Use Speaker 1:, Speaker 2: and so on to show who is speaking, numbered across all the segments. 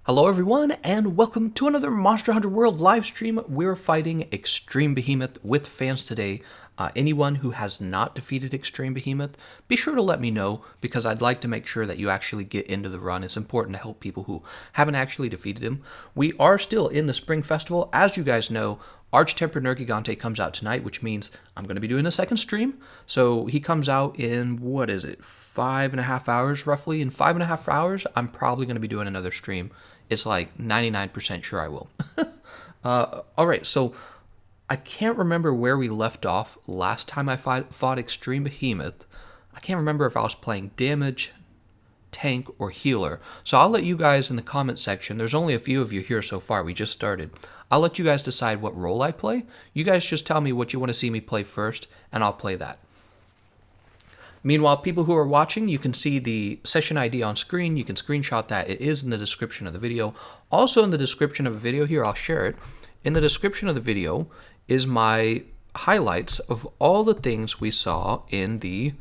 Speaker 1: Hello everyone, and welcome to another Monster Hunter World live stream. We're fighting Extreme Behemoth with fans today. Anyone who has not defeated Extreme Behemoth, be sure to let me know, because I'd like to make sure that you actually get into the run. It's important to help people who haven't actually defeated him. We are still in the Spring Festival. As you guys know, Arch-Tempered Nergigante comes out tonight, which means I'm going to be doing a second stream. So he comes out in, 5.5 hours roughly? In 5.5 hours, I'm probably going to be doing another stream. It's like 99% sure I will. Alright, so I can't remember where we left off last time I fought Extreme Behemoth. I can't remember if I was playing damage, tank, or healer. So I'll let you guys in the comment section. There's only a few of you here so far. We just started. I'll let you guys decide what role I play. You guys just tell me what you want to see me play first, and I'll play that. Meanwhile, people who are watching, you can see the session ID on screen. You can screenshot that. It is in the description of the video. Also in the description of a video here, I'll share it. In the description of the video is my highlights of all the things we saw in the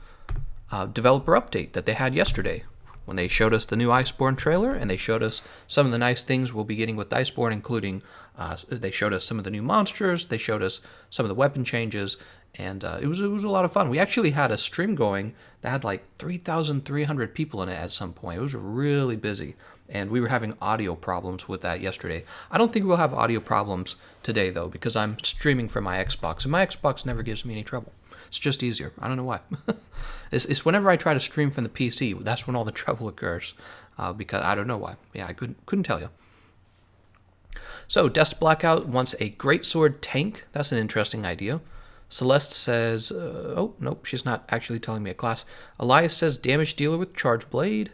Speaker 1: developer update that they had yesterday, when they showed us the new Iceborne trailer, and they showed us some of the nice things we'll be getting with Iceborne, including they showed us some of the new monsters, they showed us some of the weapon changes, and it was a lot of fun. We actually had a stream going that had like 3,300 people in it at some point. It was really busy, and we were having audio problems with that yesterday. I don't think we'll have audio problems today, though, because I'm streaming from my Xbox, and my Xbox never gives me any trouble. It's just easier. I don't know why. It's whenever I try to stream from the PC, that's when all the trouble occurs, because I don't know why. Yeah, I couldn't tell you. So, Dust Blackout wants a Greatsword tank. That's an interesting idea. Celeste says, oh, nope, she's not actually telling me a class. Elias says damage dealer with charge blade.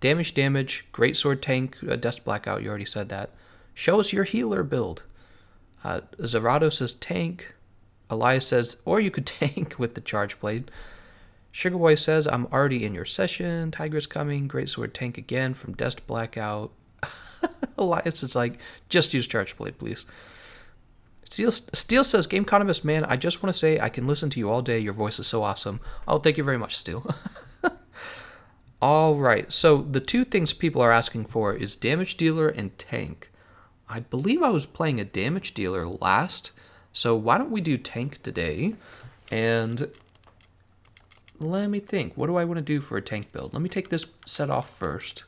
Speaker 1: Damage, Greatsword tank, Dust Blackout, you already said that. Show us your healer build. Zerado says tank. Elias says, or you could tank with the charge blade. Sugarboy says, I'm already in your session. Tiger's coming. Greatsword tank again from Dust Blackout. Elias is like, just use charge blade, please. Steel says, Gameconomist, man, I just want to say I can listen to you all day. Your voice is so awesome. Oh, thank you very much, Steel. All right, so the two things people are asking for is damage dealer and tank. I believe I was playing a damage dealer last, so why don't we do tank today? And let me think. What do I want to do for a tank build? Let me take this set off first.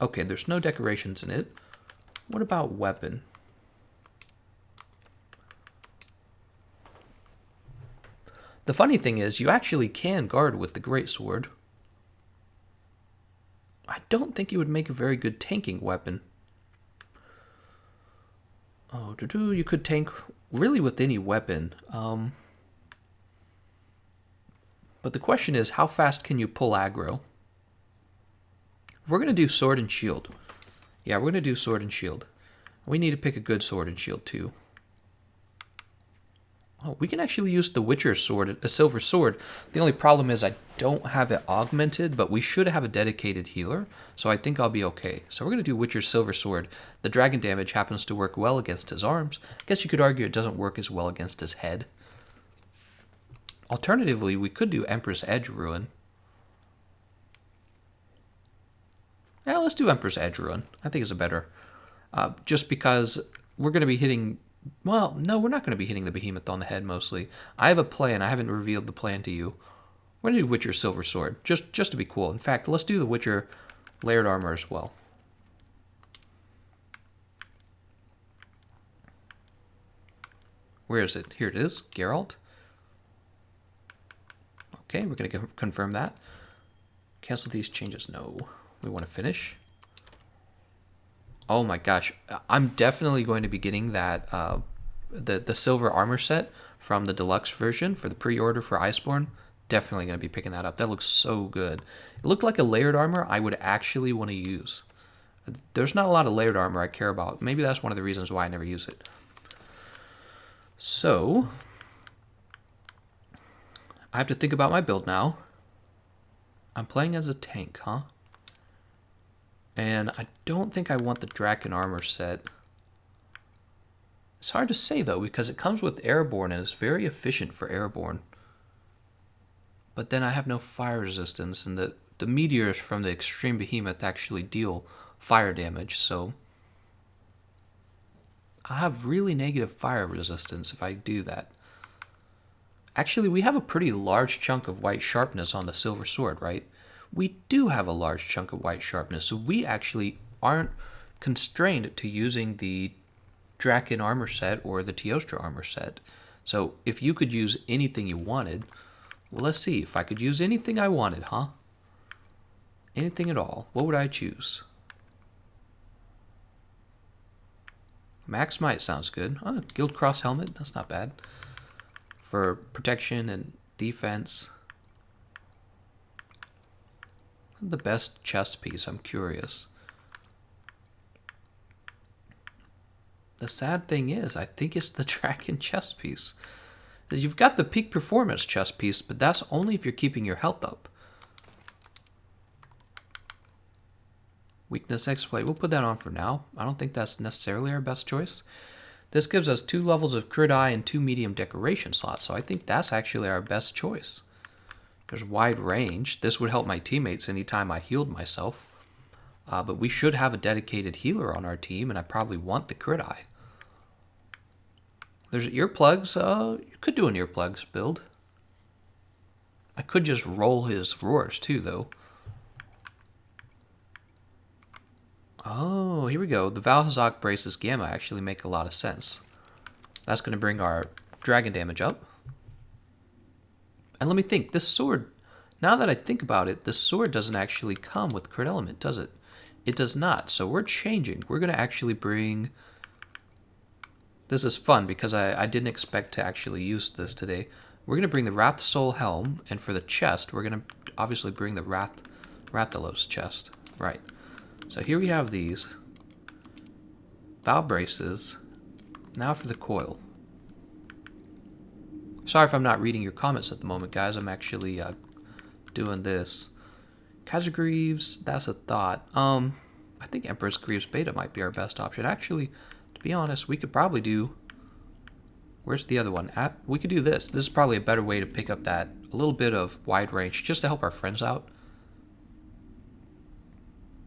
Speaker 1: Okay, there's no decorations in it. What about weapon? The funny thing is, you actually can guard with the Greatsword. I don't think it would make a very good tanking weapon. Oh, you could tank really with any weapon. But the question is, how fast can you pull aggro? We're going to do sword and shield. Yeah, we're going to do sword and shield. We need to pick a good sword and shield, too. Oh, we can actually use the Witcher sword, a silver sword. The only problem is I don't have it augmented, but we should have a dedicated healer, so I think I'll be okay. So we're going to do Witcher's silver sword. The dragon damage happens to work well against his arms. I guess you could argue it doesn't work as well against his head. Alternatively, we could do Empress Edge Ruin. Yeah, let's do Empress Edge Ruin. I think it's a better. Just because we're going to be hitting... Well, no, we're not going to be hitting the Behemoth on the head, mostly. I have a plan. I haven't revealed the plan to you. We're going to do Witcher Silver Sword, just to be cool. In fact, let's do the Witcher Layered Armor as well. Where is it? Here it is. Geralt. Okay, we're going to confirm that. Cancel these changes. No. We want to finish. Oh my gosh, I'm definitely going to be getting that the silver armor set from the deluxe version for the pre-order for Iceborne. Definitely going to be picking that up. That looks so good. It looked like a layered armor I would actually want to use. There's not a lot of layered armor I care about. Maybe that's one of the reasons why I never use it. So, I have to think about my build now. I'm playing as a tank, huh? And I don't think I want the Draken armor set. It's hard to say, though, because it comes with Airborne and is very efficient for Airborne. But then I have no fire resistance, and the the meteors from the Extreme Behemoth actually deal fire damage, so I have really negative fire resistance if I do that. Actually, we have a pretty large chunk of white sharpness on the silver sword, right? We do have a large chunk of white sharpness, so we actually aren't constrained to using the Draken armor set or the Teostra armor set. So if you could use anything you wanted, well, let's see. If I could use anything I wanted, huh? Anything at all, what would I choose? Max Might sounds good. Oh, Guild Cross Helmet, that's not bad. For protection and defense. The best chest piece, I'm curious. The sad thing is, I think it's the Draken chest piece. You've got the peak performance chest piece, but that's only if you're keeping your health up. Weakness exploit, we'll put that on for now. I don't think that's necessarily our best choice. This gives us 2 levels of crit eye and 2 medium decoration slots, so I think that's actually our best choice. There's wide range. This would help my teammates anytime I healed myself. But we should have a dedicated healer on our team, and I probably want the crit eye. There's earplugs. You could do an earplugs build. I could just roll his roars too, though. Oh, here we go. The Valhazak Braces Gamma actually make a lot of sense. That's going to bring our dragon damage up. And let me think, this sword, now that I think about it, this sword doesn't actually come with crit element, does it? It does not, so we're changing. We're going to actually bring... This is fun because I didn't expect to actually use this today. We're going to bring the Wrath Soul Helm, and for the chest, we're going to obviously bring the Rathalos chest. Right. So here we have these. Val Braces. Now for the coil. Sorry if I'm not reading your comments at the moment, guys. I'm actually doing this. Khazar Greaves, that's a thought. I think Empress Greaves Beta might be our best option. Actually, to be honest, we could probably do... Where's the other one? We could do this. This is probably a better way to pick up that a little bit of wide range, just to help our friends out.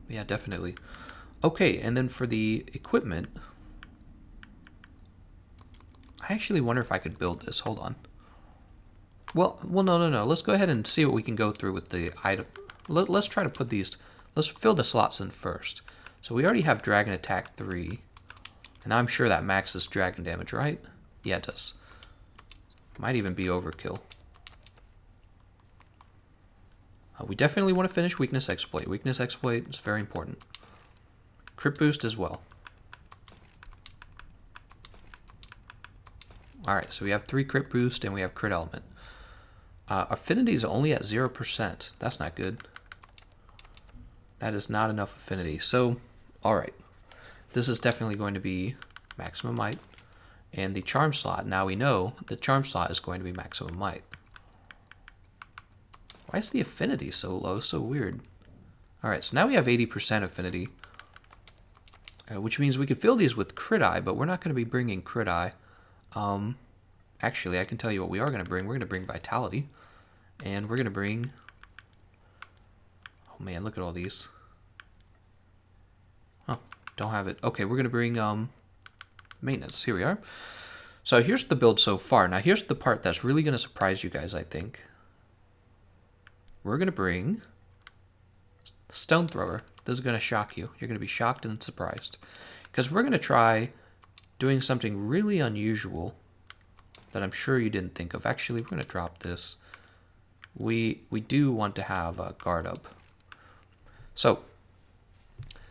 Speaker 1: Yeah, definitely. Okay, and then for the equipment... I actually wonder if I could build this. Hold on. Well, no. Let's go ahead and see what we can go through with the item. Let's try to put these... Let's fill the slots in first. So we already have Dragon Attack 3. And I'm sure that maxes dragon damage, right? Yeah, it does. Might even be overkill. We definitely want to finish Weakness Exploit. Weakness Exploit is very important. Crit Boost as well. Alright, so we have 3 Crit Boost and we have Crit Element. Affinity is only at 0%. That's not good. That is not enough affinity. So, alright. This is definitely going to be Maximum Might. And the Charm slot, now we know the Charm slot is going to be Maximum Might. Why is the affinity so low? So weird. Alright, so now we have 80% affinity. Which means we could fill these with Crit Eye, but we're not going to be bringing Crit Eye. Actually, I can tell you what we are going to bring. We're going to bring Vitality. And we're going to bring... Oh man, look at all these. Oh, don't have it. Okay, we're going to bring Maintenance. Here we are. So here's the build so far. Now here's the part that's really going to surprise you guys, I think. We're going to bring Stone Thrower. This is going to shock you. You're going to be shocked and surprised. Because we're going to try doing something really unusual that I'm sure you didn't think of. Actually, we're going to drop this. We do want to have a guard up. So,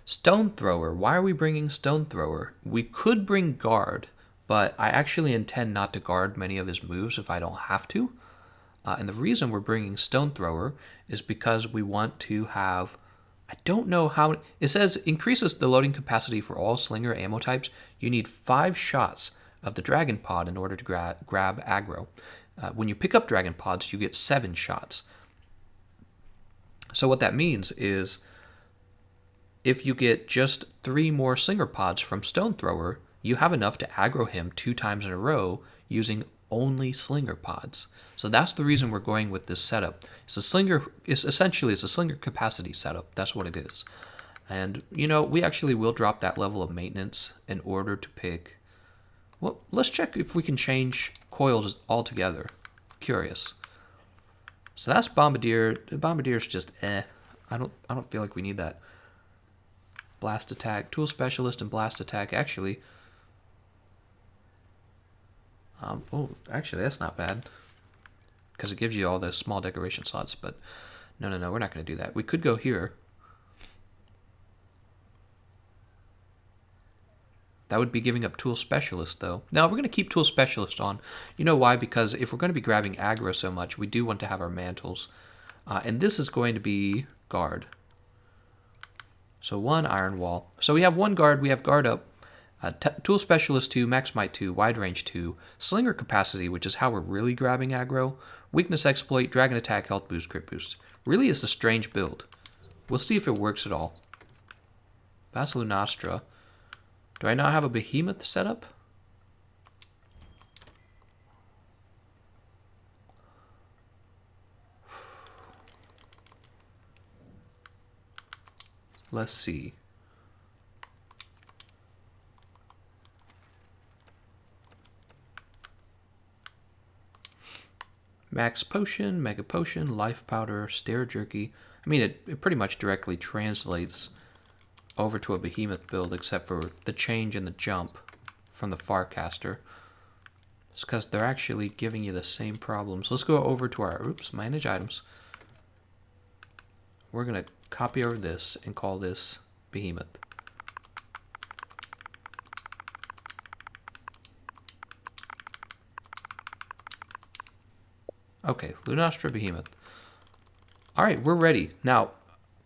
Speaker 1: Stone Thrower. Why are we bringing Stone Thrower? We could bring Guard, but I actually intend not to guard many of his moves if I don't have to. And the reason we're bringing Stone Thrower is because we want to have... I don't know how... It says increases the loading capacity for all Slinger ammo types. You need 5 shots of the Dragon Pod in order to grab aggro. When you pick up Dragon Pods, you get 7 shots. So what that means is if you get just 3 more Slinger Pods from Stone Thrower, you have enough to aggro him 2 times in a row using only slinger pods. So that's the reason we're going with this setup. It's a slinger. It's essentially a slinger capacity setup. That's what it is. And you know, we actually will drop that level of maintenance in order to pick. Well, let's check if we can change coils altogether. Curious. So that's Bombardier. The Bombardier's just I don't feel like we need that. Blast attack, tool specialist, and blast attack. Actually, actually that's not bad because it gives you all the small decoration slots. But no, we're not going to do that. We could go here. That would be giving up tool specialist though. Now we're going to keep tool specialist on. You know why? Because if we're going to be grabbing aggro so much, we do want to have our mantles. And this is going to be guard. So 1 iron wall. So we have 1 guard. We have guard up. Tool specialist 2, max might 2, wide range 2, slinger capacity, which is how we're really grabbing aggro, weakness exploit, dragon attack, health boost, crit boost. Really is a strange build. We'll see if it works at all. Basilustra. Do I not have a Behemoth set up? Let's see. Max potion, mega potion, life powder, stare jerky. I mean, it pretty much directly translates over to a Behemoth build, except for the change in the jump from the Farcaster. It's because they're actually giving you the same problems. Let's go over to our, manage items. We're going to copy over this and call this Behemoth. Okay, Lunastra Behemoth. All right, we're ready. Now,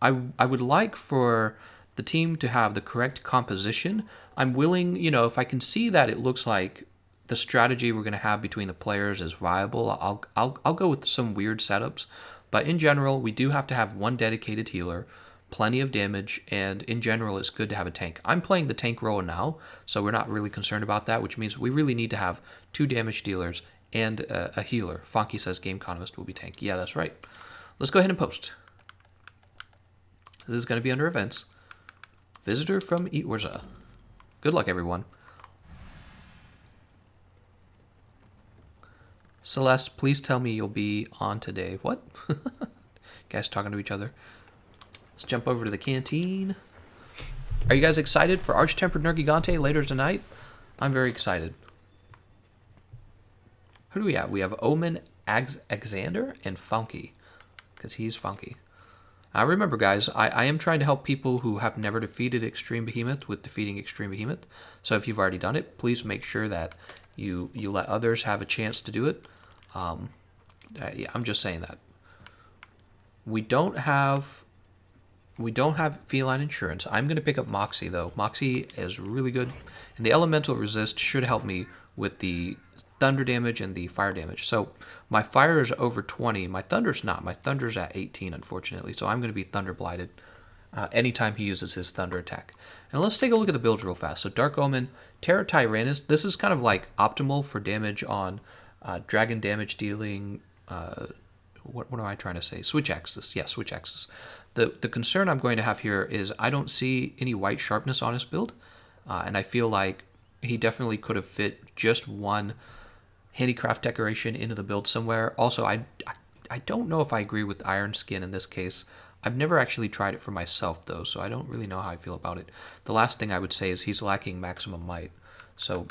Speaker 1: I would like for the team to have the correct composition. I'm willing, you know, if I can see that it looks like the strategy we're going to have between the players is viable, I'll go with some weird setups. But in general, we do have to have 1 dedicated healer, plenty of damage, and in general, it's good to have a tank. I'm playing the tank role now, so we're not really concerned about that, which means we really need to have 2 damage dealers and a healer. Funky says Gameconomist will be tank. Yeah, that's right. Let's go ahead and post. This is going to be under events. Visitor from Eorza. Good luck, everyone. Celeste, please tell me you'll be on today. What? Guys talking to each other. Let's jump over to the canteen. Are you guys excited for Arch-Tempered Nergigante later tonight? I'm very excited. Who do we have? We have Omen, Alexander, and Funky. Because he's funky. Remember, guys, I am trying to help people who have never defeated Extreme Behemoth with defeating Extreme Behemoth. So if you've already done it, please make sure that you let others have a chance to do it. Yeah, I'm just saying that. We don't have feline insurance. I'm going to pick up Moxie, though. Moxie is really good. And the elemental resist should help me with the thunder damage and the fire damage. So my fire is over 20. My thunder's not. My thunder's at 18, unfortunately. So I'm going to be thunder blighted anytime he uses his thunder attack. And let's take a look at the build real fast. So Dark Omen, Terra Tyrannus. This is kind of like optimal for damage on dragon damage dealing. What am I trying to say? Switch axis. Yeah, switch axis. The concern I'm going to have here is I don't see any white sharpness on his build. And I feel like he definitely could have fit just 1 handicraft decoration into the build somewhere. Also, I don't know if I agree with Iron Skin in this case. I've never actually tried it for myself, though, so I don't really know how I feel about it. The last thing I would say is he's lacking maximum might. So,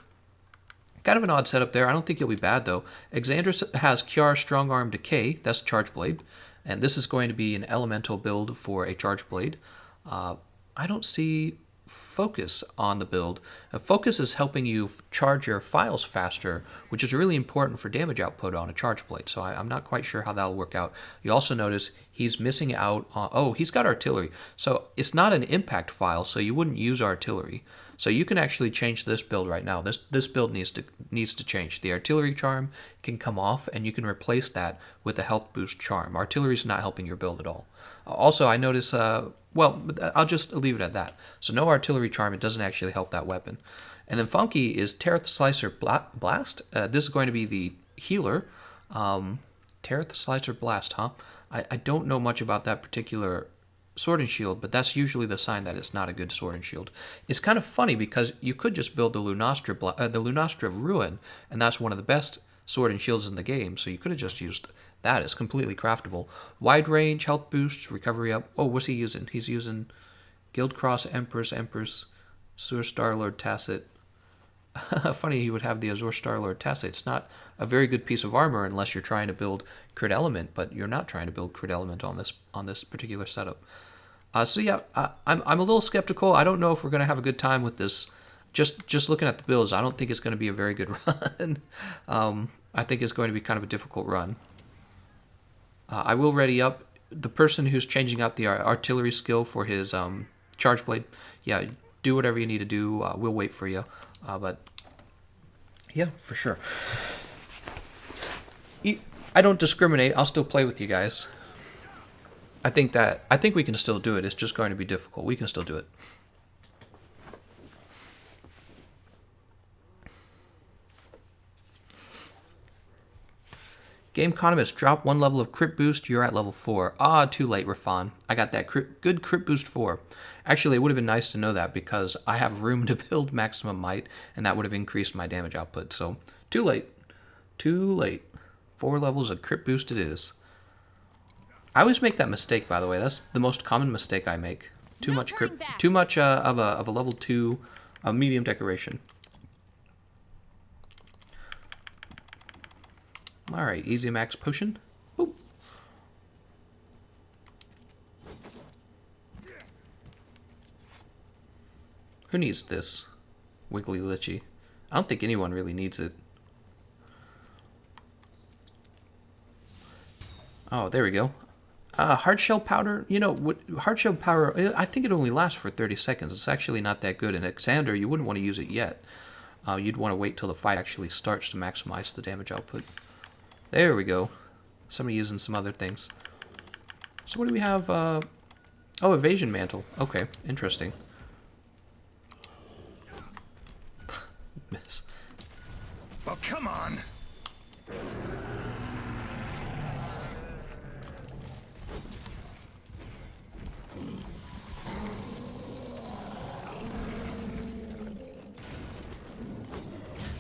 Speaker 1: kind of an odd setup there. I don't think he'll be bad, though. Exandra has Kiara Strong Arm Decay. That's Charge Blade. And this is going to be an elemental build for a Charge Blade. I don't see Focus on the build. Focus is helping you charge your files faster, which is really important for damage output on a Charge Blade. So I'm not quite sure how that'll work out. You also notice he's missing out on... Oh, he's got artillery. So it's not an impact file, so you wouldn't use artillery. So you can actually change this build right now. This build needs to change. The artillery charm can come off, and you can replace that with a health boost charm. Artillery is not helping your build at all. Also, I notice... well, I'll just leave it at that. So no artillery charm. It doesn't actually help that weapon. And then Funky is Terra the Slicer Blast. This is going to be the healer. Tear at the slicer blast, huh? I don't know much about that particular sword and shield, but that's usually the sign that it's not a good sword and shield. It's kind of funny because you could just build the Lunastra of Ruin, and that's one of the best sword and shields in the game, so you could have just used that. It's completely craftable. Wide range, health boost, recovery up. Oh, what's he using? He's using Guild Cross, Empress, Azure Starlord Tacit. Funny he would have the Azure Starlord Tacit. It's not a very good piece of armor unless you're trying to build crit element, but you're not trying to build crit element on this particular setup. So yeah, I'm a little skeptical. I don't know if we're gonna have a good time with this. Just looking at the builds, I don't think it's gonna be a very good run. I think it's going to be kind of a difficult run. I will ready up the person who's changing out the artillery skill for his charge blade. Yeah, do whatever you need to do. We'll wait for you. But yeah, for sure. I don't discriminate. I'll still play with you guys. I think we can still do it. It's just going to be difficult. We can still do it. Gameconomist, drop 1 level of crit boost. You're at level 4. Ah, too late, Rafan. I got that good crit boost 4. Actually, it would have been nice to know that because I have room to build maximum might, and that would have increased my damage output. So, too late. Too late. 4 levels of crit boost it is. I always make that mistake, by the way. That's the most common mistake I make. Too much crit, too much of a level 2 medium decoration. Alright, easy max potion. Oop. Who needs this? Wiggly Lichy. I don't think anyone really needs it. Oh, there we go. Hardshell powder, you know, hardshell powder, I think it only lasts for 30 seconds. It's actually not that good. And Xander, you wouldn't want to use it yet. You'd want to wait till the fight actually starts to maximize the damage output. There we go. Somebody using some other things. So what do we have? Oh, evasion mantle. Okay, interesting. Miss.
Speaker 2: Oh, come on.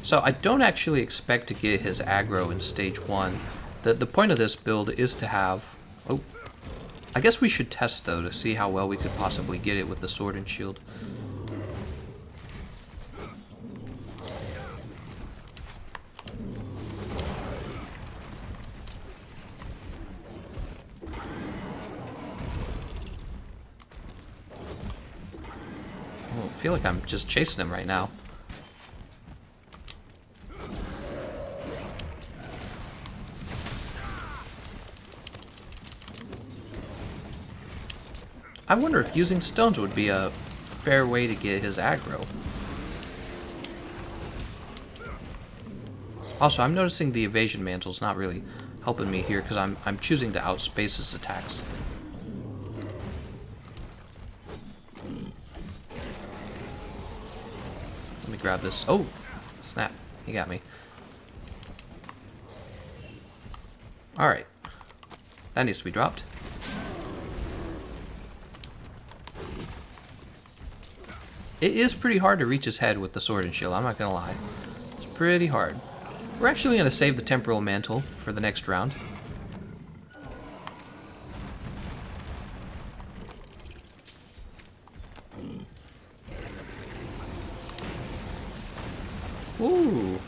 Speaker 1: So I don't actually expect to get his aggro in stage 1. The point of this build is to have... Oh, I guess we should test, though, to see how well we could possibly get it with the sword and shield. Oh, I feel like I'm just chasing him right now. I wonder if using stones would be a fair way to get his aggro. Also, I'm noticing the evasion mantle's not really helping me here because I'm choosing to outspace his attacks. Let me grab this. Oh, snap. He got me. Alright. That needs to be dropped. It is pretty hard to reach his head with the sword and shield, I'm not gonna lie. It's pretty hard. We're actually gonna save the temporal mantle for the next round. Ooh.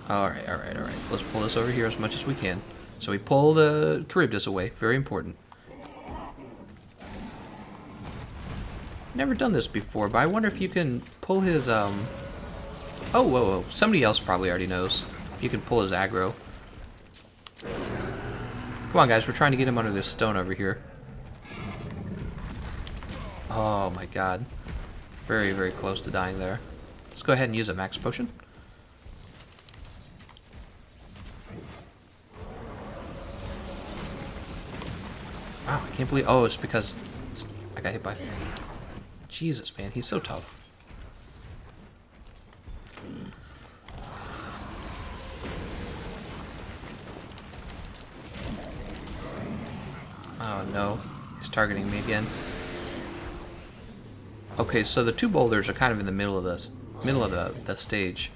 Speaker 1: Alright. Let's pull this over here as much as we can. So we pull the Charybdis away, very important. Never done this before, but I wonder if you can pull his, Oh, whoa. Somebody else probably already knows. If you can pull his aggro. Come on, guys. We're trying to get him under this stone over here. Oh, my God. Very, very close to dying there. Let's go ahead and use a max potion. Wow, I can't believe... Oh, it's because I got hit by... Jesus, man, he's so tough. No, he's targeting me again. Okay, so the two boulders are kind of in the middle of the stage.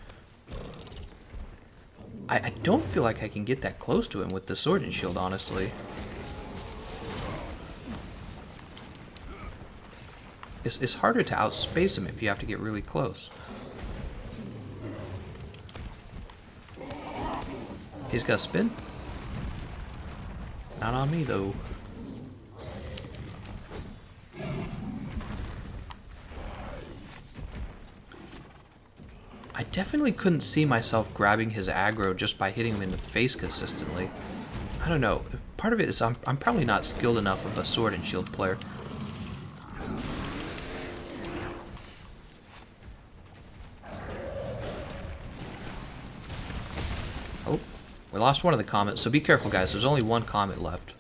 Speaker 1: I don't feel like I can get that close to him with the sword and shield, honestly. It's harder to outspace him if you have to get really close. He's got a spin. Not on me, though. I definitely couldn't see myself grabbing his aggro just by hitting him in the face consistently. I don't know. Part of it is I'm probably not skilled enough of a sword and shield player. Oh, we lost one of the comets, so be careful, guys. There's only one comet left.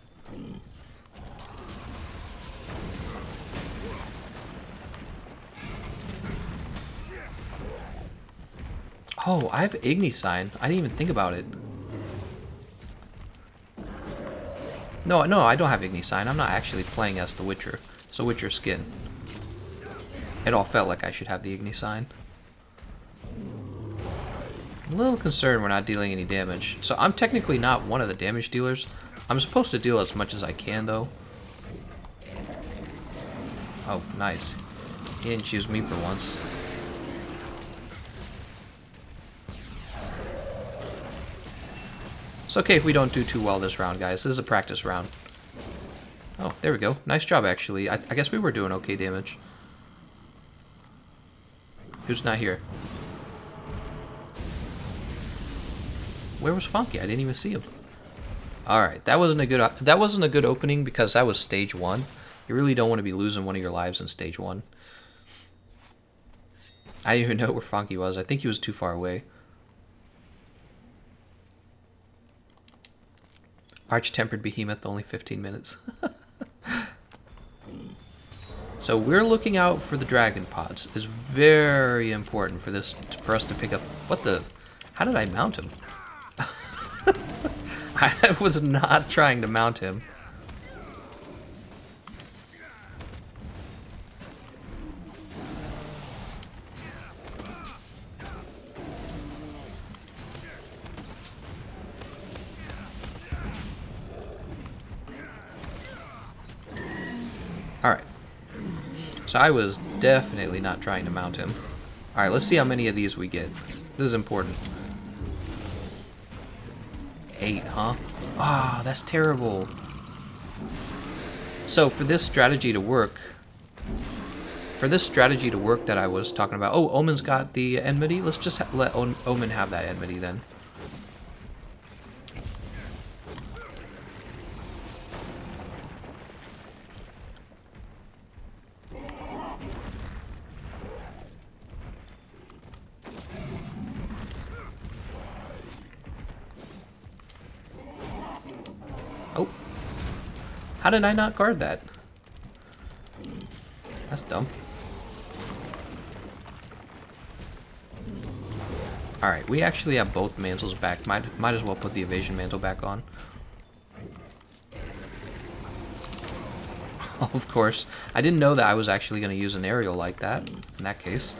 Speaker 1: Oh, I have Igni Sign. I didn't even think about it. No, I don't have Igni Sign. I'm not actually playing as the Witcher. It's a Witcher skin. It all felt like I should have the Igni Sign. I'm a little concerned we're not dealing any damage. So I'm technically not one of the damage dealers. I'm supposed to deal as much as I can, though. Oh, nice. He didn't choose me for once. It's okay if we don't do too well this round, guys. This is a practice round. Oh, there we go. Nice job, actually. I guess we were doing okay damage. Who's not here? Where was Funky? I didn't even see him. All right, that wasn't a good opening because that was stage 1. You really don't want to be losing one of your lives in stage 1. I didn't even know where Funky was. I think he was too far away. Arch-tempered Behemoth, only 15 minutes. So we're looking out for the dragon pods. It's very important for us to pick up. What the? How did I mount him? I was not trying to mount him. Alright. So I was definitely not trying to mount him. Alright, let's see how many of these we get. This is important. 8, huh? Ah, that's terrible. So for this strategy to work... that I was talking about... Oh, Omen's got the enmity. Let's just let Omen have that enmity then. Oh. How did I not guard that? That's dumb. Alright, we actually have both mantles back. Might as well put the evasion mantle back on. Of course. I didn't know that I was actually going to use an aerial like that, in that case.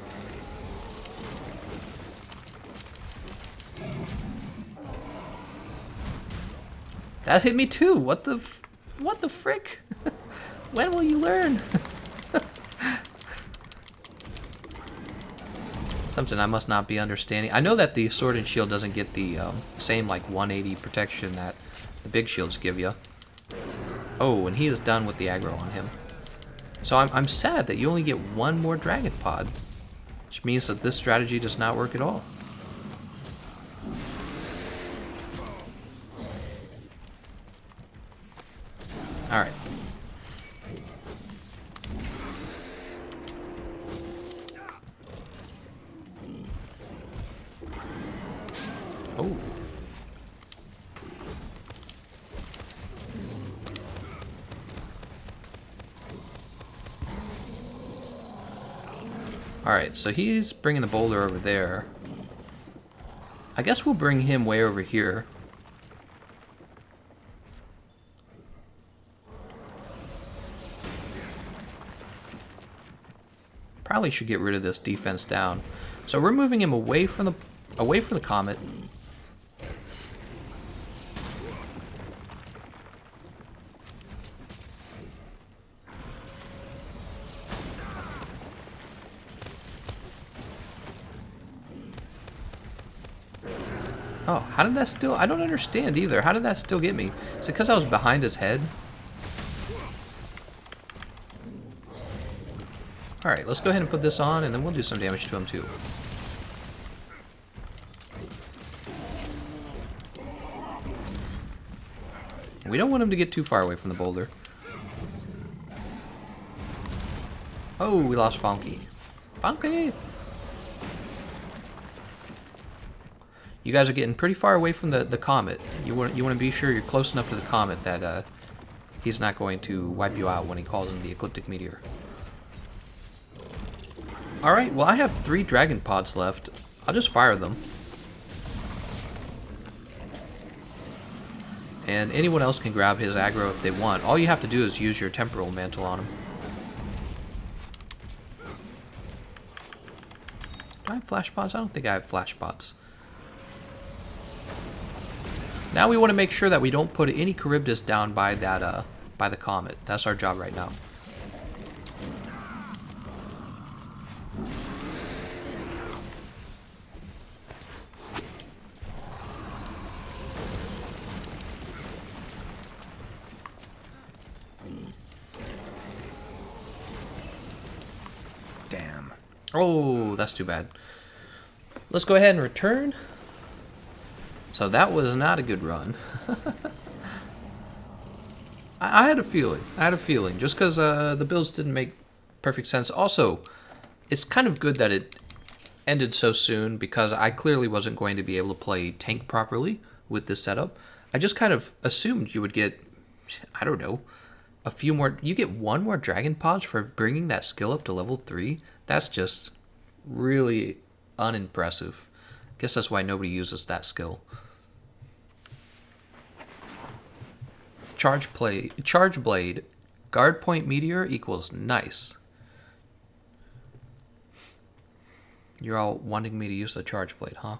Speaker 1: That hit me too! What the frick? When will you learn? Something I must not be understanding. I know that the sword and shield doesn't get the same like 180 protection that the big shields give you. Oh, and he is done with the aggro on him. So I'm sad that you only get one more dragon pod, which means that this strategy does not work at all. Alright. Oh. Alright, so he's bringing the boulder over there. I guess we'll bring him way over here. Probably should get rid of this defense down. So we're moving him away from the comet. Oh, how did that still... I don't understand either. How did that still get me? Is it because I was behind his head? Alright, let's go ahead and put this on, and then we'll do some damage to him too. We don't want him to get too far away from the boulder. Oh, we lost Funky. Funky! You guys are getting pretty far away from the comet. You want to be sure you're close enough to the comet that he's not going to wipe you out when he calls in the ecliptic meteor. Alright, well I have 3 dragon pods left. I'll just fire them. And anyone else can grab his aggro if they want. All you have to do is use your temporal mantle on him. Do I have flash pods? I don't think I have flash pods. Now we want to make sure that we don't put any Charybdis down by that by the comet. That's our job right now.
Speaker 2: Damn.
Speaker 1: Oh, that's too bad. Let's go ahead and return. So that was not a good run. I had a feeling. Just because the builds didn't make perfect sense. Also, it's kind of good that it ended so soon because I clearly wasn't going to be able to play tank properly with this setup. I just kind of assumed you would get, I don't know, a few more. You get 1 more dragon pods for bringing that skill up to level 3. That's just really unimpressive. Guess that's why nobody uses that skill. Charge blade, guard point meteor equals nice. You're all wanting me to use the charge blade, huh?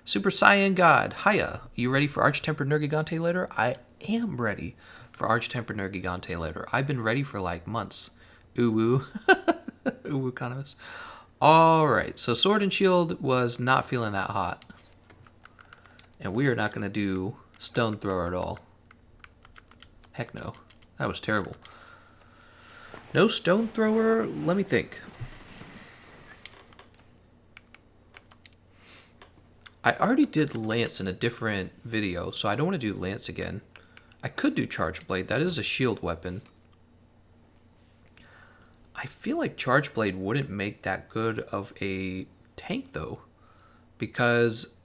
Speaker 1: Super Saiyan God, hiya. You ready for Arch-Tempered Nergigante later? I am ready for Arch-Tempered Nergigante later. I've been ready for like months. Ooh woo. Ooh woo economist. Alright, so Sword and Shield was not feeling that hot. And we are not going to do Stone Thrower at all. Heck no. That was terrible. No Stone Thrower? Let me think. I already did Lance in a different video, so I don't want to do Lance again. I could do Charge Blade. That is a shield weapon. I feel like Charge Blade wouldn't make that good of a tank, though. Because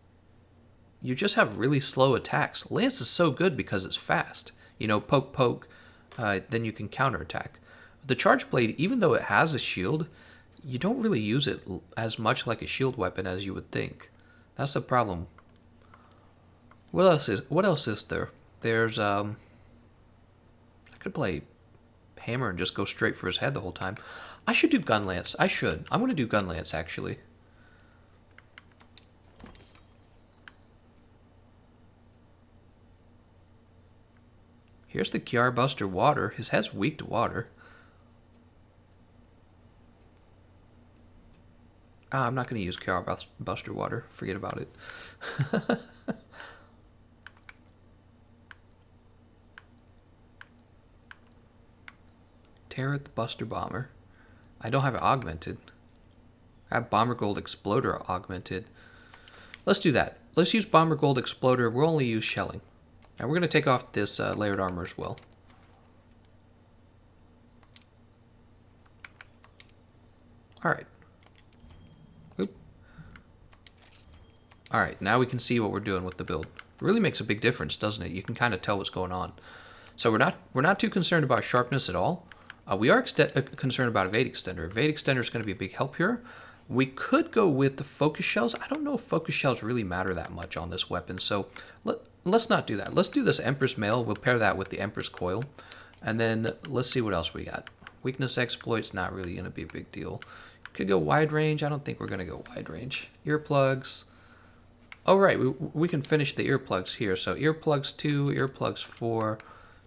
Speaker 1: you just have really slow attacks. Lance is so good because it's fast. You know, poke, poke, then you can counterattack. The Charge Blade, even though it has a shield, you don't really use it as much like a shield weapon as you would think. That's the problem. What else is there? There's I could play Hammer and just go straight for his head the whole time. I should do Gunlance. I'm going to do Gunlance actually. Here's the Kiara Buster Water. His head's weak to water. I'm not going to use Kiara Buster Water. Forget about it. Terra the Buster Bomber. I don't have it augmented. I have Bomber Gold Exploder augmented. Let's do that. Let's use Bomber Gold Exploder. We'll only use shelling. And we're going to take off this layered armor as well. Alright. Oop. Alright, now we can see what we're doing with the build. It really makes a big difference, doesn't it? You can kind of tell what's going on. So we're not too concerned about sharpness at all. We are concerned about Evade Extender. Evade Extender is going to be a big help here. We could go with the Focus Shells. I don't know if Focus Shells really matter that much on this weapon, so let's not do that. Let's do this Empress Mail. We'll pair that with the Empress Coil. And then let's see what else we got. Weakness Exploit's not really going to be a big deal. Could go wide range. I don't think we're going to go wide range. Earplugs. Oh, right. We can finish the earplugs here. So earplugs 2, earplugs 4.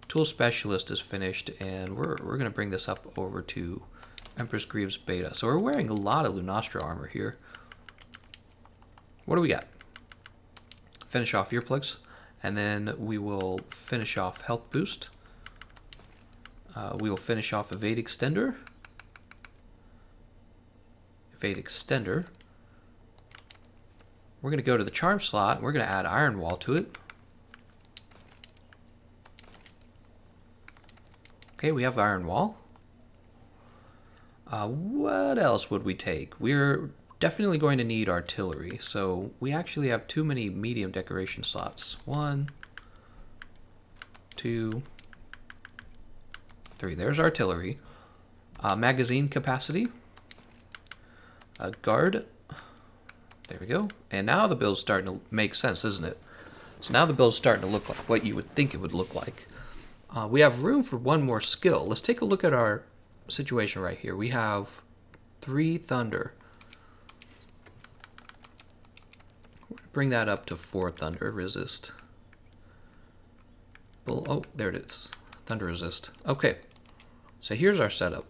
Speaker 1: Tool Specialist is finished. And we're going to bring this up over to Empress Greaves Beta. So we're wearing a lot of Lunastra armor here. What do we got? Finish off earplugs. And then we will finish off health boost. We will finish off evade extender. Evade extender. We're going to go to the charm slot. We're going to add Iron Wall to it. Okay, we have Iron Wall. What else would we take? We're definitely going to need artillery. So we actually have too many medium decoration slots. 1, 2, 3. There's artillery. Magazine capacity. Guard. There we go. And now the build's starting to make sense, isn't it? So now the build's starting to look like what you would think it would look like. We have room for one more skill. Let's take a look at our situation right here. We have 3 thunder. Bring that up to 4 thunder resist. Oh, there it is. Thunder resist. Okay. So here's our setup.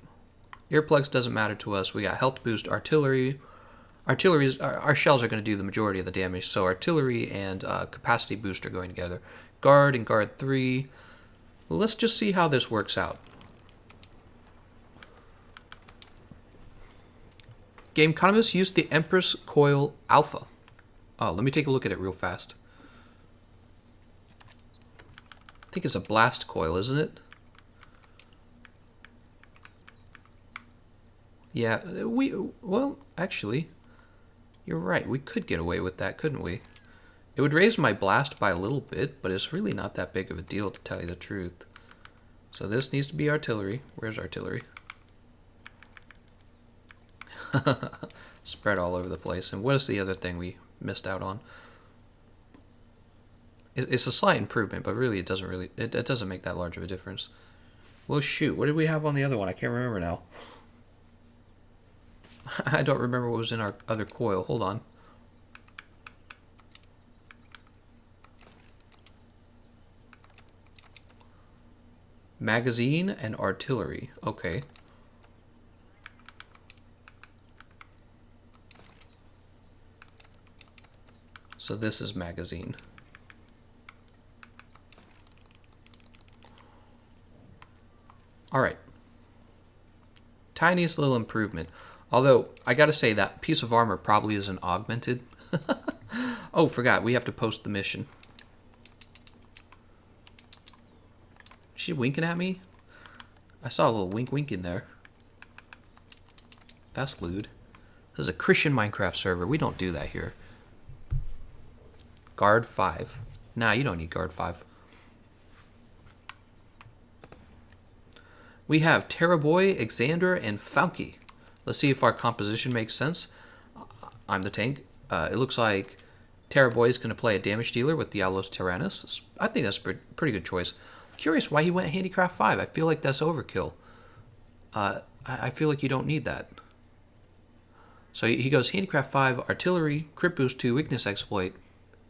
Speaker 1: Earplugs doesn't matter to us. We got health boost, artillery. Our shells are going to do the majority of the damage. So artillery and capacity boost are going together. Guard and guard 3. Well, let's just see how this works out. Gameconomist used the Empress Coil Alpha. Oh, let me take a look at it real fast. I think it's a blast coil, isn't it? Yeah, well, actually, you're right. We could get away with that, couldn't we? It would raise my blast by a little bit, but it's really not that big of a deal, to tell you the truth. So this needs to be artillery. Where's artillery? Spread all over the place. And what is the other thing we missed out on? It's a slight improvement, but really it doesn't make that large of a difference. Well, shoot, what did we have on the other one? I can't remember now. I don't remember what was in our other coil. Hold on. Magazine and artillery. Okay. So this is magazine. All right. Tiniest little improvement. Although, I gotta say, that piece of armor probably isn't augmented. Oh, forgot. We have to post the mission. Is she winking at me? I saw a little wink in there. That's lewd. This is a Christian Minecraft server. We don't do that here. Guard 5. Nah, you don't need guard 5. We have Terraboy, Xander, and Falky. Let's see if our composition makes sense. I'm the tank. It looks like Terraboy is going to play a damage dealer with Diablos Tyrannus. I think that's a pretty good choice. I'm curious why he went Handicraft 5. I feel like that's overkill. I feel like you don't need that. So he goes Handicraft 5, Artillery, Crit Boost 2, Weakness Exploit,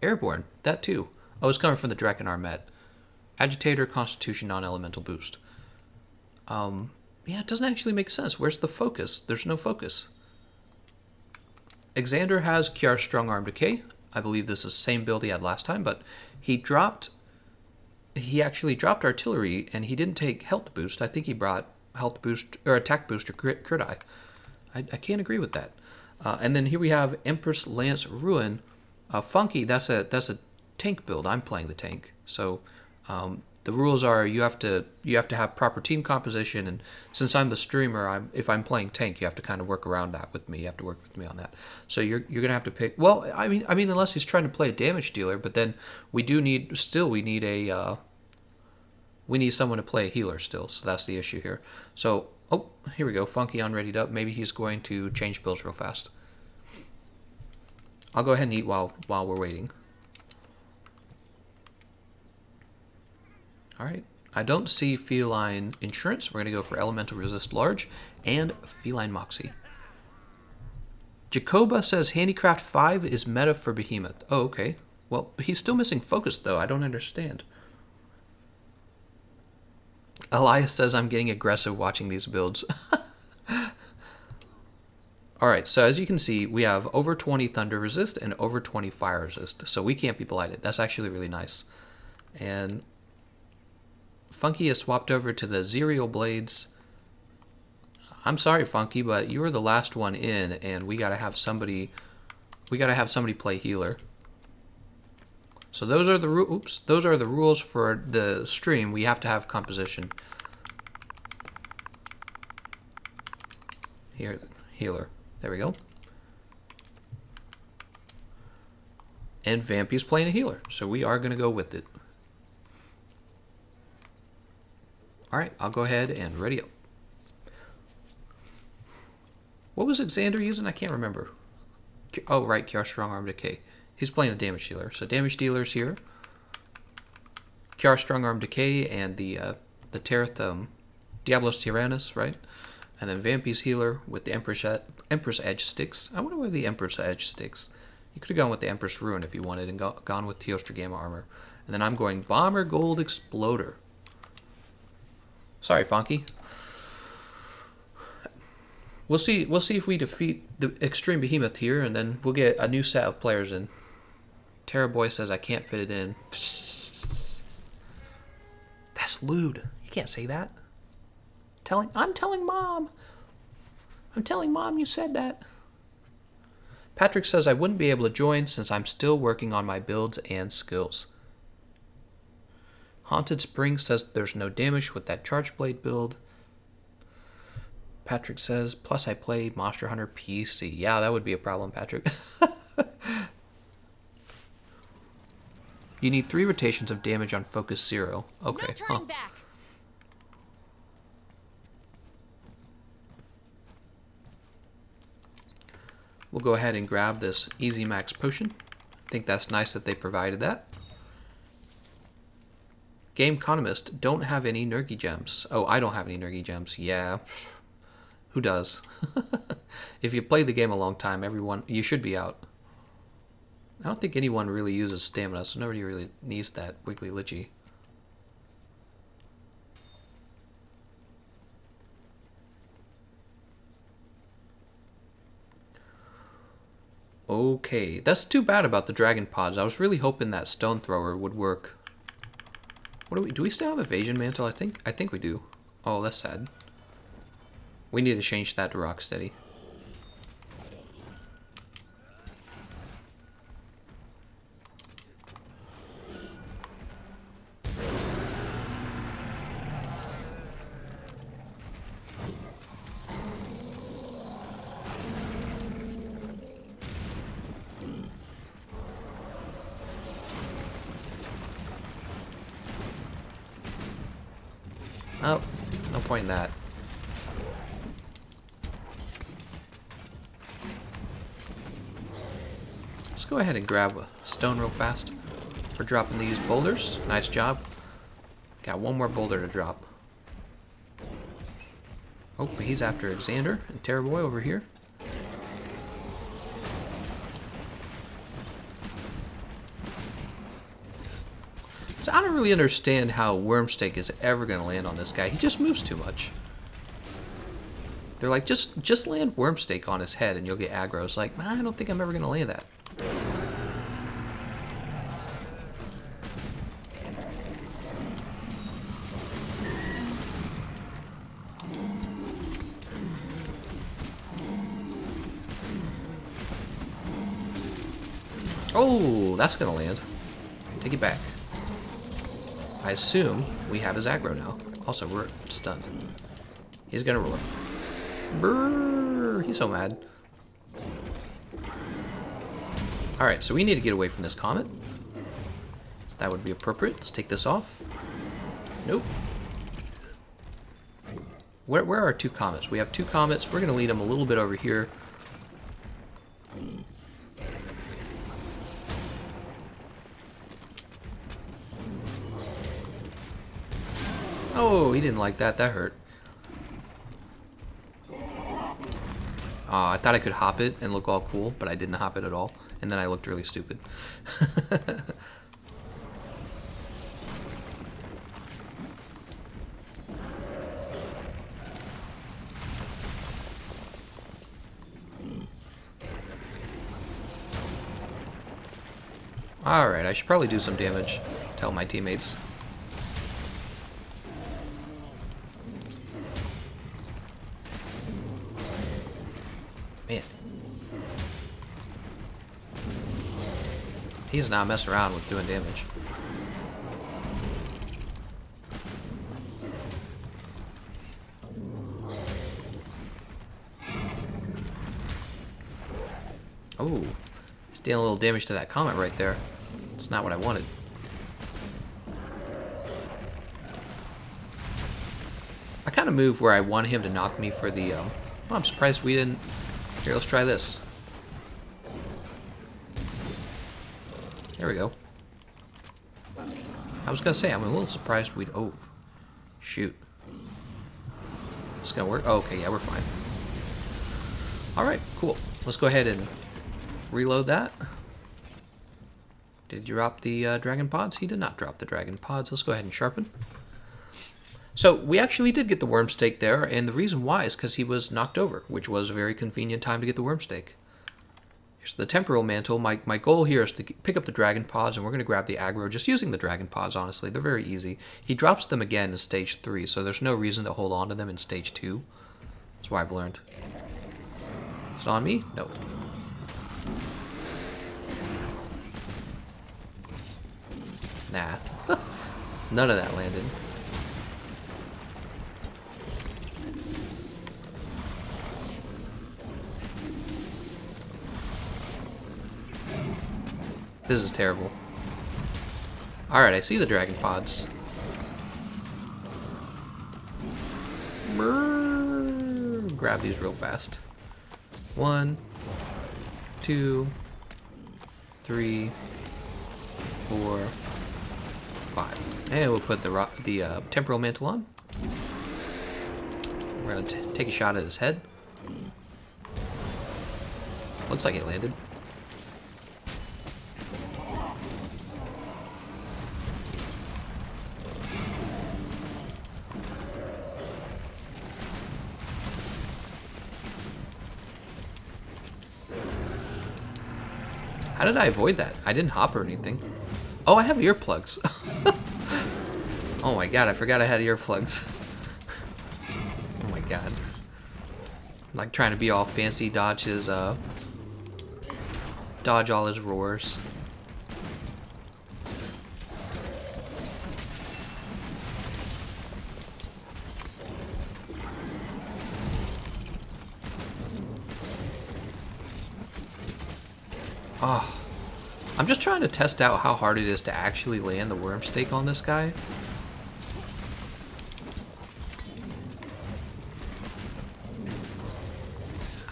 Speaker 1: Airborne, that too. Oh, it's coming from the Draken Armet. Agitator, Constitution, Non-Elemental Boost. Yeah, it doesn't actually make sense. Where's the focus? There's no focus. Xander has Kiar's Strong Arm Decay. I believe this is the same build he had last time, but he actually dropped artillery, and he didn't take health boost. I think he brought health boost, or attack boost, or crit eye. I can't agree with that. And then here we have Empress Lance Ruin. Funky, that's a tank build. I'm playing the tank. So the rules are you have to have proper team composition, and since I'm the streamer, if I'm playing tank, you have to kind of work around that with me. You have to work with me on that. So you're gonna have to pick. Well, I mean, unless he's trying to play a damage dealer, but then we need someone to play a healer still. So that's the issue here. So here we go. Funky unreadied up. Maybe he's going to change builds real fast. I'll go ahead and eat while we're waiting. All right. I don't see Feline Insurance. We're going to go for Elemental Resist Large and Feline Moxie. Jacoba says Handicraft 5 is meta for Behemoth. Oh, okay. Well, he's still missing focus, though. I don't understand. Elias says I'm getting aggressive watching these builds. Alright, so as you can see, we have over 20 Thunder Resist and over 20 Fire Resist. So we can't be blighted. That's actually really nice. And Funky has swapped over to the Zerial Blades. I'm sorry, Funky, but you were the last one in, and we gotta have somebody play healer. So those are the rules for the stream. We have to have composition. Here, healer. There we go. And Vampy's playing a healer, so we are gonna go with it. All right, I'll go ahead and ready up. What was Xander using? I can't remember. Oh, right, Kiara Strong Arm Decay. He's playing a damage dealer. So damage dealers here. Kiara Strong Arm Decay and the Diablos Tyrannus, right? And then Vampy's healer with the Empress Edge sticks. I wonder where the Empress Edge sticks. You could have gone with the Empress Rune if you wanted and gone with Teostra Gamma Armor. And then I'm going Bomber Gold Exploder. Sorry, Funky. We'll see if we defeat the Extreme Behemoth here, and then we'll get a new set of players in. Terra Boy says I can't fit it in. That's lewd. You can't say that. I'm telling Mom. I'm telling Mom you said that. Patrick says I wouldn't be able to join since I'm still working on my builds and skills. Haunted Spring says there's no damage with that Charge Blade build. Patrick says, plus I play Monster Hunter PC. Yeah, that would be a problem, Patrick. You need 3 rotations of damage on Focus 0. Okay.
Speaker 3: No turning back.
Speaker 1: We'll go ahead and grab this Easy Max potion. I think that's nice that they provided that. Gameconomist, don't have any Nergy gems. Oh, I don't have any Nergy gems. Yeah. Who does? If you played the game a long time, you should be out. I don't think anyone really uses stamina, so nobody really needs that Wiggly Litchi. Okay, that's too bad about the dragon pods. I was really hoping that stone thrower would work. What do we still have evasion mantle? I think we do. Oh, that's sad. We need to change that to Rocksteady. Oh, no point in that. Let's go ahead and grab a stone real fast for dropping these boulders. Nice job. Got one more boulder to drop. Oh, he's after Xander and Terra Boy over here. So I don't really understand how Wormstake is ever going to land on this guy. He just moves too much. They're like, just land Wormstake on his head and you'll get aggro. It's like, I don't think I'm ever going to land that. Oh, that's going to land. Take it back. I assume we have his aggro now. Also, we're stunned. He's gonna roar. Brrr, he's so mad. Alright, so we need to get away from this comet. So that would be appropriate. Let's take this off. Nope. Where are our 2 comets? We have 2 comets. We're gonna lead them a little bit over here. Oh, he didn't like that. That hurt. Oh, I thought I could hop it and look all cool, but I didn't hop it at all. And then I looked really stupid. Alright, I should probably do some damage. Tell my teammates. Man. He's not messing around with doing damage. Oh, he's dealing a little damage to that comet right there. It's not what I wanted. I kind of moved where I wanted him to knock me for the... Oh, I'm surprised we didn't... Here, let's try this. There we go. I was going to say, I'm a little surprised we'd... Oh, shoot. It's going to work? Oh, okay, yeah, we're fine. Alright, cool. Let's go ahead and reload that. Did you drop the dragon pods? He did not drop the dragon pods. Let's go ahead and sharpen. So we actually did get the worm steak there, and the reason why is because he was knocked over, which was a very convenient time to get the worm steak. Here's the temporal mantle. My goal here is to pick up the dragon pods, and we're going to grab the aggro just using the dragon pods, honestly. They're very easy. He drops them again in stage 3, so there's no reason to hold on to them in stage 2. That's what I've learned. Is it on me? No. Nah. None of that landed. This is terrible. Alright, I see the dragon pods. Grab these real fast. 1, 2, 3, 4, 5. And we'll put the temporal mantle on. We're going to take a shot at his head. Looks like it landed. How did I avoid that? I didn't hop or anything. Oh, I have earplugs. Oh my god, I forgot I had earplugs. Oh my god. I'm like trying to be all fancy, dodge all his roars. Oh, I'm just trying to test out how hard it is to actually land the worm steak on this guy.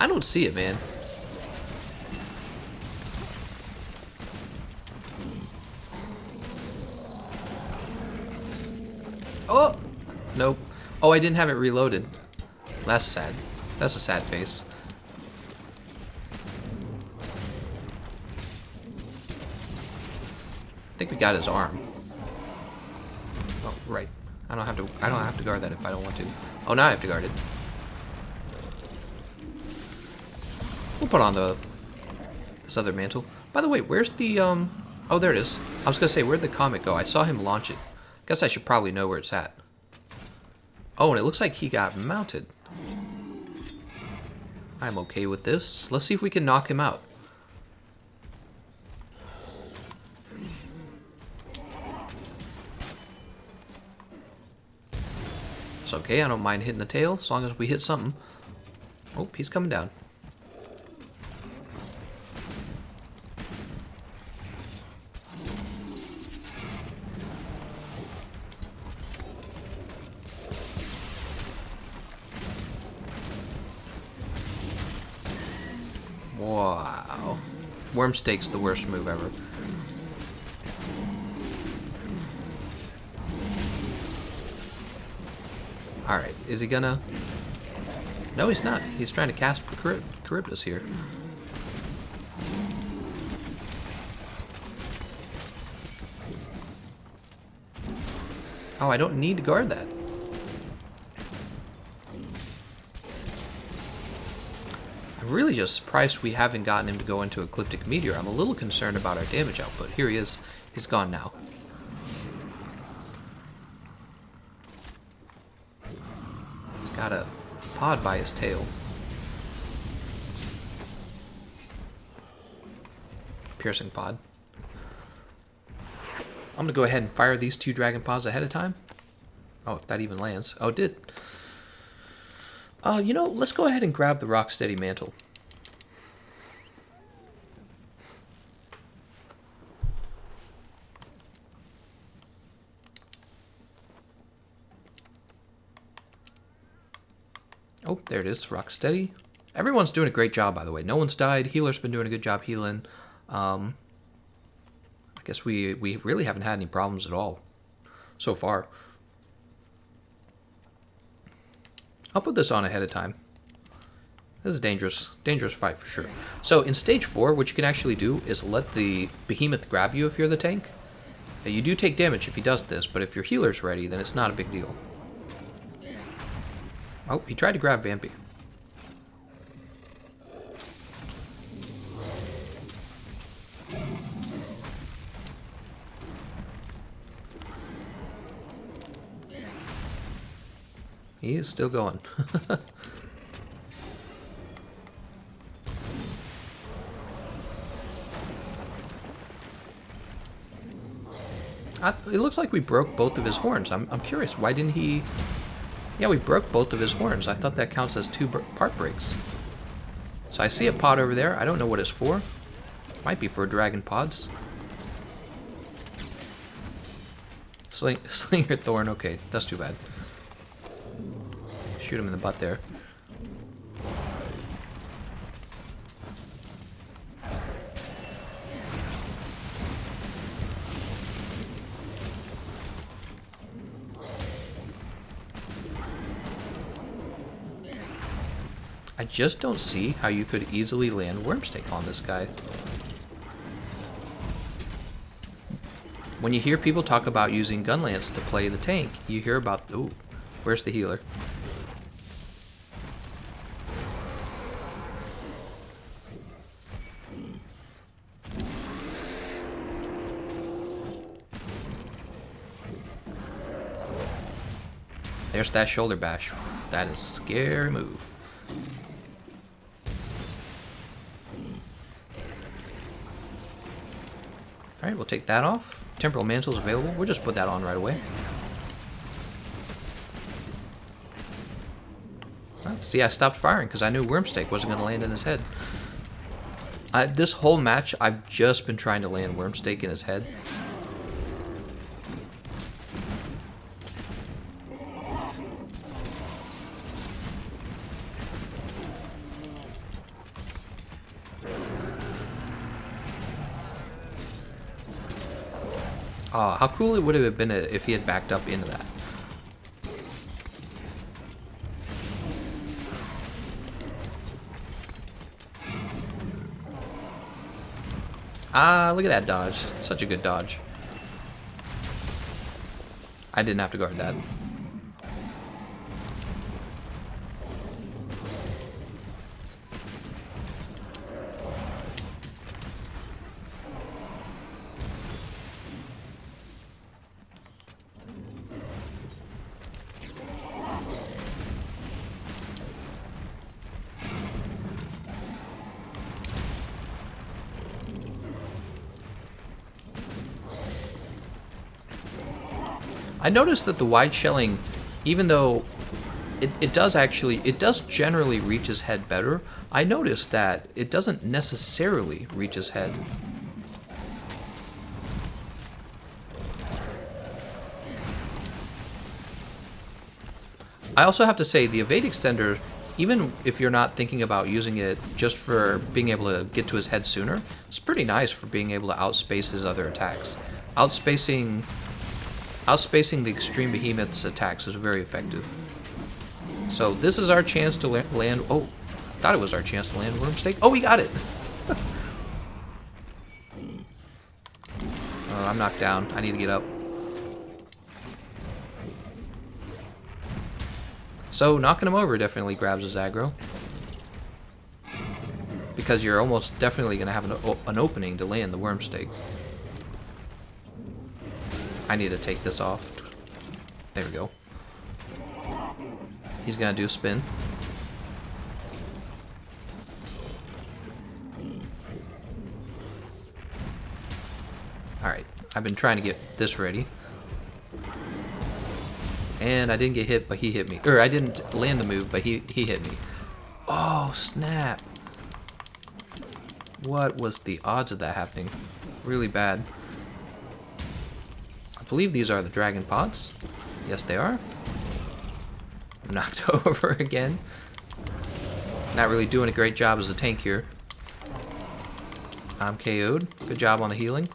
Speaker 1: I don't see it, man. Oh! Nope. Oh, I didn't have it reloaded. That's sad. That's a sad face. I think we got his arm. Oh, right. I don't have to guard that if I don't want to. Oh, now I have to guard it. We'll put on this other mantle. By the way, where's the oh, there it is. I was gonna say, where'd the comet go? I saw him launch it. Guess I should probably know where it's at. Oh, and it looks like he got mounted. I'm okay with this. Let's see if we can knock him out. It's okay, I don't mind hitting the tail, as long as we hit something. Oh, he's coming down. Wow. Worm steak's the worst move ever. Alright, is he gonna... No, he's not. He's trying to cast Charybdis here. Oh, I don't need to guard that. I'm really just surprised we haven't gotten him to go into Ecliptic Meteor. I'm a little concerned about our damage output. Here he is. He's gone now. He's got a pod by his tail. Piercing pod. I'm going to go ahead and fire these 2 dragon pods ahead of time. Oh, if that even lands. Oh, it did. You know, let's go ahead and grab the Rocksteady Mantle. Oh, there it is, Rocksteady. Everyone's doing a great job, by the way. No one's died. Healer's been doing a good job healing. I guess we really haven't had any problems at all so far. I'll put this on ahead of time. This is a dangerous fight for sure. So in stage 4, what you can actually do is let the Behemoth grab you if you're the tank. Now, you do take damage if he does this, but if your healer's ready, then it's not a big deal. Oh, he tried to grab Vampy. He is still going. It looks like we broke both of his horns. I'm curious, why didn't he... Yeah, we broke both of his horns. I thought that counts as 2 part breaks. So I see a pod over there. I don't know what it's for. Might be for dragon pods. Slinger Thorn. Okay, that's too bad. Shoot him in the butt there. I just don't see how you could easily land Wormstake on this guy. When you hear people talk about using Gunlance to play the tank, you hear about, ooh, where's the healer? There's that shoulder bash. That is a scary move. Alright, we'll take that off. Temporal Mantle is available. We'll just put that on right away. Right, see, I stopped firing because I knew Wormstake wasn't going to land in his head. This whole match, I've just been trying to land Wormstake in his head. How cool it would have been if he had backed up into that. Look at that dodge. Such a good dodge. I didn't have to guard that. I noticed that the wide shelling, even though it does generally reach his head better, I noticed that it doesn't necessarily reach his head. I also have to say, the evade extender, even if you're not thinking about using it just for being able to get to his head sooner, it's pretty nice for being able to outspace his other attacks. Outspacing the Extreme Behemoth's attacks is very effective. So this is our chance to land. Oh, thought it was our chance to land Wormstake. Oh, we got it. Oh, I'm knocked down. I need to get up. So knocking him over definitely grabs his aggro. Because you're almost definitely going to have an opening to land the Wormstake. I need to take this off. There we go. He's going to do a spin. Alright, I've been trying to get this ready. And I didn't get hit, but he hit me. Or I didn't land the move, but he hit me. Oh, snap. What was the odds of that happening? Really bad. I believe these are the dragon pots. Yes, they are. I'm knocked over again. Not really doing a great job as a tank here. I'm KO'd. Good job on the healing.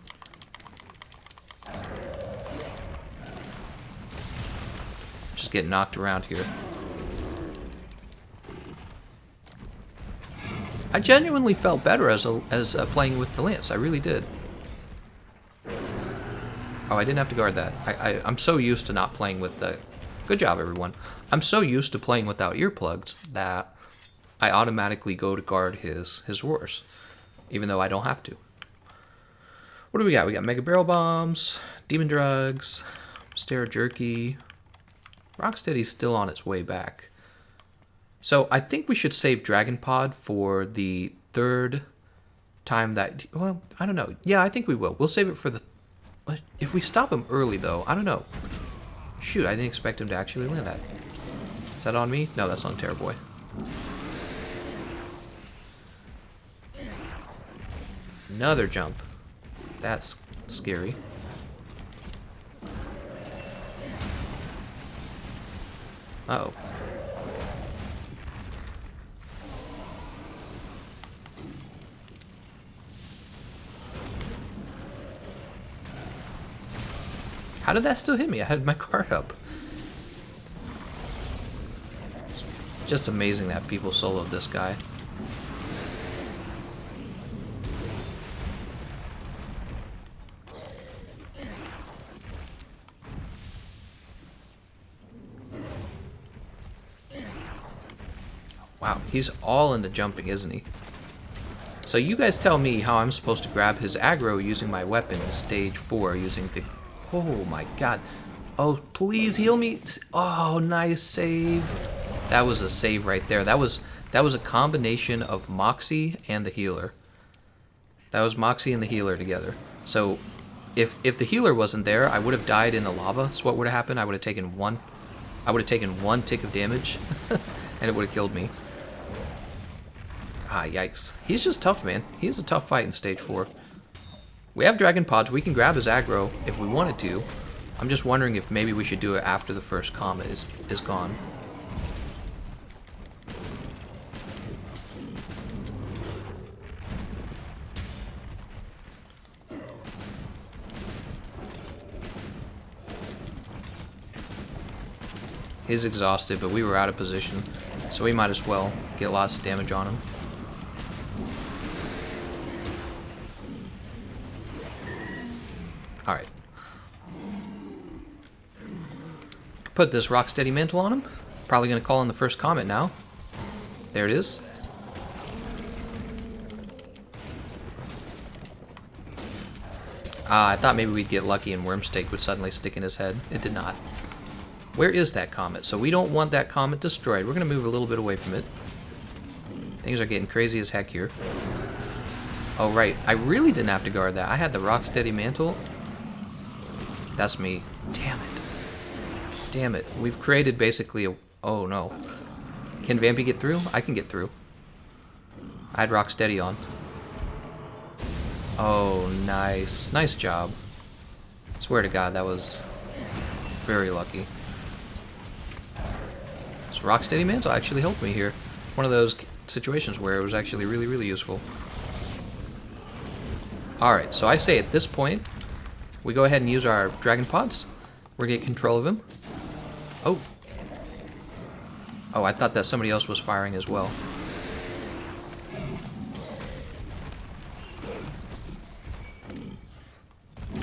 Speaker 1: Just getting knocked around here. I genuinely felt better as playing with the lance. I really did. Oh, I didn't have to guard that. I'm so used to not playing with the... Good job, everyone. I'm so used to playing without earplugs that I automatically go to guard his roars, even though I don't have to. What do we got? We got Mega Barrel Bombs, Demon Drugs, Stare Jerky. Rocksteady's still on its way back. So I think we should save Dragon Pod for the third time that... Well, I don't know. Yeah, I think we will. We'll save it for the... If we stop him early, though, I don't know. Shoot, I didn't expect him to actually land that. Is that on me? No, that's on Terrorboy. Another jump. That's scary. Uh-oh. How did that still hit me? I had my guard up. It's just amazing that people soloed this guy. Wow, he's all into jumping, isn't he? So you guys tell me how I'm supposed to grab his aggro using my weapon in stage 4 using the... Oh my god. Oh, please heal me. Oh, nice save. That was a save right there. That was a combination of Moxie and the healer. That was Moxie and the healer together. So if the healer wasn't there, I would have died in the lava. So what would have happened? I would have taken one tick of damage and it would have killed me. Ah, yikes. He's just tough, man. He's a tough fight in stage 4. We have Dragon Pods. We can grab his aggro if we wanted to. I'm just wondering if maybe we should do it after the first comet is gone. He's exhausted, but we were out of position, so we might as well get lots of damage on him. Alright. Put this Rocksteady Mantle on him. Probably going to call in the first comet now. There it is. I thought maybe we'd get lucky and Wormstake would suddenly stick in his head. It did not. Where is that comet? So we don't want that comet destroyed. We're going to move a little bit away from it. Things are getting crazy as heck here. Oh, right. I really didn't have to guard that. I had the Rocksteady Mantle. That's me. Damn it. Damn it. We've created basically a... Oh, no. Can Vampy get through? I can get through. I had Rocksteady on. Oh, nice. Nice job. Swear to God, that was very lucky. So Rocksteady Mantle actually helped me here. One of those situations where it was actually really, really useful. Alright, so I say at this point, we go ahead and use our Dragon Pods. We're going to get control of him. Oh. Oh, I thought that somebody else was firing as well.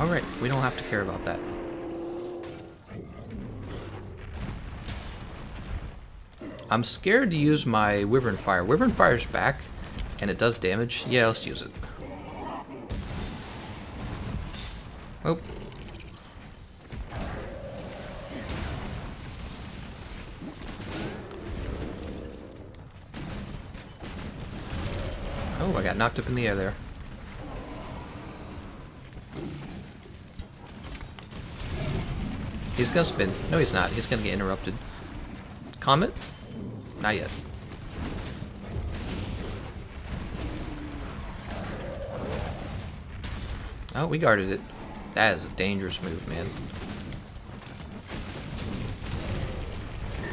Speaker 1: Alright, we don't have to care about that. I'm scared to use my Wyvern Fire. Wyvern Fire's back, and it does damage. Yeah, let's use it. Oh. Oh, I got knocked up in the air there. He's gonna spin. No, he's not. He's gonna get interrupted. Comet? Not yet. Oh, we guarded it. That is a dangerous move, man.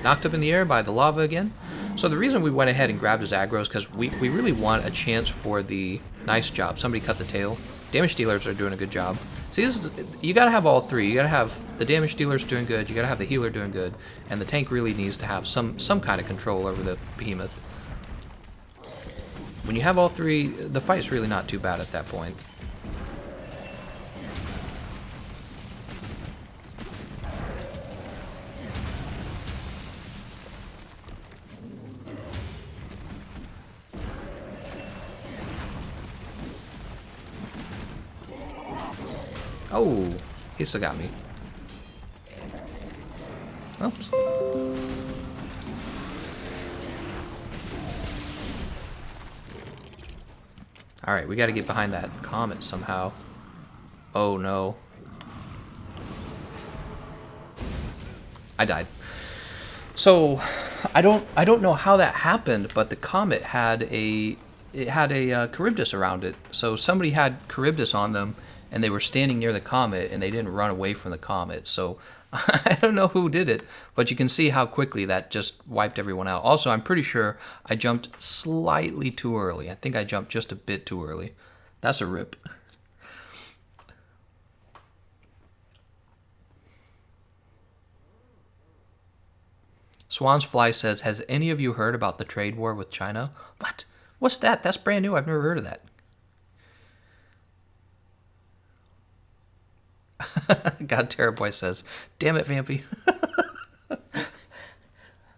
Speaker 1: Knocked up in the air by the lava again. So the reason we went ahead and grabbed his aggro is because we really want a chance for the nice job. Somebody cut the tail. Damage dealers are doing a good job. See, this is, you gotta have all three. You gotta have the damage dealers doing good, you gotta have the healer doing good, and the tank really needs to have some kind of control over the behemoth. When you have all three, the fight's really not too bad at that point. Oh, he still got me. Oops. Alright, we gotta get behind that comet somehow. Oh no. I died. So, I don't know how that happened, but the comet had a Charybdis around it. So somebody had Charybdis on them, and they were standing near the comet, and they didn't run away from the comet. So I don't know who did it, but you can see how quickly that just wiped everyone out. Also, I'm pretty sure I jumped slightly too early. I think I jumped just a bit too early. That's a rip. Swan's Fly says, has any of you heard about the trade war with China? What? What's that? That's brand new. I've never heard of that. God, Terrorboy says, damn it, Vampy.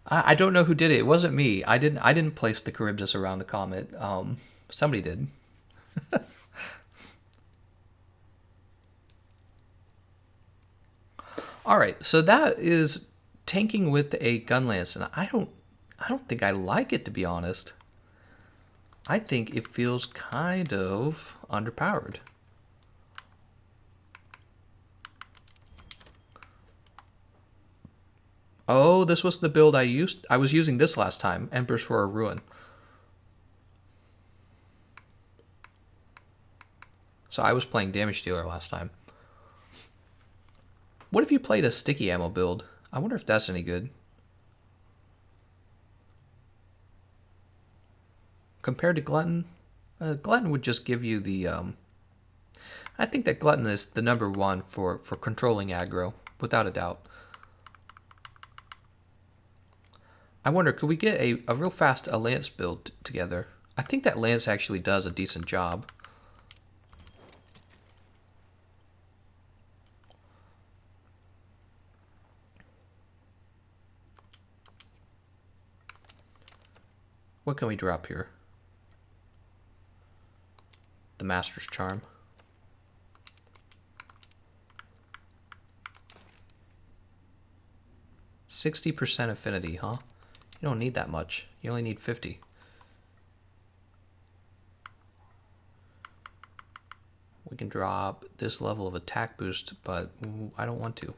Speaker 1: I don't know who did it. It wasn't me. I didn't place the Charybdis around the comet. Somebody did. All right, so that is tanking with a Gunlance, and I don't think I like it, to be honest. I think it feels kind of underpowered. Oh, this was the build I used. I was using this last time, Embers for a Ruin. So I was playing Damage Dealer last time. What if you played a sticky ammo build? I wonder if that's any good. Compared to Glutton, Glutton would just give you the... I think that Glutton is the #1 for controlling aggro, without a doubt. I wonder, could we get a real fast Lance build together? I think that Lance actually does a decent job. What can we drop here? The Master's Charm. %60 affinity, huh? You don't need that much. You only need 50. We can drop this level of attack boost, but I don't want to.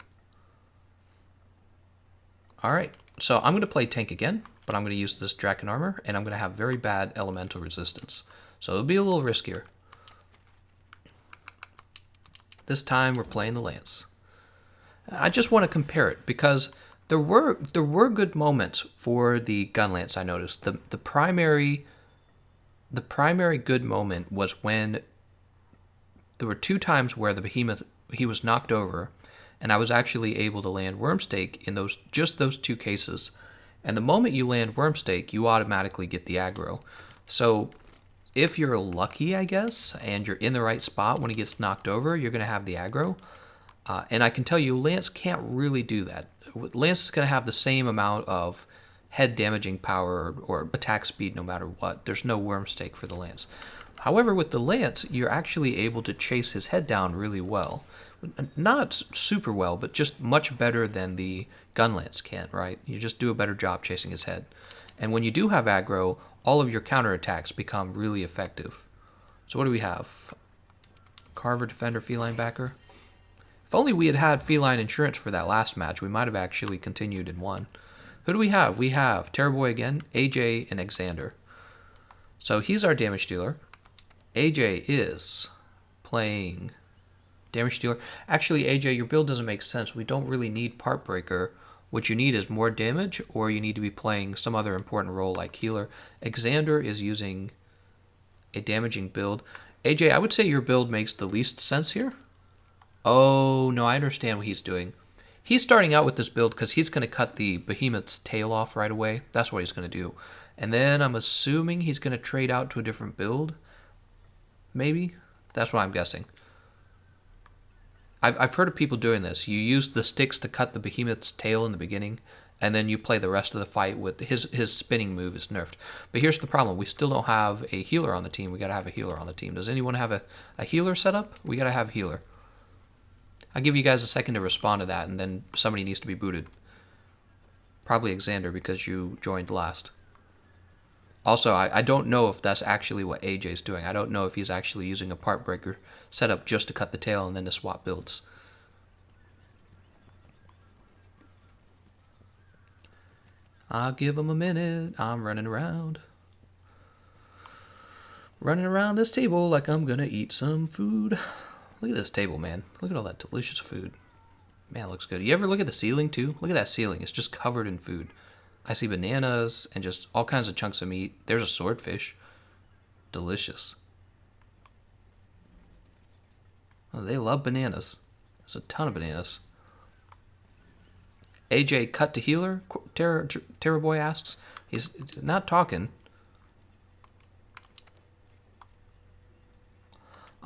Speaker 1: Alright, so I'm going to play tank again, but I'm going to use this Draken Armor, and I'm going to have very bad elemental resistance. So it'll be a little riskier. This time we're playing the Lance. I just want to compare it, because there were good moments for the Gunlance, I noticed. The primary good moment was when there were 2 times where the Behemoth, he was knocked over, and I was actually able to land Wormstake in those 2 cases. And the moment you land Wormstake, you automatically get the aggro. So if you're lucky, I guess, and you're in the right spot when he gets knocked over, you're going to have the aggro. And I can tell you, Lance can't really do that. Lance is going to have the same amount of head damaging power or attack speed no matter what. There's no Wormstake for the Lance. However, with the Lance, you're actually able to chase his head down really well. Not super well, but just much better than the Gunlance can, right? You just do a better job chasing his head. And when you do have aggro, all of your counterattacks become really effective. So what do we have? Carver, Defender, Feline Backer. If only we had had Feline Insurance for that last match, we might have actually continued and won. Who do we have? We have Terrorboy again, AJ, and Xander. So he's our damage dealer. AJ is playing damage dealer. Actually, AJ, your build doesn't make sense. We don't really need Part Breaker. What you need is more damage, or you need to be playing some other important role like healer. Xander is using a damaging build. AJ, I would say your build makes the least sense here. Oh, no, I understand what he's doing. He's starting out with this build because he's going to cut the Behemoth's tail off right away. That's what he's going to do. And then I'm assuming he's going to trade out to a different build. Maybe? That's what I'm guessing. I've heard of people doing this. You use the sticks to cut the Behemoth's tail in the beginning, and then you play the rest of the fight with his spinning move is nerfed. But here's the problem. We still don't have a healer on the team. We got to have a healer on the team. Does anyone have a healer set up? We got to have a healer. I'll give you guys a second to respond to that, and then somebody needs to be booted. Probably Xander, because you joined last. Also, I don't know if that's actually what AJ's doing. I don't know if he's actually using a part breaker setup just to cut the tail and then to swap builds. I'll give him a minute. I'm running around. Running around this table like I'm gonna eat some food. Look at this table, man. Look at all that delicious food. Man, it looks good. You ever look at the ceiling, too? Look at that ceiling. It's just covered in food. I see bananas and just all kinds of chunks of meat. There's a swordfish. Delicious. Oh, they love bananas. There's a ton of bananas. AJ cut to healer? Terror Boy asks. He's not talking.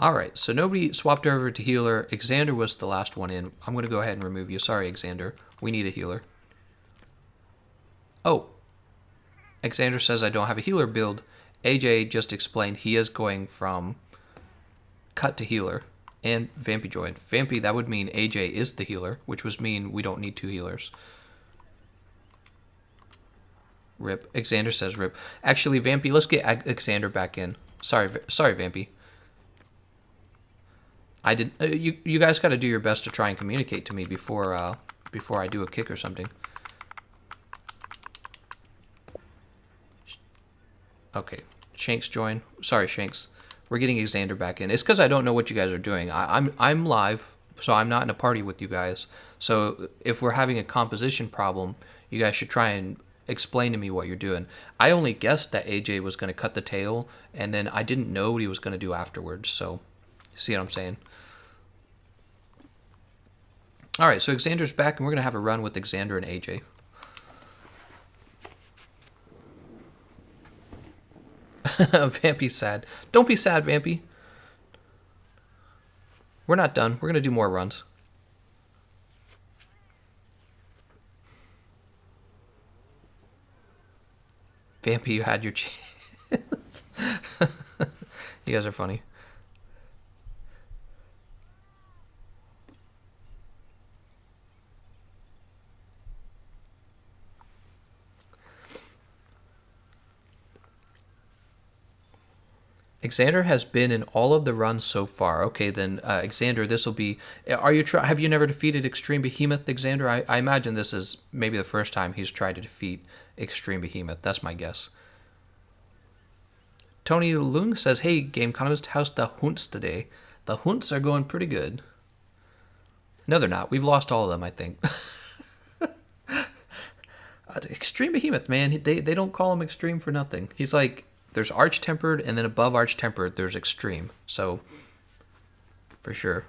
Speaker 1: Alright, so nobody swapped over to healer. Xander was the last one in. I'm going to go ahead and remove you. Sorry, Xander. We need a healer. Oh. Xander says I don't have a healer build. AJ just explained he is going from cut to healer. And Vampy joined. Vampy, that would mean AJ is the healer, which would mean we don't need two healers. Rip. Xander says rip. Actually, Vampy, let's get Xander back in. Sorry, Vampy. I did. You guys got to do your best to try and communicate to me before I do a kick or something. Okay, Shanks join. Sorry, Shanks. We're getting Xander back in. It's because I don't know what you guys are doing. I'm live, so I'm not in a party with you guys. So if we're having a composition problem, you guys should try and explain to me what you're doing. I only guessed that AJ was going to cut the tail, and then I didn't know what he was going to do afterwards. So, see what I'm saying? All right, so Xander's back, and we're going to have a run with Xander and AJ. Vampy's sad. Don't be sad, Vampy. We're not done. We're going to do more runs. Vampy, you had your chance. You guys are funny. Xander has been in all of the runs so far. Okay, then Xander, this will be. Have you never defeated Extreme Behemoth, Xander? I imagine this is maybe the first time he's tried to defeat Extreme Behemoth. That's my guess. Tony Lung says, "Hey, Gameconomist, how's the hunts today? The hunts are going pretty good." No, they're not. We've lost all of them, I think. Extreme Behemoth, man. They don't call him Extreme for nothing. He's like. There's Arch-Tempered, and then above Arch-Tempered, there's Extreme. So, for sure.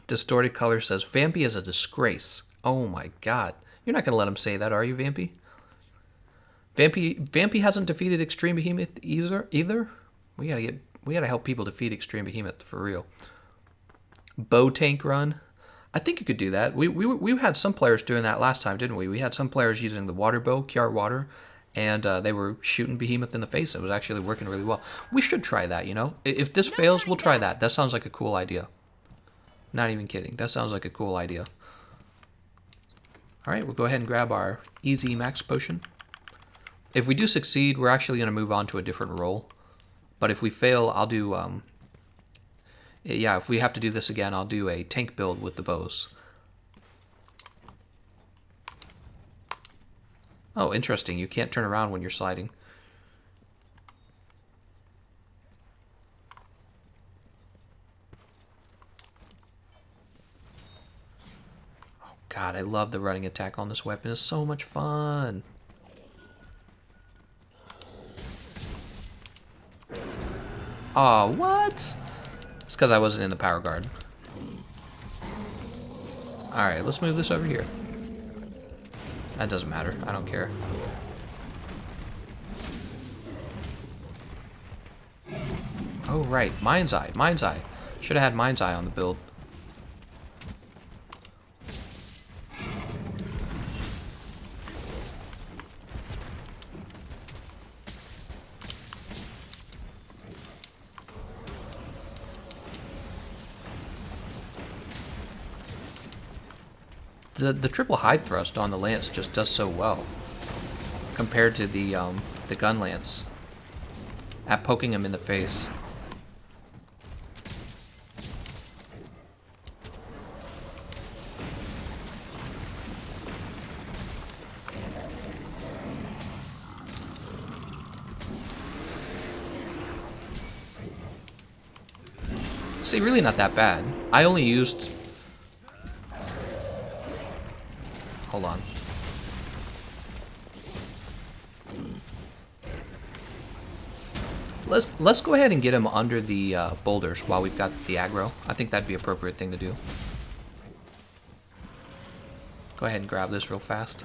Speaker 1: Distorted Color says, Vampy is a disgrace. Oh my god. You're not going to let him say that, are you, Vampy? Vampy hasn't defeated Extreme Behemoth either? We gotta help people defeat Extreme Behemoth, for real. Bow Tank Run. I think you could do that. We had some players doing that last time, didn't we? We had some players using the water bow, Kiar Water, and they were shooting Behemoth in the face. It was actually working really well. We should try that, you know? If this fails, we'll try that. That sounds like a cool idea. Not even kidding. That sounds like a cool idea. Alright, we'll go ahead and grab our easy max potion. If we do succeed, we're actually going to move on to a different role. But if we fail, I'll do... yeah, if we have to do this again, I'll do a tank build with the bows. Oh, interesting. You can't turn around when you're sliding. Oh, God, I love the running attack on this weapon. It's so much fun. Aw, what? It's because I wasn't in the power guard. Alright, let's move this over here. That doesn't matter. I don't care. Oh, right. Mind's Eye. Mind's Eye. Should have had Mind's Eye on the build. The triple hide thrust on the lance just does so well compared to the Gunlance at poking him in the face. See, really not that bad. I only used... Hold on. Let's go ahead and get him under the boulders while we've got the aggro. I think that'd be an appropriate thing to do. Go ahead and grab this real fast.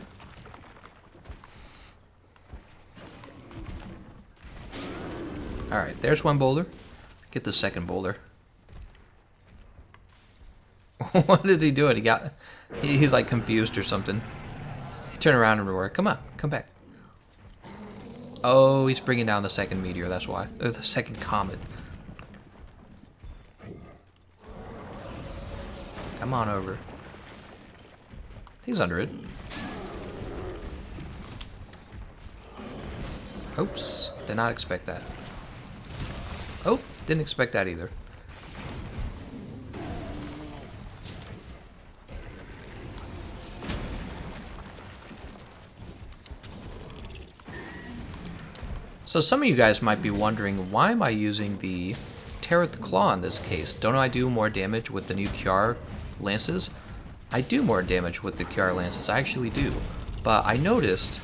Speaker 1: Alright, there's one boulder. Get the second boulder. What is he doing? He's like confused or something. He turned around and roared, "Come on, come back." Oh, he's bringing down the second meteor, that's why. Or the second comet. Come on over. He's under it. Oops, did not expect that. Oh, didn't expect that either. So some of you guys might be wondering, why am I using the Tear with the Claw in this case? Don't I do more damage with the new Kiar lances? I do more damage with the Kiar lances, I actually do. But I noticed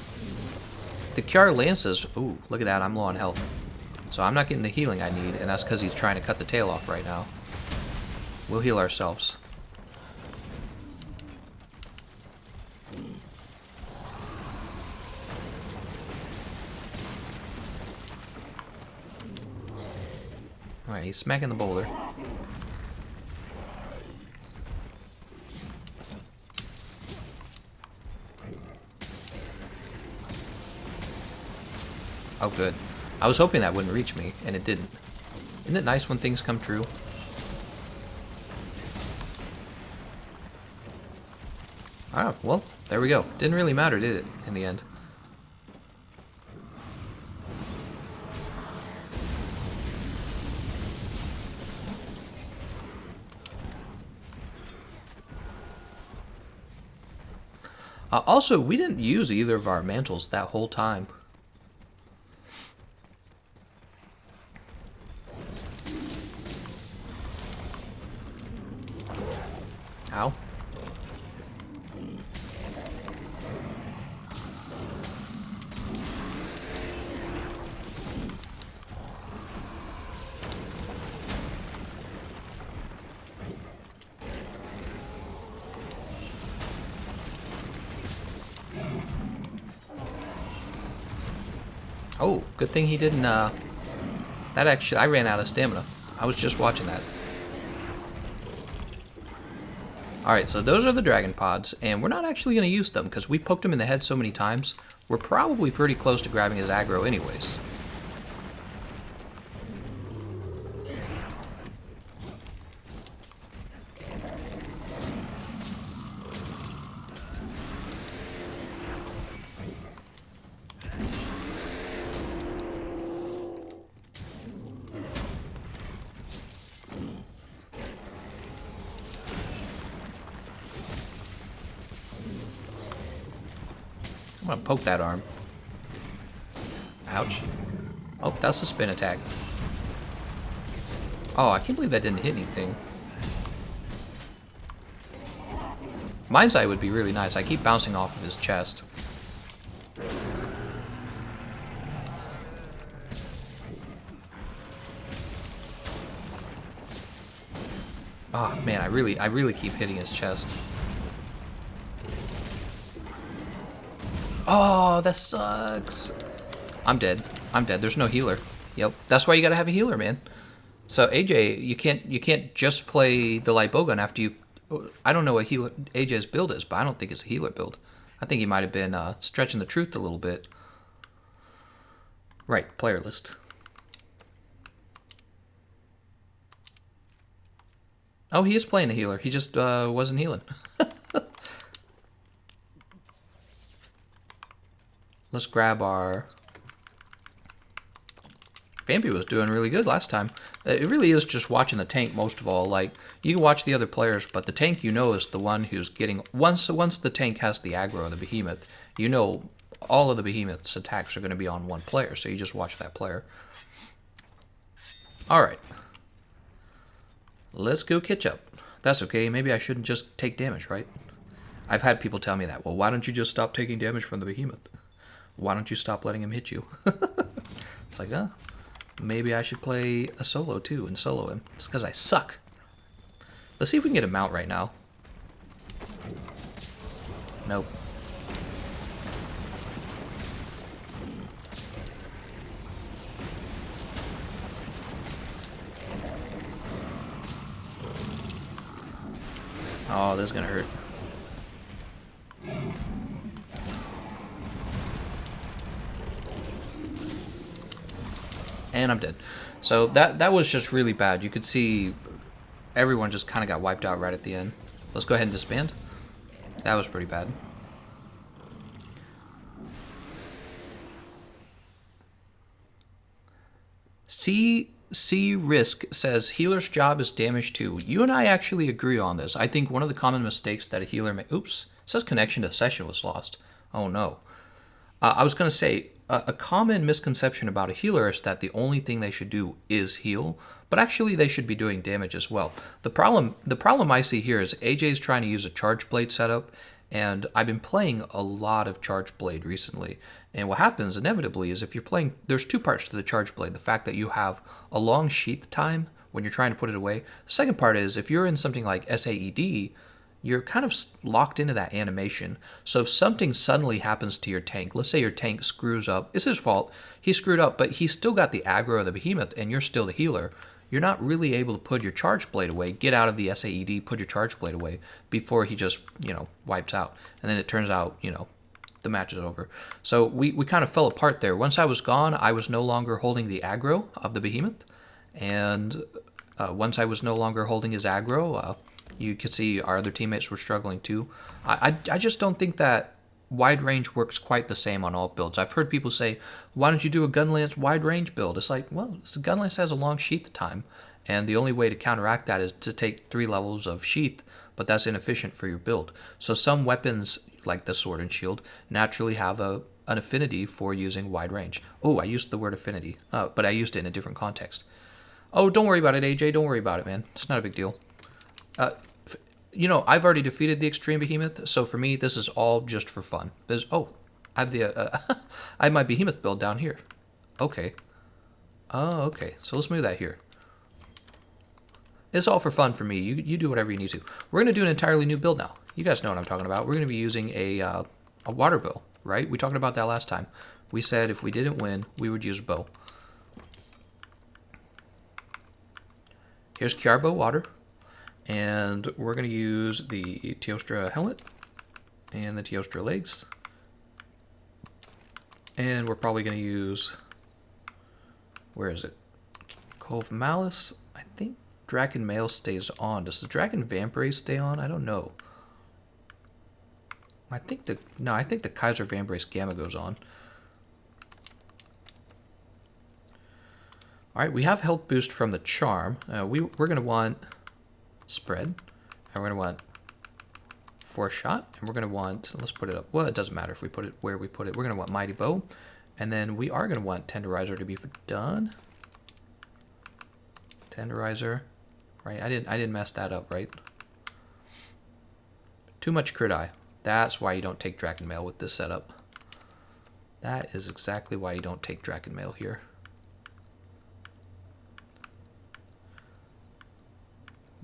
Speaker 1: the Kiar lances, ooh, look at that, I'm low on health. So I'm not getting the healing I need, and that's because he's trying to cut the tail off right now. We'll heal ourselves. Alright, he's smacking the boulder. Oh, good. I was hoping that wouldn't reach me, and it didn't. Isn't it nice when things come true? Ah, well, there we go. Didn't really matter, did it, in the end? Also, we didn't use either of our mantles that whole time. Ow. Oh, good thing he didn't, that actually, I ran out of stamina. I was just watching that. Alright, so those are the dragon pods, and we're not actually going to use them, because we poked him in the head so many times, we're probably pretty close to grabbing his aggro anyways. I'm gonna poke that arm. Ouch. Oh, that's a spin attack. Oh, I can't believe that didn't hit anything. Mind's Eye would be really nice. I keep bouncing off of his chest. Oh man, I really keep hitting his chest. Oh, that sucks. I'm dead. I'm dead. There's no healer. Yep. That's why you gotta have a healer, man. So AJ, you can't just play the light bowgun after you. I don't know what healer AJ's build is, but I don't think it's a healer build. I think he might have been stretching the truth a little bit. Right, player list. Oh, he is playing a healer. He just wasn't healing. Let's grab our... Bambi was doing really good last time. It really is just watching the tank most of all. Like, you can watch the other players, but the tank, you know, is the one who's getting... Once the tank has the aggro of the Behemoth, you know all of the Behemoth's attacks are going to be on one player, so you just watch that player. Alright. Let's go catch up. That's okay. Maybe I shouldn't just take damage, right? I've had people tell me that. Well, why don't you just stop taking damage from the Behemoth? Why don't you stop letting him hit you? It's like, maybe I should play a solo too and solo him. It's because I suck. Let's see if we can get a mount right now. Nope. Oh, this is gonna hurt. And I'm dead. So that was just really bad. You could see everyone just kind of got wiped out right at the end. Let's go ahead and disband. That was pretty bad. C Risk says healer's job is damage too. You and I actually agree on this. I think one of the common mistakes that a healer makes... Oops. It says connection to session was lost. Oh no. I was going to say, a common misconception about a healer is that the only thing they should do is heal, but actually they should be doing damage as well. The problem I see here is AJ's trying to use a charge blade setup, and I've been playing a lot of charge blade recently. And what happens inevitably is if you're playing, there's two parts to the charge blade. The fact that you have a long sheath time when you're trying to put it away. The second part is if you're in something like SAED, you're kind of locked into that animation. So if something suddenly happens to your tank, let's say your tank screws up, it's his fault, he screwed up, but he's still got the aggro of the Behemoth and you're still the healer, you're not really able to put your charge blade away, get out of the SAED, put your charge blade away before he just, wipes out. And then it turns out, the match is over. So we kind of fell apart there. Once I was gone, I was no longer holding the aggro of the Behemoth. And once I was no longer holding his aggro, you could see our other teammates were struggling too. I just don't think that wide range works quite the same on all builds. I've heard people say, why don't you do a Gunlance wide range build? It's like, well, Gunlance has a long sheath time, and the only way to counteract that is to take 3 levels of sheath, but that's inefficient for your build. So some weapons, like the sword and shield, naturally have an affinity for using wide range. Oh, I used the word affinity, but I used it in a different context. Oh, don't worry about it, AJ. Don't worry about it, man. It's not a big deal. I've already defeated the Extreme Behemoth, so for me, this is all just for fun. I have I have my Behemoth build down here. Okay. Oh, okay. So let's move that here. It's all for fun for me. You do whatever you need to. We're going to do an entirely new build now. You guys know what I'm talking about. We're going to be using a water bow, right? We talked about that last time. We said if we didn't win, we would use bow. Here's Kiarbo water. And we're going to use the Teostra helmet and the Teostra legs. And we're probably going to use... Where is it? Cove Malice. I think Dragon Mail stays on. Does the Dragon Vambrace stay on? I don't know. I think the Kaiser Vambrace Gamma goes on. Alright, we have health boost from the Charm. We're going to want Spread. And we're going to want Force Shot. And we're going to want, let's put it up. Well, it doesn't matter if we put it where we put it. We're going to want Mighty Bow. And then we are going to want Tenderizer to be done. Tenderizer. Right, I didn't mess that up, right? Too much crit eye. That's why you don't take Dragon Mail with this setup. That is exactly why you don't take Dragon Mail here.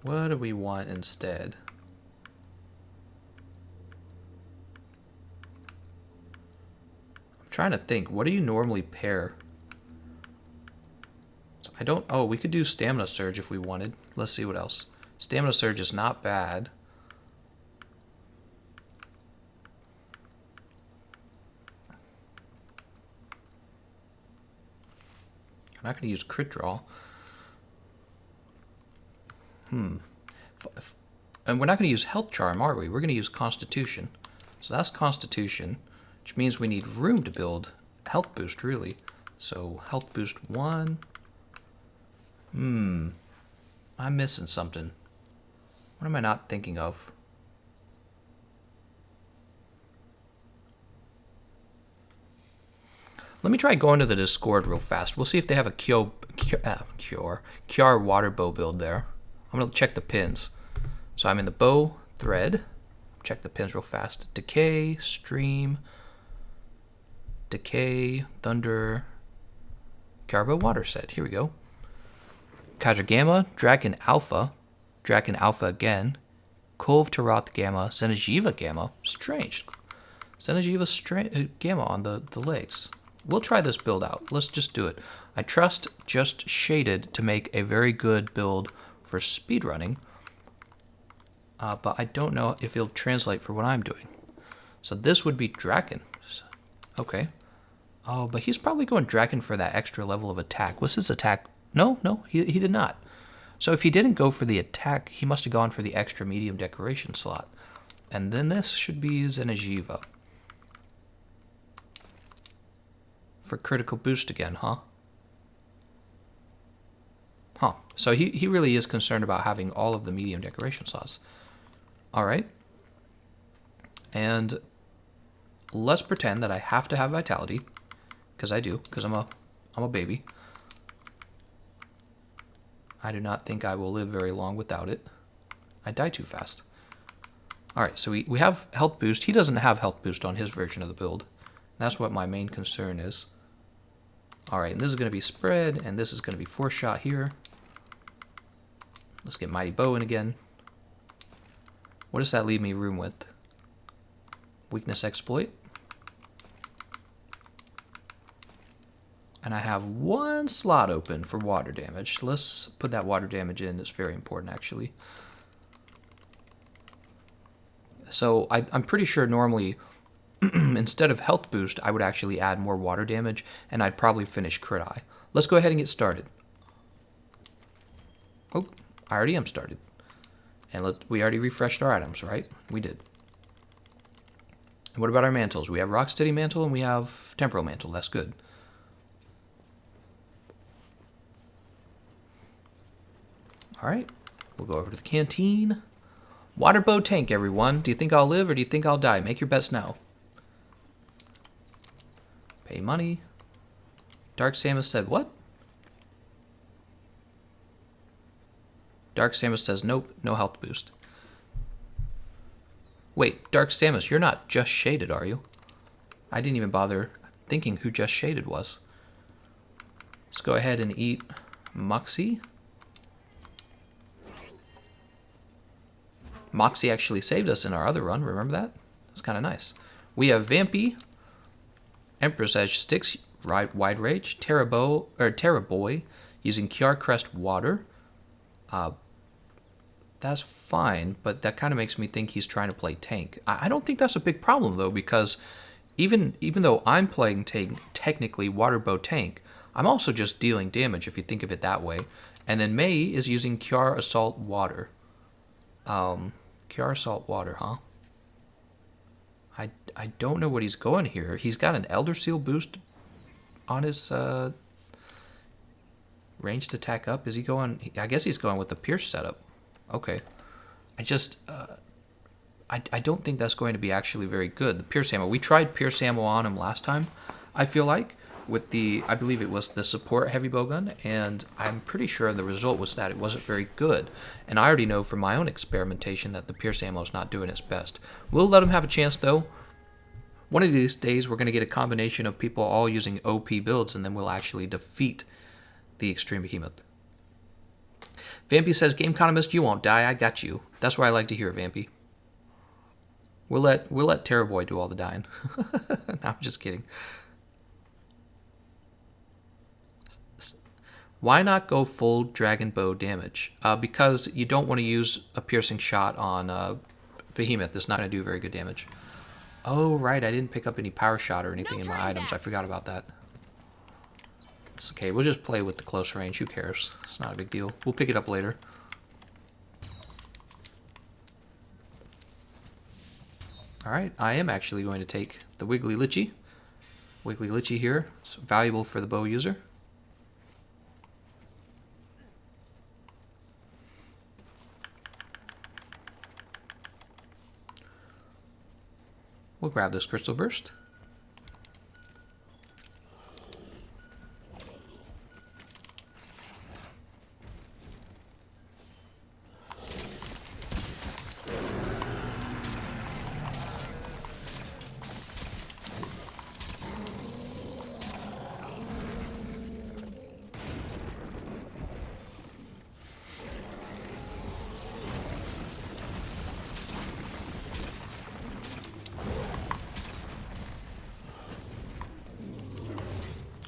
Speaker 1: What do we want instead? I'm trying to think. What do you normally pair? So I don't... Oh, we could do Stamina Surge if we wanted. Let's see what else. Stamina Surge is not bad. I'm not going to use Crit Draw. And we're not going to use Health Charm, are we? We're going to use Constitution. So that's Constitution, which means we need room to build Health Boost, really. So Health Boost 1. I'm missing something. What am I not thinking of? Let me try going to the Discord real fast. We'll see if they have a Kiar water bow build there. I'm going to check the pins. So I'm in the bow thread. Check the pins real fast. Decay, Stream, Decay, Thunder, Kiarbo water set. Here we go. Kaiser Gamma, Dragon Alpha again, Cove Taroth Gamma, Senejiva Gamma. Strange. Senejiva Gamma on the legs. We'll try this build out. Let's just do it. I trust Just Shaded to make a very good build for speedrunning, but I don't know if it'll translate for what I'm doing. So this would be Draken. Okay. Oh, but he's probably going Draken for that extra level of attack. What's his attack? No, he did not. So if he didn't go for the attack, he must have gone for the extra medium decoration slot. And then this should be Zenejiva. For critical boost again, huh? So he really is concerned about having all of the medium decoration slots. Alright. And let's pretend that I have to have Vitality. Because I do, because I'm a baby. I do not think I will live very long without it. I die too fast. Alright, so we have health boost. He doesn't have health boost on his version of the build. That's what my main concern is. Alright, and this is going to be Spread, and this is going to be Force Shot here. Let's get Mighty Bow in again. What does that leave me room with? Weakness Exploit. And I have one slot open for water damage. Let's put that water damage in. It's very important, actually. So I'm pretty sure normally, instead of health boost, I would actually add more water damage, and I'd probably finish Crit Eye. Let's go ahead and get started. Oh, I already am started. And we already refreshed our items, right? We did. And what about our mantles? We have Rocksteady Mantle and we have Temporal Mantle. That's good. Alright, we'll go over to the canteen. Water bow tank, everyone. Do you think I'll live or do you think I'll die? Make your bets now. Pay money. Dark Samus said what? Dark Samus says nope, no health boost. Wait, Dark Samus, you're not Just Shaded, are you? I didn't even bother thinking who Just Shaded was. Let's go ahead and eat Moxie. Moxie actually saved us in our other run, remember that? That's kind of nice. We have Vampy, Empress Edge Sticks, Wide Rage, Terraboy, using Kiar Crest Water. That's fine, but that kind of makes me think he's trying to play tank. I don't think that's a big problem, though, because even though I'm playing tank, technically Waterbow tank, I'm also just dealing damage if you think of it that way. And then Mei is using Kiar Assault Water. Kiar Assault Water, huh? I don't know what he's going here. He's got an Elder Seal boost on his ranged attack up. Is he going... I guess he's going with the Pierce setup. Okay. I just... I don't think that's going to be actually very good. The Pierce Ammo. We tried Pierce Ammo on him last time, I feel like, with the... I believe it was the support heavy bowgun, and I'm pretty sure the result was that it wasn't very good. And I already know from my own experimentation that the Pierce Ammo is not doing its best. We'll let him have a chance, though. One of these days, we're going to get a combination of people all using OP builds, and then we'll actually defeat the Extreme Behemoth. Vampy says, Gameconomist, you won't die. I got you. That's what I like to hear, Vampy. We'll let Terrorboy do all the dying. No, I'm just kidding. Why not go full Dragon Bow damage? Because you don't want to use a piercing shot on Behemoth. It's not going to do very good damage. Oh, right. I didn't pick up any power shot or anything in my items. I forgot about that. It's okay. We'll just play with the close range. Who cares? It's not a big deal. We'll pick it up later. Alright. I am actually going to take the Wiggly Litchi. Wiggly Litchi here. It's valuable for the bow user. We'll grab this Crystal Burst.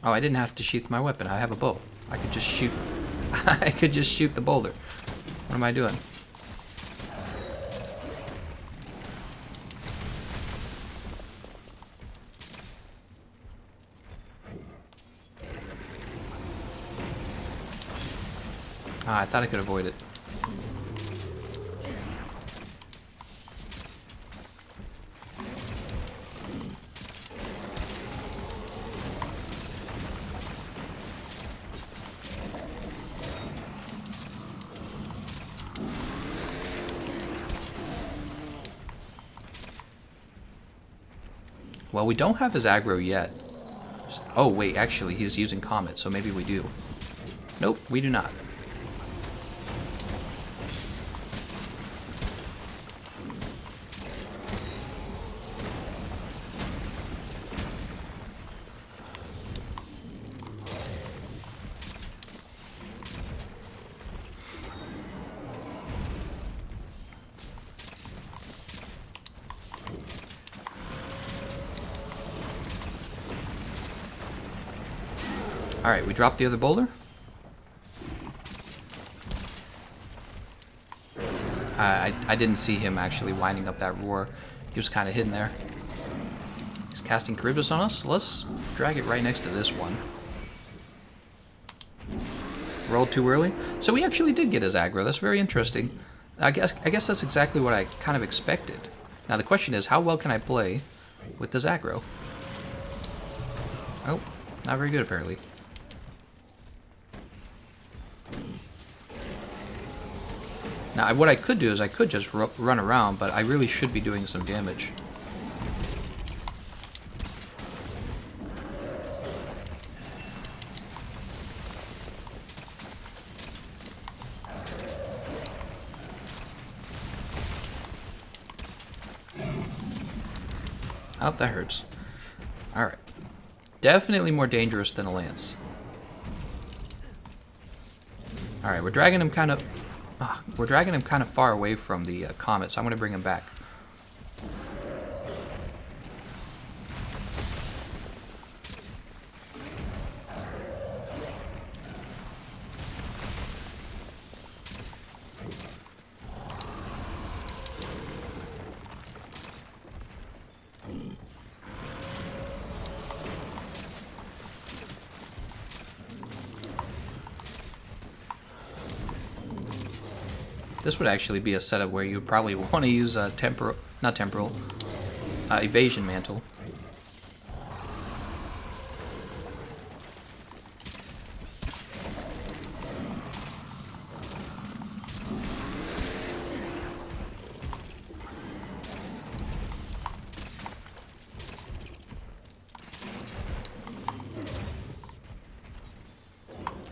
Speaker 1: Oh, I didn't have to sheath my weapon. I have a bow. I could just shoot. I could just shoot the boulder. What am I doing? Ah, I thought I could avoid it. Well, we don't have his aggro yet. Oh, wait, actually, he's using Comet, so maybe we do. Nope, we do not. Alright, we dropped the other boulder. I didn't see him actually winding up that roar. He was kind of hidden there. He's casting Charybdis on us. Let's drag it right next to this one. Rolled too early. So we actually did get his aggro. That's very interesting. I guess that's exactly what I kind of expected. Now the question is, how well can I play with this aggro? Oh, not very good apparently. Now, what I could do is I could just run around, but I really should be doing some damage. Oh, that hurts. Alright. Definitely more dangerous than a lance. Alright, we're dragging him kind of... we're dragging him kind of far away from the comet, so I'm going to bring him back. This would actually be a setup where you would probably want to use a evasion mantle.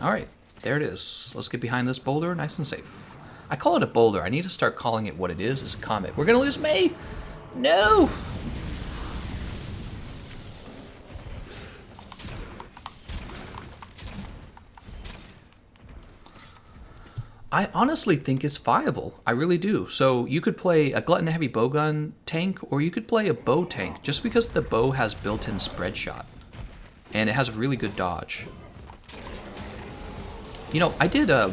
Speaker 1: Alright, there it is. Let's get behind this boulder nice and safe. I call it a boulder. I need to start calling it what it is. It's a comet. We're gonna lose May! No! I honestly think it's viable. I really do. So you could play a Glutton Heavy Bowgun tank, or you could play a bow tank, just because the bow has built-in spread shot. And it has a really good dodge. You know, I did a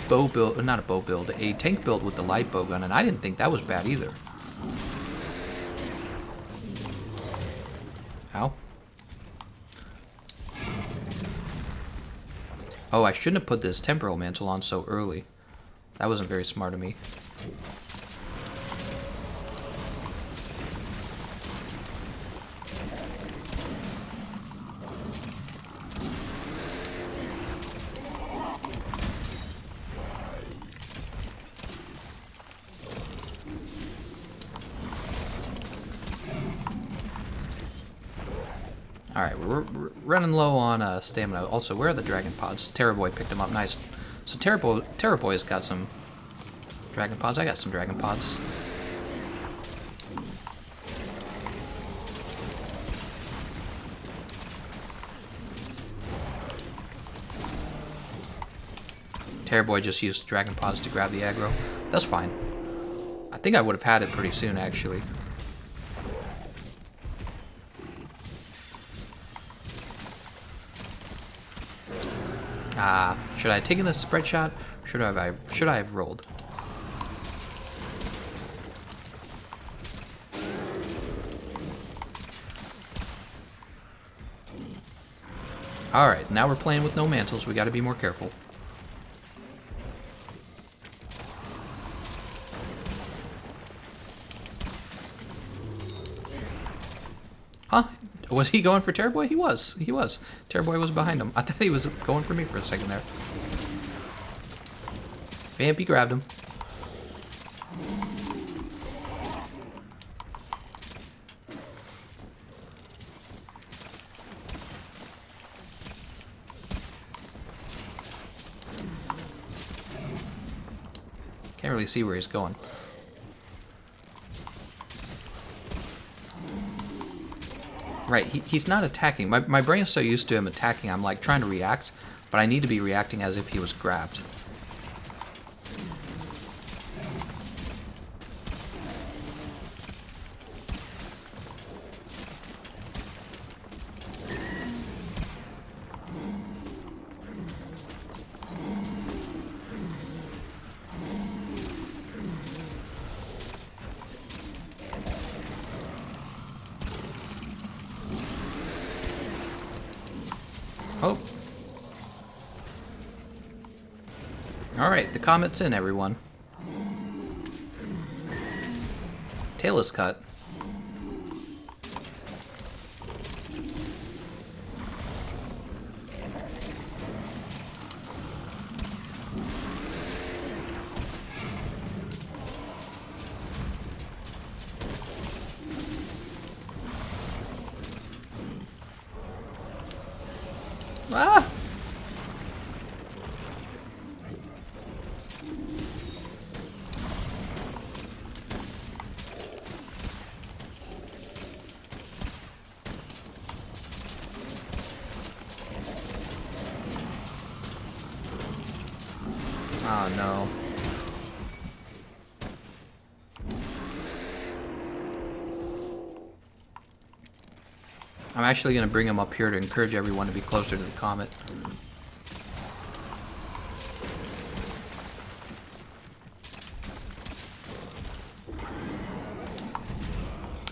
Speaker 1: bow build, not a bow build, a tank build with the light bowgun, and I didn't think that was bad either. Ow. Oh, I shouldn't have put this temporal mantle on so early. That wasn't very smart of me. Alright, we're running low on stamina. Also, where are the dragon pods? Terrorboy picked them up. Nice. So Terrorboy's got some dragon pods. I got some dragon pods. Terrorboy just used dragon pods to grab the aggro. That's fine. I think I would have had it pretty soon, actually. Should I have taken the spread shot? Should I have rolled? Alright, now we're playing with no mantles. We gotta be more careful. Huh? Was he going for Terrorboy? He was. He was. Terrorboy was behind him. I thought he was going for me for a second there. Vampy grabbed him. Can't really see where he's going. Right, he's not attacking. My brain is so used to him attacking, I'm like trying to react, but I need to be reacting as if he was grabbed. Oh. Alright, the comet's in, everyone. Tail is cut. Ah! Oh no. I'm actually going to bring him up here to encourage everyone to be closer to the comet.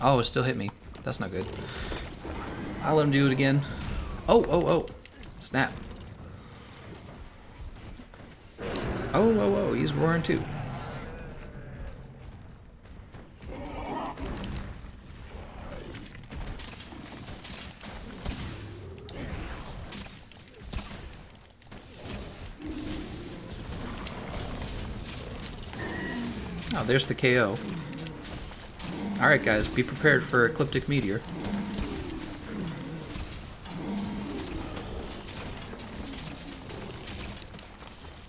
Speaker 1: Oh, it still hit me. That's not good. I'll let him do it again. Oh, oh, oh. Snap. Oh, oh, oh. He's roaring too. Oh, there's the KO. Alright guys, be prepared for Ecliptic Meteor.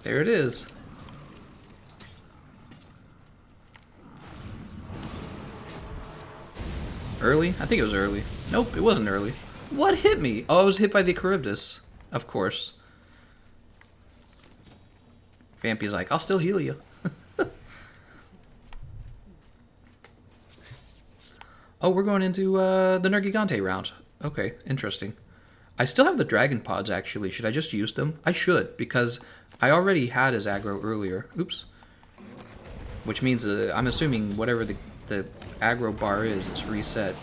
Speaker 1: There it is. Early? I think it was early. Nope, it wasn't early. What hit me? Oh, I was hit by the Charybdis. Of course. Vampy's like, I'll still heal you. Oh, we're going into the Nergigante round. Okay, interesting. I still have the Dragon Pods, actually. Should I just use them? I should, because I already had his aggro earlier. Oops. Which means I'm assuming whatever the aggro bar is, it's reset.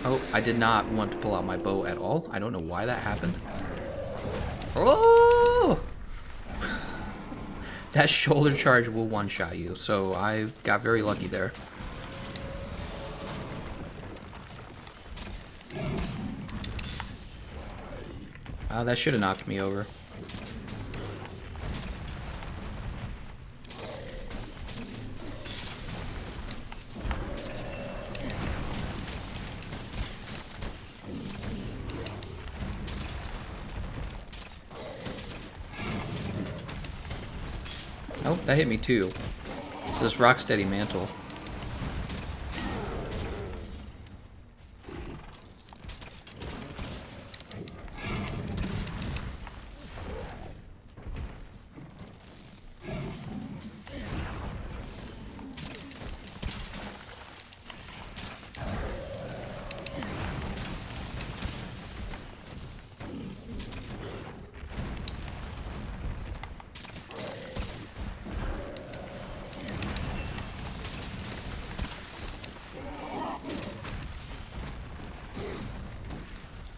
Speaker 1: Oh, I did not want to pull out my bow at all. I don't know why that happened. Oh! That shoulder charge will one-shot you, so I got very lucky there. That should have knocked me over. Oh, that hit me too. It's this Rocksteady Mantle.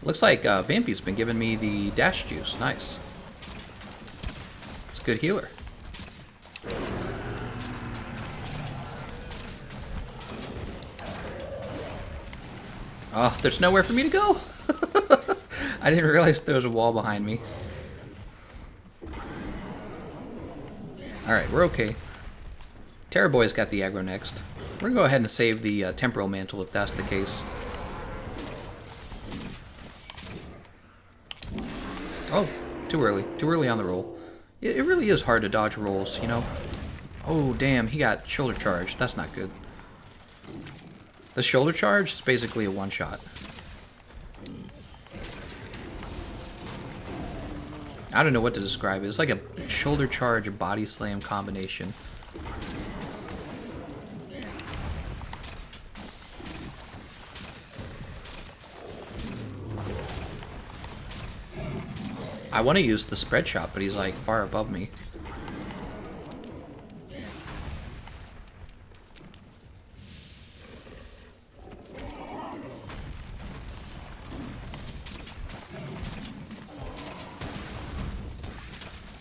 Speaker 1: Looks like Vampy's been giving me the dash juice. Nice. It's a good healer. Oh, there's nowhere for me to go. I didn't realize there was a wall behind me. Alright, we're okay. Terror Boy's got the aggro next. We're gonna go ahead and save the Temporal Mantle if that's the case. Oh, too early. Too early on the roll. It really is hard to dodge rolls, you know? Oh, damn, he got shoulder charged. That's not good. The shoulder charge is basically a one-shot. I don't know what to describe it. It's like a shoulder charge body slam combination. I want to use the spread shot, but he's like far above me.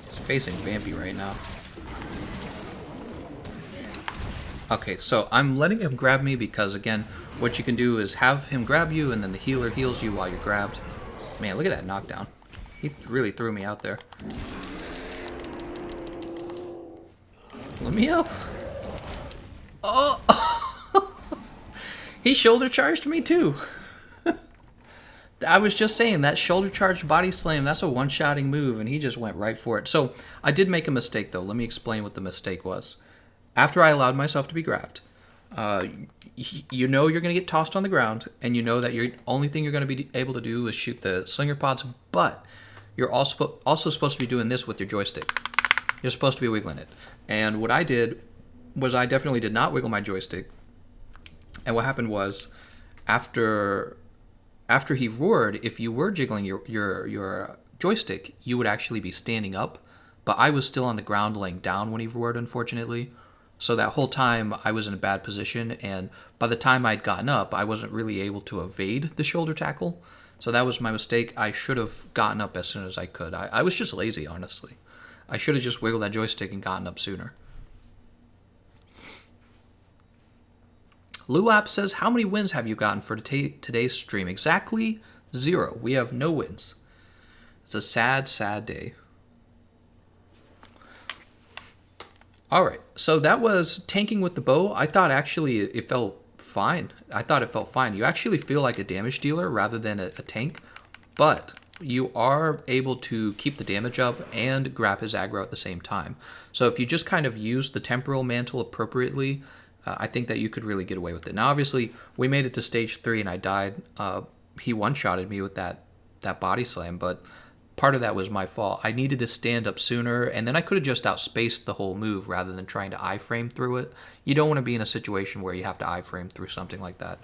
Speaker 1: He's facing Vampy right now. Okay, so I'm letting him grab me because, again, what you can do is have him grab you and then the healer heals you while you're grabbed. Man, look at that knockdown. He really threw me out there. Let me up. Oh! He shoulder charged me too. I was just saying, that shoulder charged body slam, that's a one-shotting move, and he just went right for it. So, I did make a mistake though. Let me explain what the mistake was. After I allowed myself to be grabbed, you know you're going to get tossed on the ground, and you know that the only thing you're going to be able to do is shoot the slinger pods, but you're also supposed to be doing this with your joystick. You're supposed to be wiggling it. And what I did was I definitely did not wiggle my joystick. And what happened was, after he roared, if you were jiggling your joystick, you would actually be standing up. But I was still on the ground laying down when he roared, unfortunately. So that whole time I was in a bad position, and by the time I'd gotten up, I wasn't really able to evade the shoulder tackle. So that was my mistake. I should have gotten up as soon as I could. I was just lazy, honestly. I should have just wiggled that joystick and gotten up sooner. Luap says, how many wins have you gotten for today's stream? Exactly 0. We have no wins. It's a sad, sad day. Alright, so that was tanking with the bow. I thought actually it felt fine. I thought it felt fine. You actually feel like a damage dealer rather than a tank, but you are able to keep the damage up and grab his aggro at the same time. So if you just kind of use the temporal mantle appropriately, I think that you could really get away with it. Now obviously we made it to stage 3 and I died. He one-shotted me with that body slam, but part of that was my fault. I needed to stand up sooner, and then I could have just outspaced the whole move rather than trying to iframe through it. You don't want to be in a situation where you have to iframe through something like that.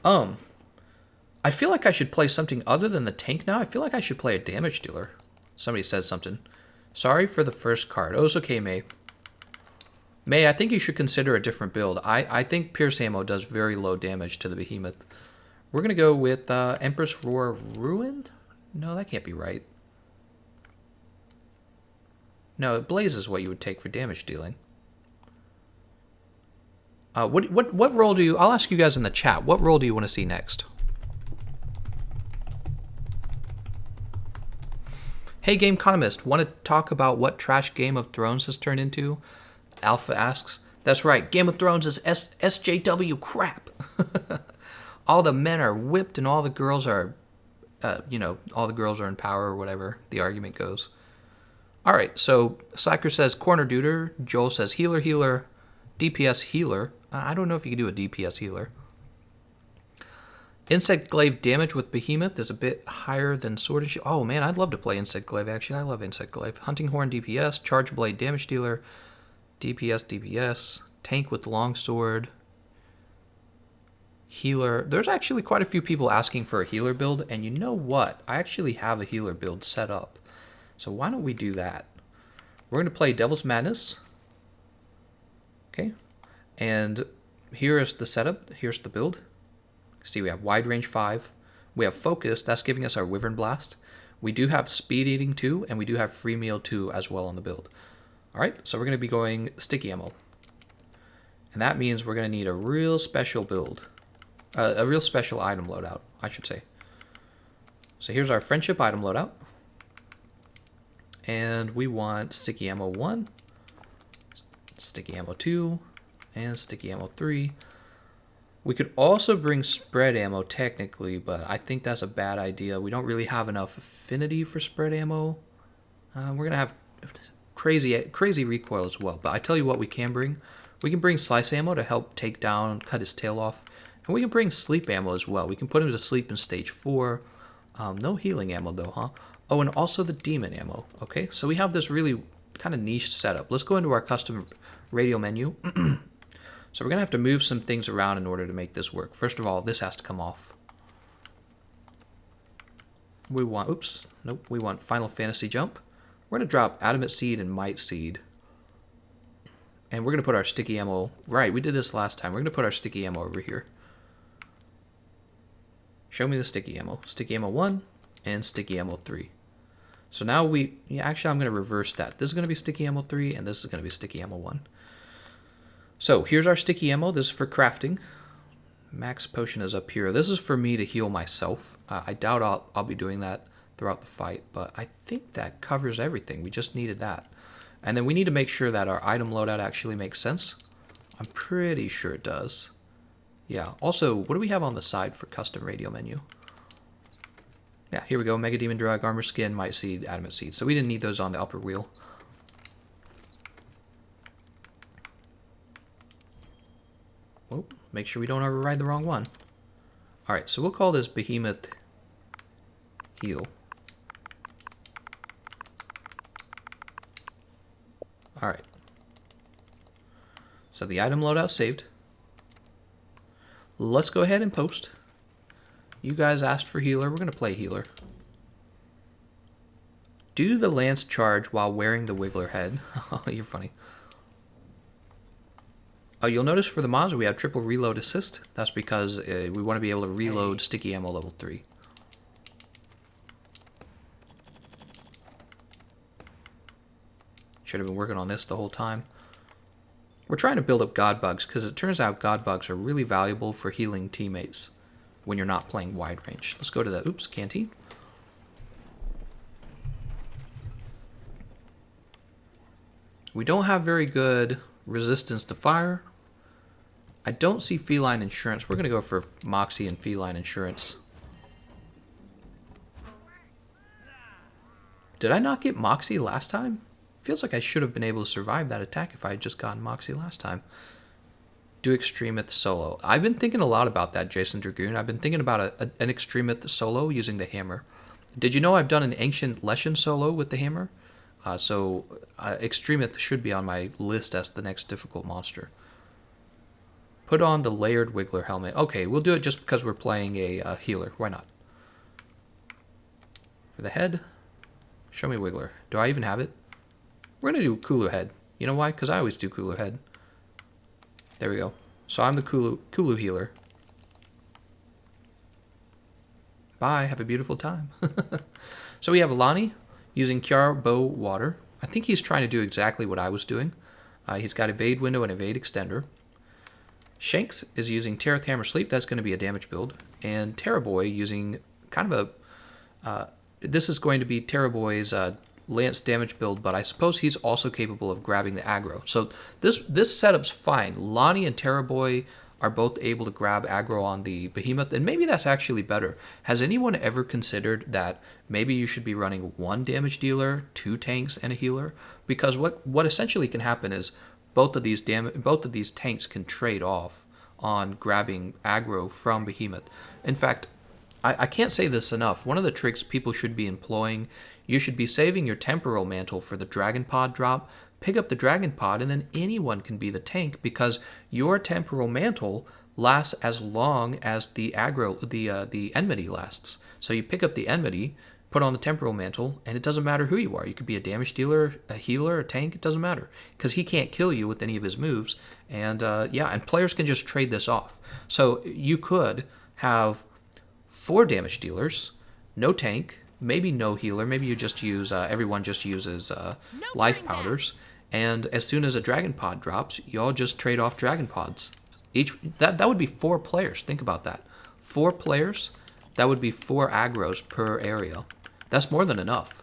Speaker 1: I feel like I should play something other than the tank now. I feel like I should play a damage dealer. Somebody said something. Sorry for the first card. Oh, it's okay, May. May, I think you should consider a different build. I think Pierce Ammo does very low damage to the Behemoth. We're going to go with Empress Roar Ruined? No, that can't be right. No, Blaze is what you would take for damage dealing. What role do you... I'll ask you guys in the chat. What role do you want to see next? Hey, Gameconomist. Want to talk about what trash Game of Thrones has turned into? Alpha asks. That's right. Game of Thrones is SJW crap. All the men are whipped and all the girls are... all the girls are in power or whatever the argument goes. All right, so Slacker says corner duder. Joel says healer, healer, DPS healer. I don't know if you can do a DPS healer. Insect Glaive damage with Behemoth is a bit higher than Sword and Shield. Oh man, I'd love to play Insect Glaive actually. I love Insect Glaive. Hunting Horn DPS, Charge Blade damage dealer, DPS, tank with longsword, healer. There's actually quite a few people asking for a healer build, and you know what? I actually have a healer build set up. So why don't we do that? We're going to play Devil's Madness. Okay. And here is the setup. Here's the build. See, we have Wide Range 5. We have Focus. That's giving us our Wyvern Blast. We do have Speed Eating 2, and we do have Free Meal 2 as well on the build. All right, so we're going to be going Sticky Ammo. And that means we're going to need a real special build. A real special item loadout, I should say. So here's our Friendship item loadout. And we want Sticky Ammo 1, Sticky Ammo 2, and Sticky Ammo 3. We could also bring Spread Ammo technically, but I think that's a bad idea. We don't really have enough affinity for Spread Ammo. We're going to have crazy recoil as well. But I tell you what we can bring. We can bring Slice Ammo to help take down, cut his tail off. And we can bring Sleep Ammo as well. We can put him to sleep in stage 4. No healing ammo though, huh? Oh, and also the demon ammo. Okay, so we have this really kind of niche setup. Let's go into our custom radio menu. So we're going to have to move some things around in order to make this work. First of all, this has to come off. We want, we want Final Fantasy Jump. We're going to drop Adamant Seed and Might Seed. And we're going to put our sticky ammo, right, we did this last time. We're going to put our sticky ammo over here. Show me the sticky ammo. Sticky ammo 1 and sticky ammo 3. So now actually I'm going to reverse that. This is going to be sticky ammo 3 and this is going to be sticky ammo 1. So here's our sticky ammo. This is for crafting. Max potion is up here. This is for me to heal myself. I doubt I'll be doing that throughout the fight, but I think that covers everything. We just needed that. And then we need to make sure that our item loadout actually makes sense. I'm pretty sure it does. Yeah. Also, what do we have on the side for custom radio menu? Yeah, here we go. Mega Demon Drug, Armor Skin, Might Seed, Adamant Seed. So we didn't need those on the upper wheel. Whoa, make sure we don't override the wrong one. Alright, so we'll call this Behemoth Heal. Alright. So the item loadout saved. Let's go ahead and post. You guys asked for healer. We're going to play healer. Do the lance charge while wearing the Wiggler head. Oh, you're funny. Oh, you'll notice for the mods we have triple reload assist. That's because we want to be able to reload sticky ammo level 3. Should have been working on this the whole time. We're trying to build up God Bugs because it turns out God Bugs are really valuable for healing teammates when you're not playing wide range. Let's go to the, canteen. We don't have very good resistance to fire. I don't see feline insurance. We're going to go for Moxie and feline insurance. Did I not get Moxie last time? Feels like I should have been able to survive that attack if I had just gotten Moxie last time. Do extreme at the solo. I've been thinking a lot about that, Jason Dragoon. I've been thinking about an extreme at the solo using the hammer. Did you know I've done an ancient Leshen solo with the hammer? Extremith should be on my list as the next difficult monster. Put on the layered Wiggler helmet. Okay, we'll do it just because we're playing a healer. Why not? For the head, show me Wiggler. Do I even have it? We're going to do Kulu head. You know why? Because I always do Kulu head. There we go. So I'm the Kulu healer. Bye. Have a beautiful time. So we have Lonnie using Kiara Bow Water. I think he's trying to do exactly what I was doing. He's got Evade Window and Evade Extender. Shanks is using Terrath Hammer Sleep. That's going to be a damage build. And Terraboy using kind of a... this is going to be Terraboy's Lance damage build, but I suppose he's also capable of grabbing the aggro. So this setup's fine. Lonnie and Terraboy are both able to grab aggro on the Behemoth, and maybe that's actually better. Has anyone ever considered that maybe you should be running one damage dealer, 2 tanks, and a healer? Because what essentially can happen is both of these tanks can trade off on grabbing aggro from Behemoth. In fact, I can't say this enough. One of the tricks people should be employing, you should be saving your Temporal Mantle for the Dragon Pod drop. Pick up the Dragon Pod, and then anyone can be the tank because your Temporal Mantle lasts as long as the Enmity lasts. So you pick up the Enmity, put on the Temporal Mantle, and it doesn't matter who you are. You could be a damage dealer, a healer, a tank. It doesn't matter because he can't kill you with any of his moves. And and players can just trade this off. So you could have 4 damage dealers, no tank, maybe no healer. Maybe you just use everyone just uses life powders. And as soon as a Dragon Pod drops, you all just trade off Dragon Pods. That would be 4 players. Think about that. 4 players, that would be 4 aggros per area. That's more than enough.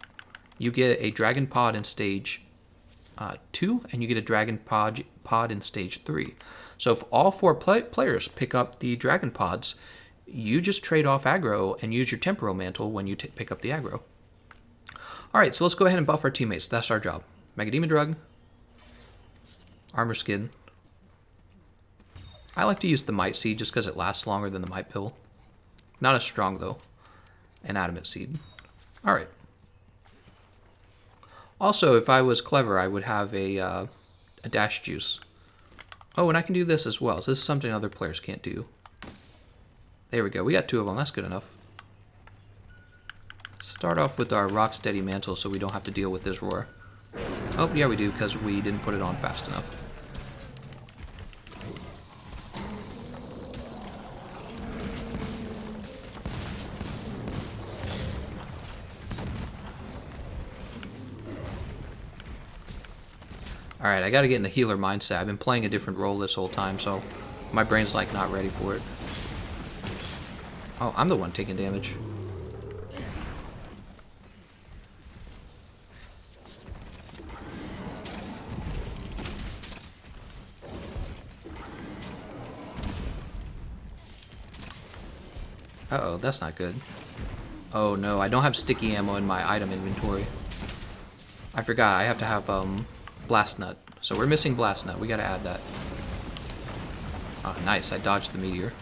Speaker 1: You get a Dragon Pod in stage 2, and you get a Dragon Pod in stage 3. So if all 4 players pick up the Dragon Pods, you just trade off aggro and use your Temporal Mantle when you pick up the aggro. Alright, so let's go ahead and buff our teammates. That's our job. Mega Demon Drug. Armor Skin. I like to use the Might Seed just because it lasts longer than the Might Pill. Not as strong though. And Adamant Seed. Alright. Also, if I was clever, I would have a Dash Juice. Oh, and I can do this as well. So this is something other players can't do. There we go. We got 2 of them. That's good enough. Start off with our Rocksteady Mantle so we don't have to deal with this roar. Oh, yeah, we do because we didn't put it on fast enough. Alright, I gotta get in the healer mindset. I've been playing a different role this whole time, so my brain's like not ready for it. Oh, I'm the one taking damage. Uh-oh, that's not good. Oh no, I don't have sticky ammo in my item inventory. I forgot, I have to have Blast Nut. So we're missing Blast Nut, we gotta add that. Oh, nice, I dodged the meteor.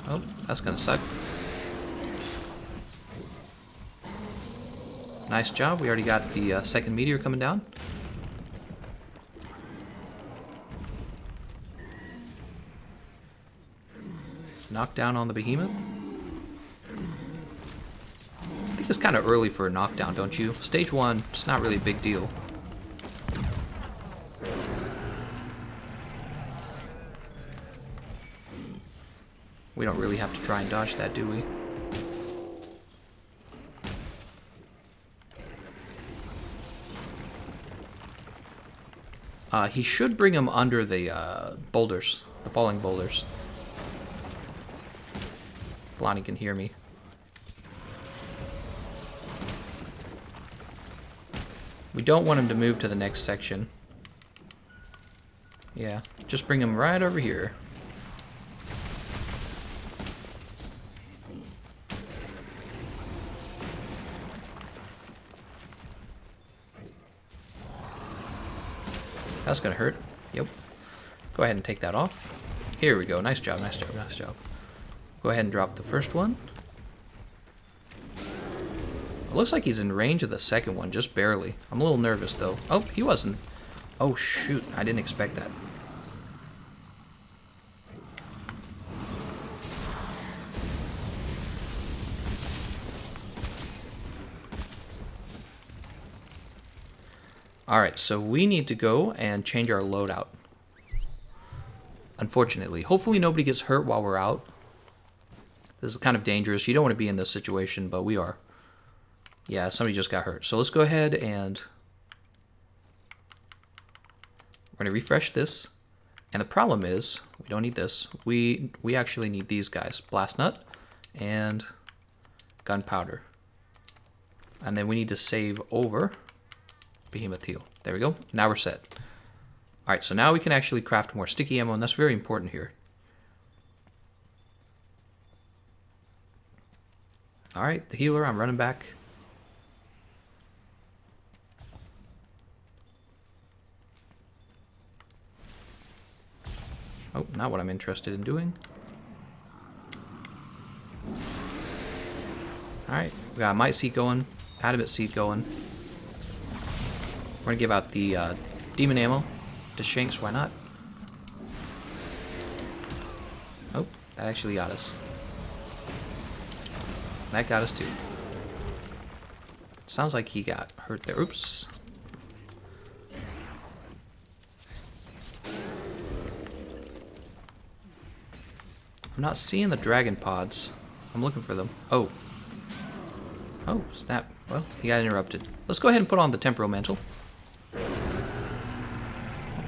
Speaker 1: Oh, that's gonna suck. Nice job, we already got the second meteor coming down. Knockdown on the Behemoth. I think it's kind of early for a knockdown, don't you? Stage 1, it's not really a big deal. We don't really have to try and dodge that, do we? He should bring him under the boulders, the falling boulders. Lonnie can hear me. We don't want him to move to the next section. Yeah, just bring him right over here. That's gonna hurt. Yep. Go ahead and take that off. Here we go. Nice job, nice job, nice job. Go ahead and drop the first one. It looks like he's in range of the second one, just barely. I'm a little nervous though. Oh, he wasn't. Oh shoot, I didn't expect that. Alright, so we need to go and change our loadout. Unfortunately. Hopefully nobody gets hurt while we're out. This is kind of dangerous. You don't want to be in this situation, but we are. Yeah, somebody just got hurt. So let's go ahead and we're going to refresh this. And the problem is, we don't need this. We actually need these guys. Blast Nut and Gunpowder. And then we need to save over Behemoth Heal. There we go. Now we're set. Alright, so now we can actually craft more sticky ammo, and that's very important here. Alright, the healer, I'm running back. Oh, not what I'm interested in doing. Alright, we got a Might Seed going, Adamant Seed going. We're going to give out the Demon Ammo to Shanks, why not? Oh, that actually got us. That got us too. Sounds like he got hurt there. Oops. I'm not seeing the dragon pods. I'm looking for them. Oh. Oh, snap. Well, he got interrupted. Let's go ahead and put on the temporal mantle.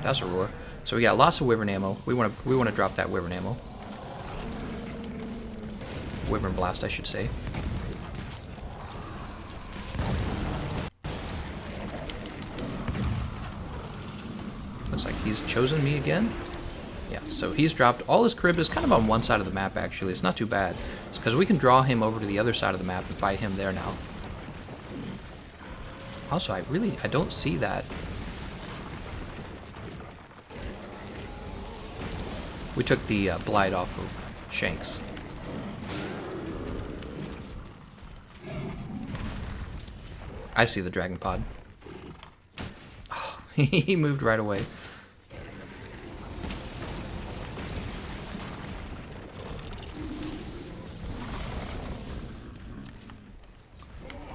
Speaker 1: That's a roar. So we got lots of wyvern ammo. We want to drop that wyvern ammo. Wyvern blast, I should say. Looks like he's chosen me again. Yeah, so he's dropped. All his crib is kind of on one side of the map, actually. It's not too bad. It's because we can draw him over to the other side of the map and fight him there now. Also, I don't see that. We took the blight off of Shanks. I see the dragon pod. Oh, he moved right away.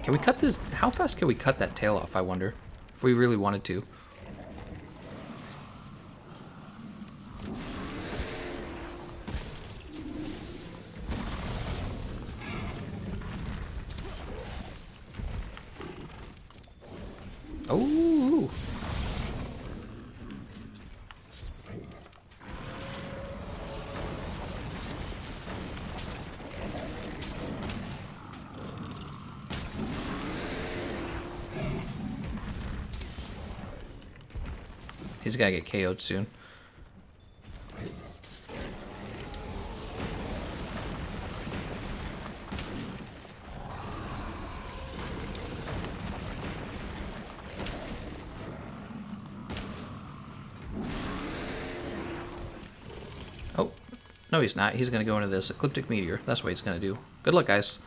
Speaker 1: Can we cut this? How fast can we cut that tail off, I wonder? If we really wanted to. Oh! He's gotta get KO'd soon. Oh, no he's not. He's gonna go into this Ecliptic Meteor. That's what he's gonna do. Good luck, guys.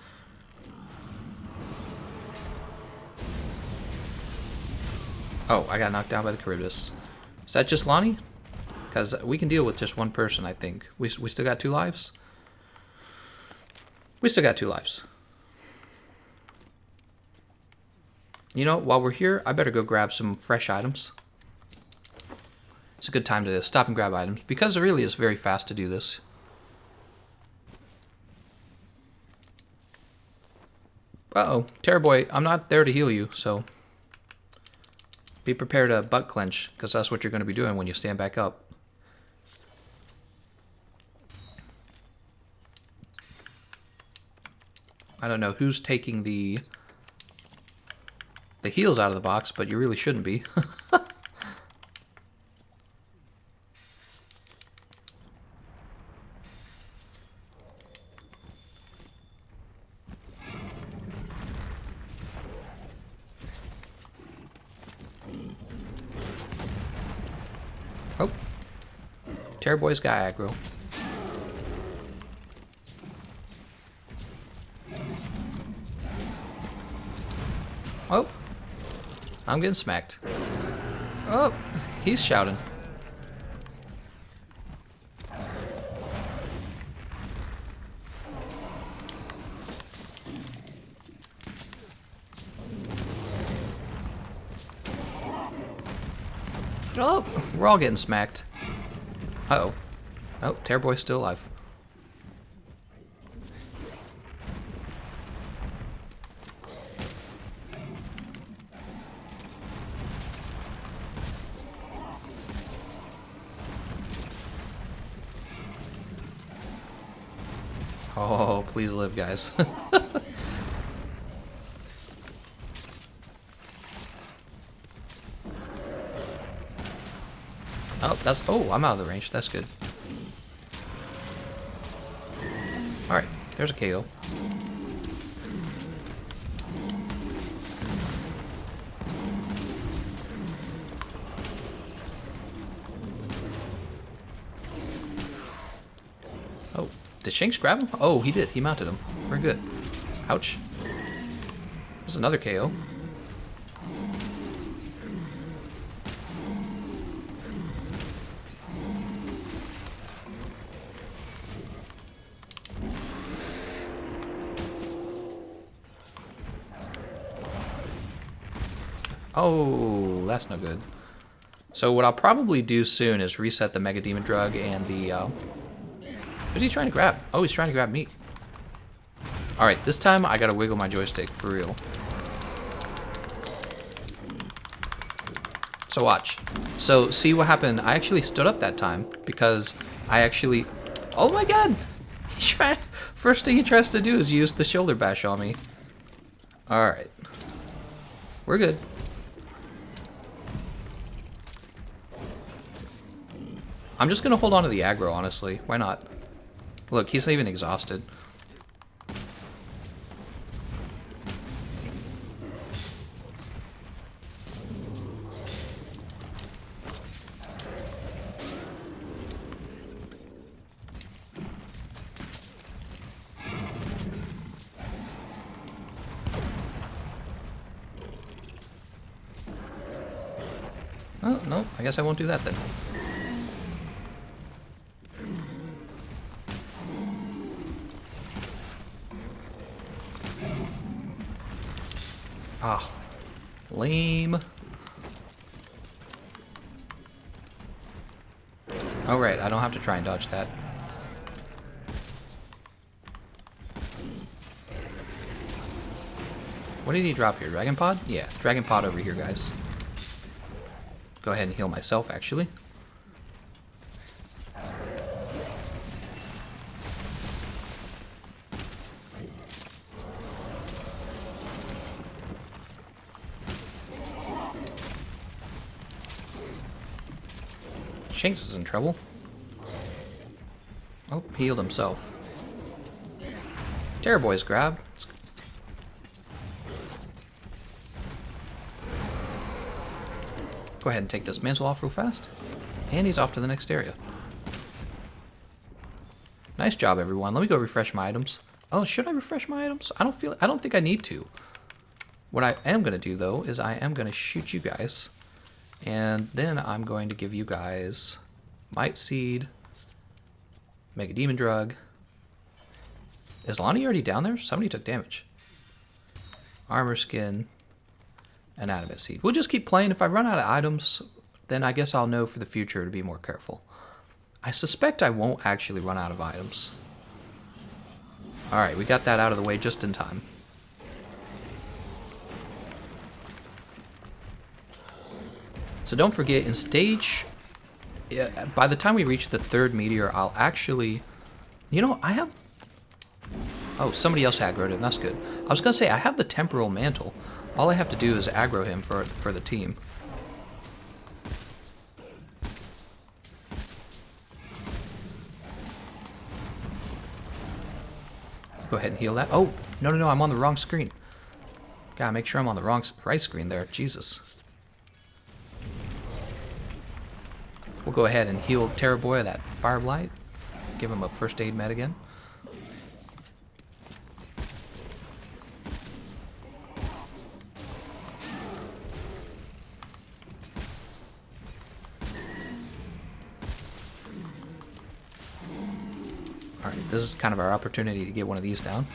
Speaker 1: Oh, I got knocked down by the Charybdis. Is that just Lonnie? Because we can deal with just one person, I think. We still got 2 lives? We still got 2 lives. You know, while we're here, I better go grab some fresh items. It's a good time to stop and grab items, because it really is very fast to do this. Uh-oh, Terrorboy, I'm not there to heal you, so be prepared to butt clench, because that's what you're going to be doing when you stand back up. I don't know who's taking the The heal's out of the box, but you really shouldn't be. Oh. Terrorboy's got aggro. Oh. I'm getting smacked. Oh. He's shouting. Oh, we're all getting smacked. Uh-oh. Oh, Terrorboy's still alive. Oh, please live, guys. Oh, that's... Oh, I'm out of the range. That's good. Alright, there's a KO. Oh, did Shanks grab him? Oh, he did. He mounted him. Very good. Ouch. There's another KO. Oh, that's no good. So what I'll probably do soon is reset the Mega Demon Drug and the... Who's he trying to grab? Oh, he's trying to grab me. Alright, this time I gotta wiggle my joystick, for real. So watch. So see what happened? I actually stood up that time because I actually... Oh my god! First thing he tries to do is use the shoulder bash on me. Alright. We're good. I'm just gonna hold on to the aggro, honestly. Why not? Look, he's even exhausted. Oh, no, I guess I won't do that then. Ah, lame. Oh, right, I don't have to try and dodge that. What did he drop here? Dragon Pod? Yeah, Dragon Pod over here, guys. Go ahead and heal myself, actually. Shanks is in trouble. Oh, he healed himself. Terrorboy's grabbed. Go ahead and take this mantle off real fast. And he's off to the next area. Nice job, everyone. Let me go refresh my items. Oh, should I refresh my items? I don't think I need to. What I am going to do, though, is I am going to shoot you guys. And then I'm going to give you guys Might Seed, Mega Demon Drug. Is Lonnie already down there? Somebody took damage. Armor Skin, and Adamant Seed. We'll just keep playing. If I run out of items, then I guess I'll know for the future to be more careful. I suspect I won't actually run out of items. Alright, we got that out of the way just in time. So don't forget, in stage... by the time we reach the third meteor, I'll actually... You know, I have... Oh, somebody else aggroed him. That's good. I was gonna say, I have the Temporal Mantle. All I have to do is aggro him for the team. Go ahead and heal that. Oh, no, no, no, I'm on the wrong screen. Gotta make sure I'm on the right screen there. Jesus. We'll go ahead and heal Terrorboy of that Fire Blight. Give him a first aid med again. Alright, this is kind of our opportunity to get one of these down.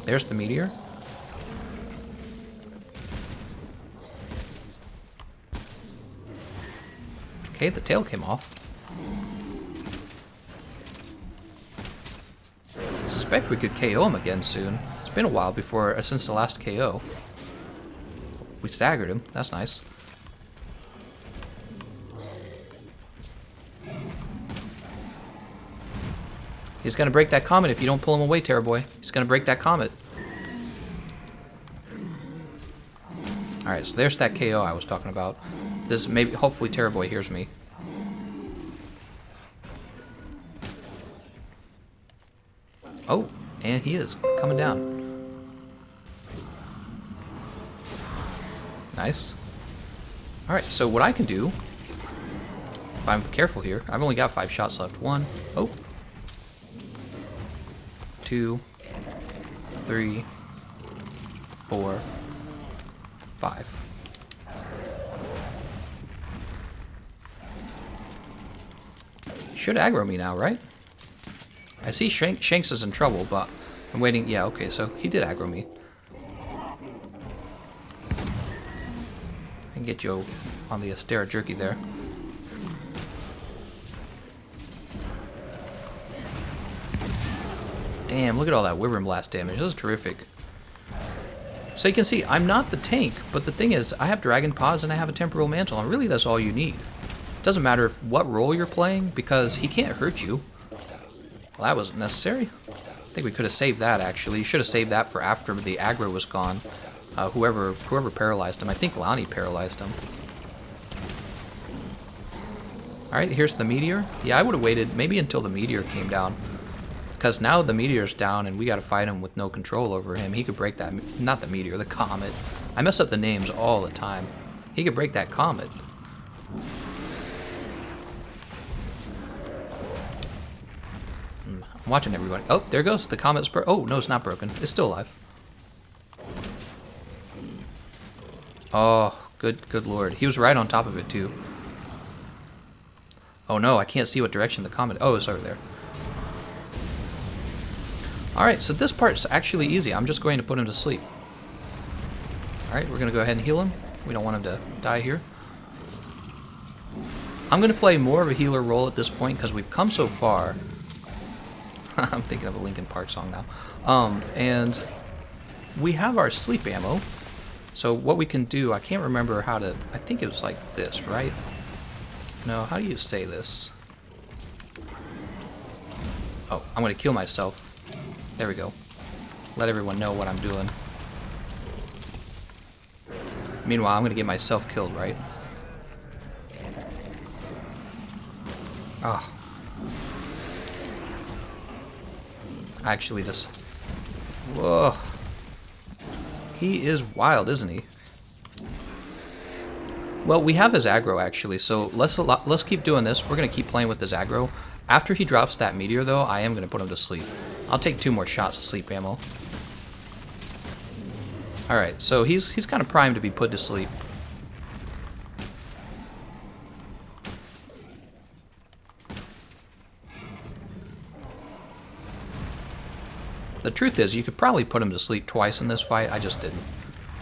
Speaker 1: There's the meteor. Okay, the tail came off. I suspect we could KO him again soon. It's been a while since the last KO. We staggered him. That's nice. He's gonna break that comet if you don't pull him away, Terrorboy. He's gonna break that comet. Alright, so there's that KO I was talking about. This maybe, hopefully Terrorboy hears me. Oh, and he is coming down. Nice. Alright, so what I can do, if I'm careful here, I've only got 5 shots left. 1, oh. 2, 3, 4, 5. Should aggro me now, right? I see Shanks is in trouble, but I'm waiting. Yeah, okay, so he did aggro me. I can get you on the Astera Jerky there. Damn, look at all that Wyvern Blast damage. That was terrific. So you can see, I'm not the tank, but the thing is, I have Dragon Paws and I have a Temporal Mantle, and really that's all you need. It doesn't matter what role you're playing, because he can't hurt you. Well, that wasn't necessary. I think we could have saved that, actually. You should have saved that for after the aggro was gone. Whoever paralyzed him. I think Lonnie paralyzed him. Alright, here's the meteor. Yeah, I would have waited maybe until the meteor came down. Because now the meteor's down and we got to fight him with no control over him. He could break that... Not the meteor, the comet. I mess up the names all the time. He could break that comet. I'm watching everybody. Oh, there goes. The comet's oh, no, it's not broken. It's still alive. Oh, good lord. He was right on top of it, too. Oh, no, I can't see what direction the comet... Oh, it's over there. Alright, so this part's actually easy. I'm just going to put him to sleep. Alright, we're going to go ahead and heal him. We don't want him to die here. I'm going to play more of a healer role at this point because we've come so far. I'm thinking of a Linkin Park song now. And we have our sleep ammo. So what we can do, I can't remember how to... I think it was like this, right? No, how do you say this? Oh, I'm going to kill myself. There we go. Let everyone know what I'm doing. Meanwhile, I'm going to get myself killed, right? Ah. I actually just... Whoa. He is wild, isn't he? Well, we have his aggro, actually, so let's keep doing this. We're going to keep playing with his aggro. After he drops that meteor, though, I am going to put him to sleep. I'll take 2 more shots of sleep ammo. Alright, so he's kind of primed to be put to sleep. The truth is, you could probably put him to sleep twice in this fight. I just didn't.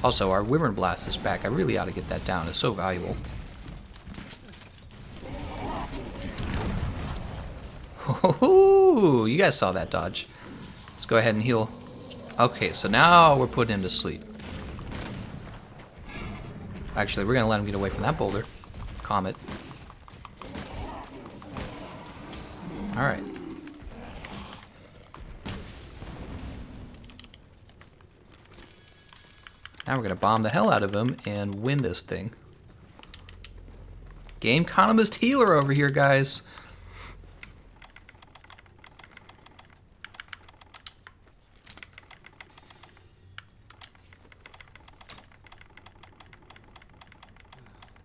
Speaker 1: Also, our Wyvern Blast is back. I really ought to get that down. It's so valuable. Ooh, you guys saw that dodge. Let's go ahead and heal. Okay, so now we're putting him to sleep. Actually, we're going to let him get away from that boulder. Comet. All right. Now we're going to bomb the hell out of him and win this thing. Gameconomist healer over here, guys.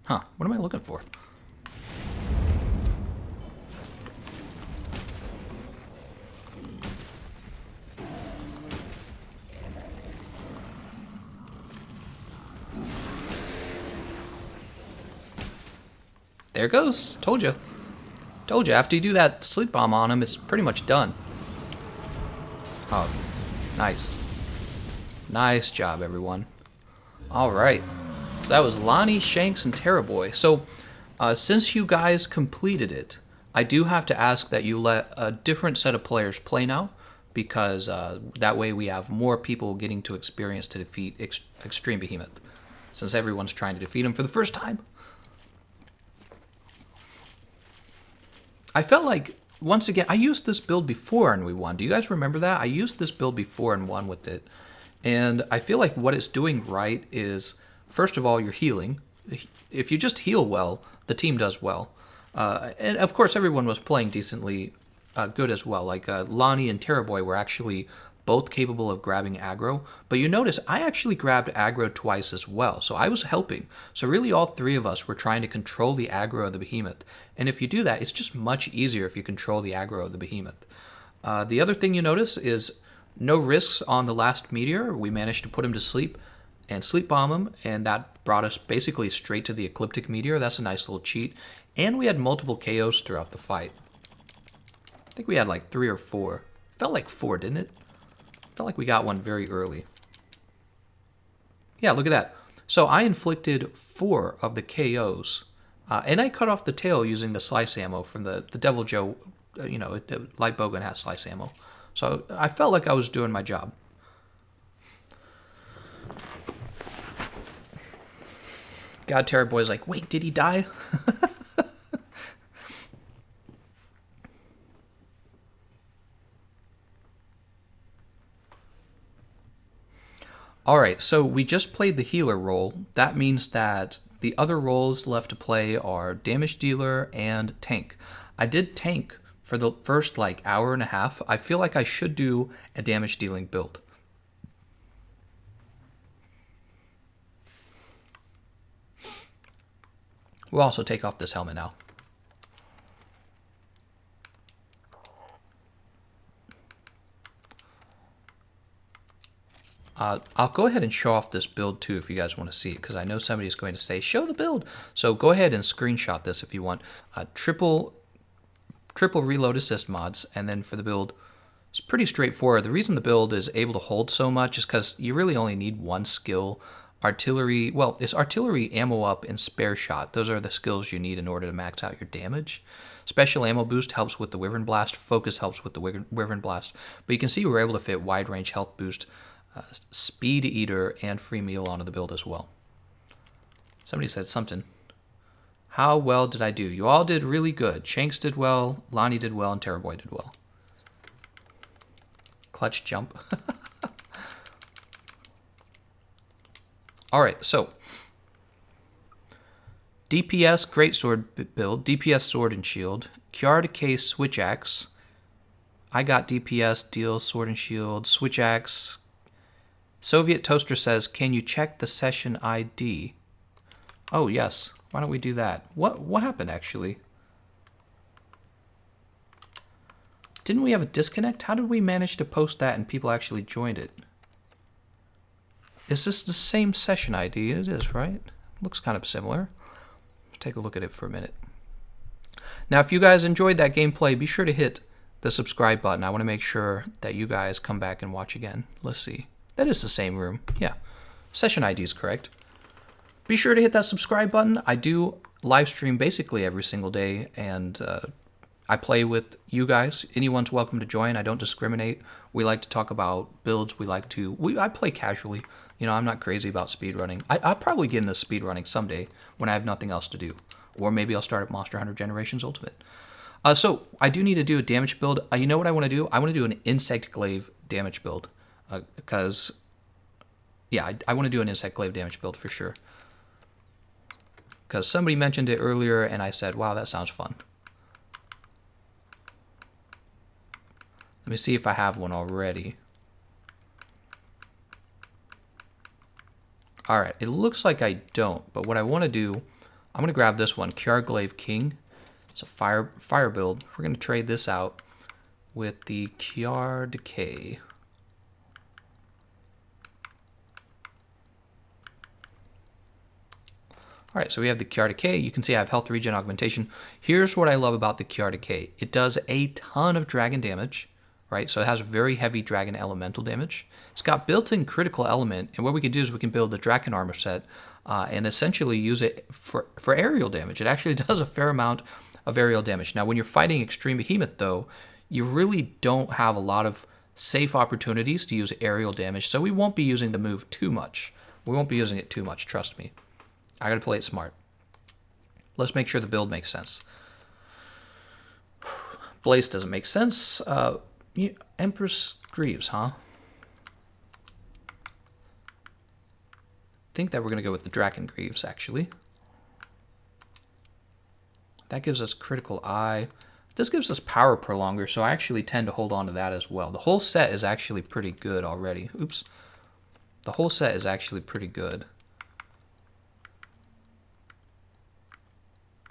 Speaker 1: Huh, what am I looking for? There it goes. Told you. Told you. After you do that sleep bomb on him, it's pretty much done. Oh, nice. Nice job, everyone. All right. So that was Lonnie, Shanks, and Terrorboy. So since you guys completed it, I do have to ask that you let a different set of players play now, because that way we have more people getting to experience to defeat Extreme Behemoth, since everyone's trying to defeat him for the first time. I felt like, once again, I used this build before and we won. Do you guys remember that? I used this build before and won with it. And I feel like what it's doing right is, first of all, you're healing. If you just heal well, the team does well. And of course, everyone was playing decently good as well. Like Lonnie and Terrorboy were actually both capable of grabbing aggro. But you notice I actually grabbed aggro twice as well, so I was helping. So really all three of us were trying to control the aggro of the Behemoth. And if you do that, it's just much easier if you control the aggro of the Behemoth. The other thing you notice is no risks on the last meteor. We managed to put him to sleep and sleep bomb him, and that brought us basically straight to the Ecliptic Meteor. That's a nice little cheat. And we had multiple KOs throughout the fight. I think we had like 3 or 4. Felt like 4, didn't it? Felt like we got one very early. Yeah, look at that. So I inflicted 4 of the KOs, and I cut off the tail using the slice ammo from the Devil Joe. Light Bowgun has slice ammo. So I felt like I was doing my job. God, Terrorboy's like, wait, did he die? Alright, so we just played the healer role. That means that the other roles left to play are damage dealer and tank. I did tank for the first like hour and a half. I feel like I should do a damage dealing build. We'll also take off this helmet now. I'll go ahead and show off this build too if you guys want to see it, because I know somebody's going to say, show the build. So go ahead and screenshot this if you want. Triple reload assist mods, and then for the build, it's pretty straightforward. The reason the build is able to hold so much is because you really only need one skill. Artillery, well, it's artillery, ammo up, and spare shot. Those are the skills you need in order to max out your damage. Special ammo boost helps with the Wyvern Blast. Focus helps with the Wyvern Blast. But you can see we're able to fit wide range health boost, Speed Eater, and free meal onto the build as well. Somebody said something. How well did I do? You all did really good. Shanks did well, Lonnie did well, and Terrorboy did well. Clutch jump. Alright, so DPS Greatsword build, DPS Sword and Shield, Kiara Decay Switch Axe. I got DPS, deal, Sword and Shield, Switch Axe. Soviet Toaster says, can you check the session ID? Oh, yes. Why don't we do that? What happened, actually? Didn't we have a disconnect? How did we manage to post that and people actually joined it? Is this the same session ID? It is, right? Looks kind of similar. Let's take a look at it for a minute. Now, if you guys enjoyed that gameplay, be sure to hit the subscribe button. I want to make sure that you guys come back and watch again. Let's see. That is the same room. Yeah. Session ID is correct. Be sure to hit that subscribe button. I do live stream basically every single day, and I play with you guys. Anyone's welcome to join. I don't discriminate. We like to talk about builds. I play casually. You know, I'm not crazy about speedrunning. I'll probably get into speedrunning someday when I have nothing else to do. Or maybe I'll start at Monster Hunter Generations Ultimate. So I do need to do a damage build. You know what I want to do? I want to do an insect glaive damage build. Because, yeah, I want to do an insect glaive damage build for sure. Because somebody mentioned it earlier, and I said, wow, that sounds fun. Let me see if I have one already. All right, it looks like I don't, but what I want to do, I'm going to grab this one, Kiar Glaive King. It's a fire build. We're going to trade this out with the Kiar Decay. All right, so we have the Kiar Decay. You can see I have health regen augmentation. Here's what I love about the Kiar Decay. It does a ton of dragon damage, right? So it has very heavy dragon elemental damage. It's got built-in critical element, and what we can do is we can build the dragon armor set and essentially use it for aerial damage. It actually does a fair amount of aerial damage. Now, when you're fighting Extreme Behemoth, though, you really don't have a lot of safe opportunities to use aerial damage, so we won't be using the move too much. We won't be using it too much, trust me. I gotta play it smart. Let's make sure the build makes sense. Blaze doesn't make sense. Empress Greaves, huh? Think that we're gonna go with the Draken Greaves, actually. That gives us critical eye. This gives us power prolonger, so I actually tend to hold on to that as well. The whole set is actually pretty good already. Oops. The whole set is actually pretty good.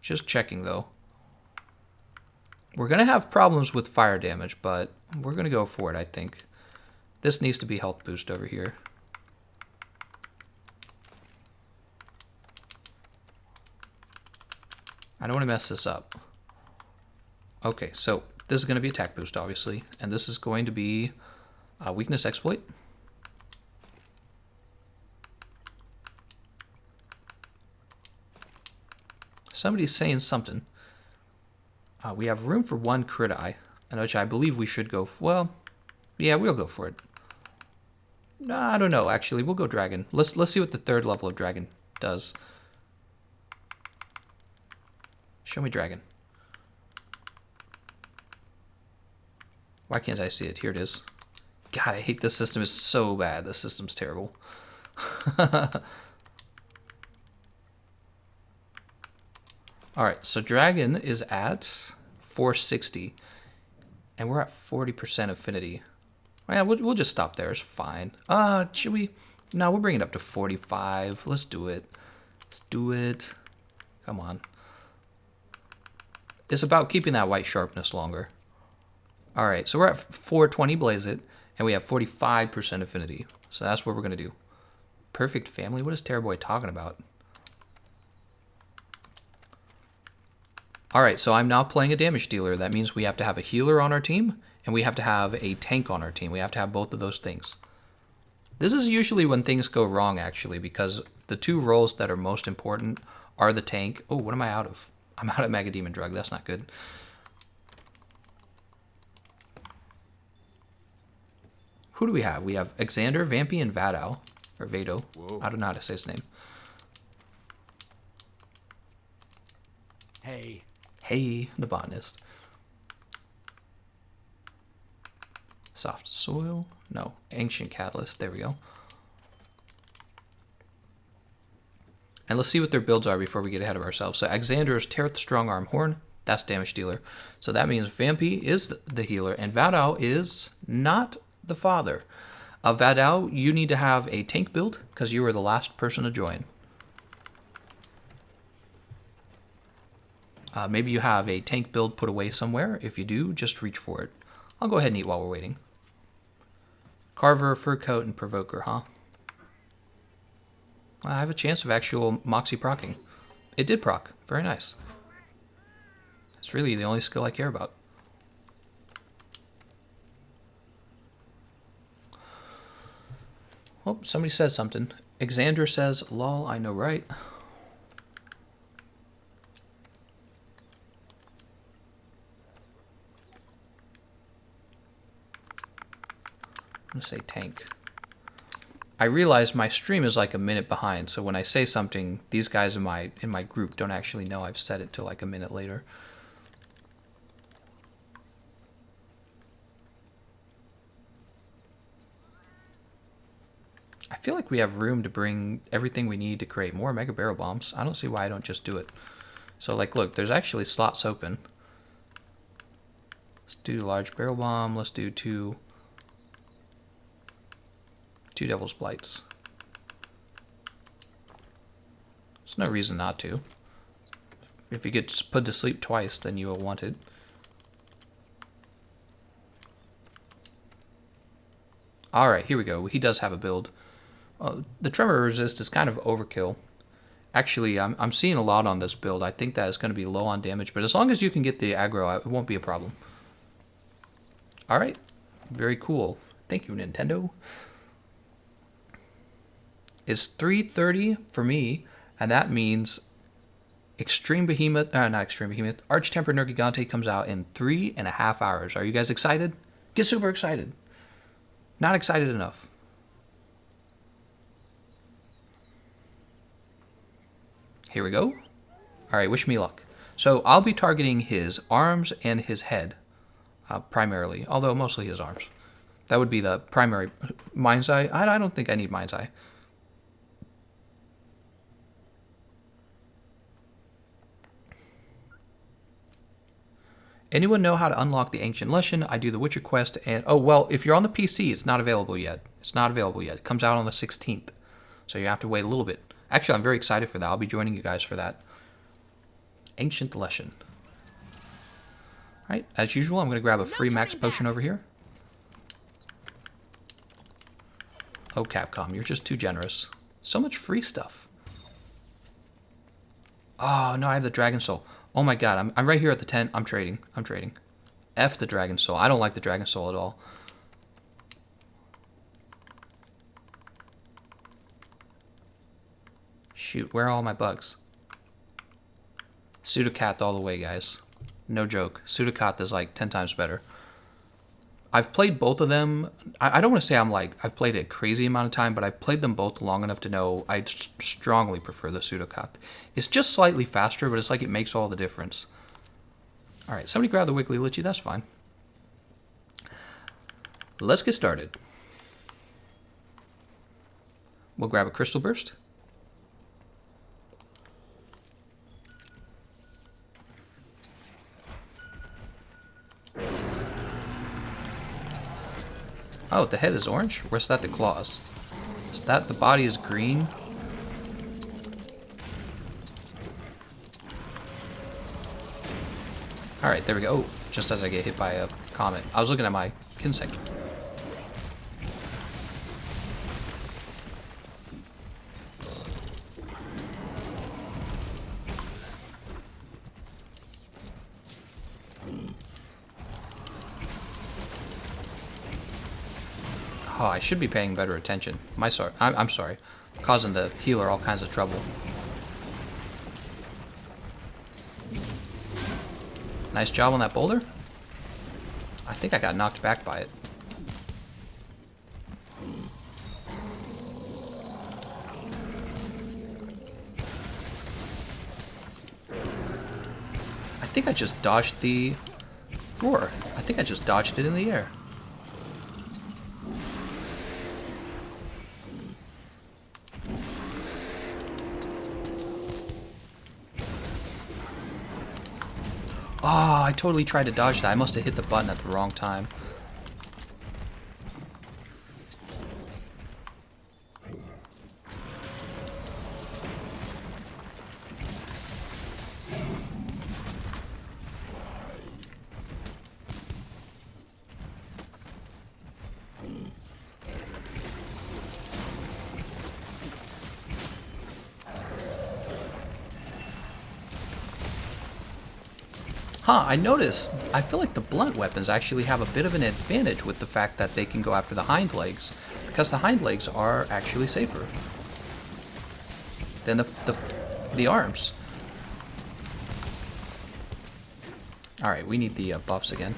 Speaker 1: Just checking, though. We're going to have problems with fire damage, but we're going to go for it, I think. This needs to be health boost over here. I don't want to mess this up. Okay, so this is going to be attack boost, obviously. And this is going to be weakness exploit. Somebody's saying something. We have room for one crit eye, which I believe we should go for. Well, yeah, we'll go for it. Nah, I don't know, actually. We'll go dragon. Let's see what the third level of dragon does. Show me dragon. Why can't I see it? Here it is. God, I hate this system. It's so bad. This system's terrible. All right, so dragon is at 460, and we're at 40% affinity. Yeah, we'll just stop there. It's fine. Should we? No, we'll bring it up to 45. Let's do it. Let's do it. Come on. It's about keeping that white sharpness longer. All right, so we're at 420 blaze it, and we have 45% affinity. So that's what we're gonna do. Perfect family. What is Terrorboy talking about? All right, so I'm now playing a damage dealer. That means we have to have a healer on our team, and we have to have a tank on our team. We have to have both of those things. This is usually when things go wrong, actually, because the two roles that are most important are the tank. Oh, what am I out of? I'm out of Mega Demon Drug. That's not good. Who do we have? We have Xander, Vampy, and Vadao. Or Vado. Whoa. I don't know how to say his name.
Speaker 2: Hey.
Speaker 1: Hey, the botanist. Soft soil. No, ancient catalyst. There we go. And let's see what their builds are before we get ahead of ourselves. So Xander's Tear the Strong Arm Horn. That's damage dealer. So that means Vampy is the healer, and Vadao is not the father. Vadao, you need to have a tank build because you were the last person to join. Maybe you have a tank build put away somewhere. If you do, just reach for it. I'll go ahead and eat while we're waiting. Carver, Fur Coat, and Provoker, huh? I have a chance of actual Moxie procking. It did proc. Very nice. It's really the only skill I care about. Oh, somebody said something. Xander says, lol, I know right. I'm gonna say tank. I realize my stream is like a minute behind, so when I say something, these guys in my group don't actually know I've said it till like a minute later. feel like we have room to bring everything we need to create more Mega Barrel Bombs. I don't see why I don't just do it. So, like, look, there's actually slots open. Let's do Large Barrel Bomb. Let's do two Devil's Blights. There's no reason not to. If you get put to sleep twice, then you will want it. Alright, here we go. He does have a build. The Tremor Resist is kind of overkill. Actually, I'm seeing a lot on this build. I think that is going to be low on damage, but as long as you can get the aggro, it won't be a problem. Alright, very cool. Thank you, Nintendo. It's 3:30 for me, and that means Extreme Behemoth, not Extreme Behemoth, Arch-Tempered Nergigante comes out in 3.5 hours. Are you guys excited? Get super excited. Not excited enough. Here we go. Alright, wish me luck. So I'll be targeting his arms and his head, primarily, although mostly his arms. That would be the primary. Mind's Eye? I don't think I need Mind's Eye. Anyone know how to unlock the Ancient Lesson? I do the Witcher quest and... Oh, well, if you're on the PC, it's not available yet. It's not available yet. It comes out on the 16th. So you have to wait a little bit. Actually, I'm very excited for that. I'll be joining you guys for that. Ancient Lesson. Alright, as usual, I'm going to grab a free max potion over here. Oh, Capcom, you're just too generous. So much free stuff. Oh, no, I have the Dragon Soul. Oh my god, I'm right here at the tent. I'm trading. F the Dragon Soul. I don't like the Dragon Soul at all. Shoot, where are all my bugs? Sudakat all the way, guys. No joke. Sudakat is like 10 times better. I've played both of them. I don't want to say I've played a crazy amount of time, but I've played them both long enough to know I strongly prefer the Sudakat. It's just slightly faster, but it's like it makes all the difference. Alright, somebody grab the Wiggly Litchi, that's fine. Let's get started. We'll grab a Crystal Burst. Oh, the head is orange? Where's that the claws? Is that the body is green? Alright, there we go. Oh, just as I get hit by a comet. I was looking at my kin section. Oh, I should be paying better attention. I'm sorry. Causing the healer all kinds of trouble. Nice job on that boulder. I think I got knocked back by it. I think I just dodged the roar. I think I just dodged it in the air. Oh, I totally tried to dodge that. I must have hit the button at the wrong time. Huh, I noticed, I feel like the blunt weapons actually have a bit of an advantage with the fact that they can go after the hind legs, because the hind legs are actually safer than the arms. Alright, we need the buffs again.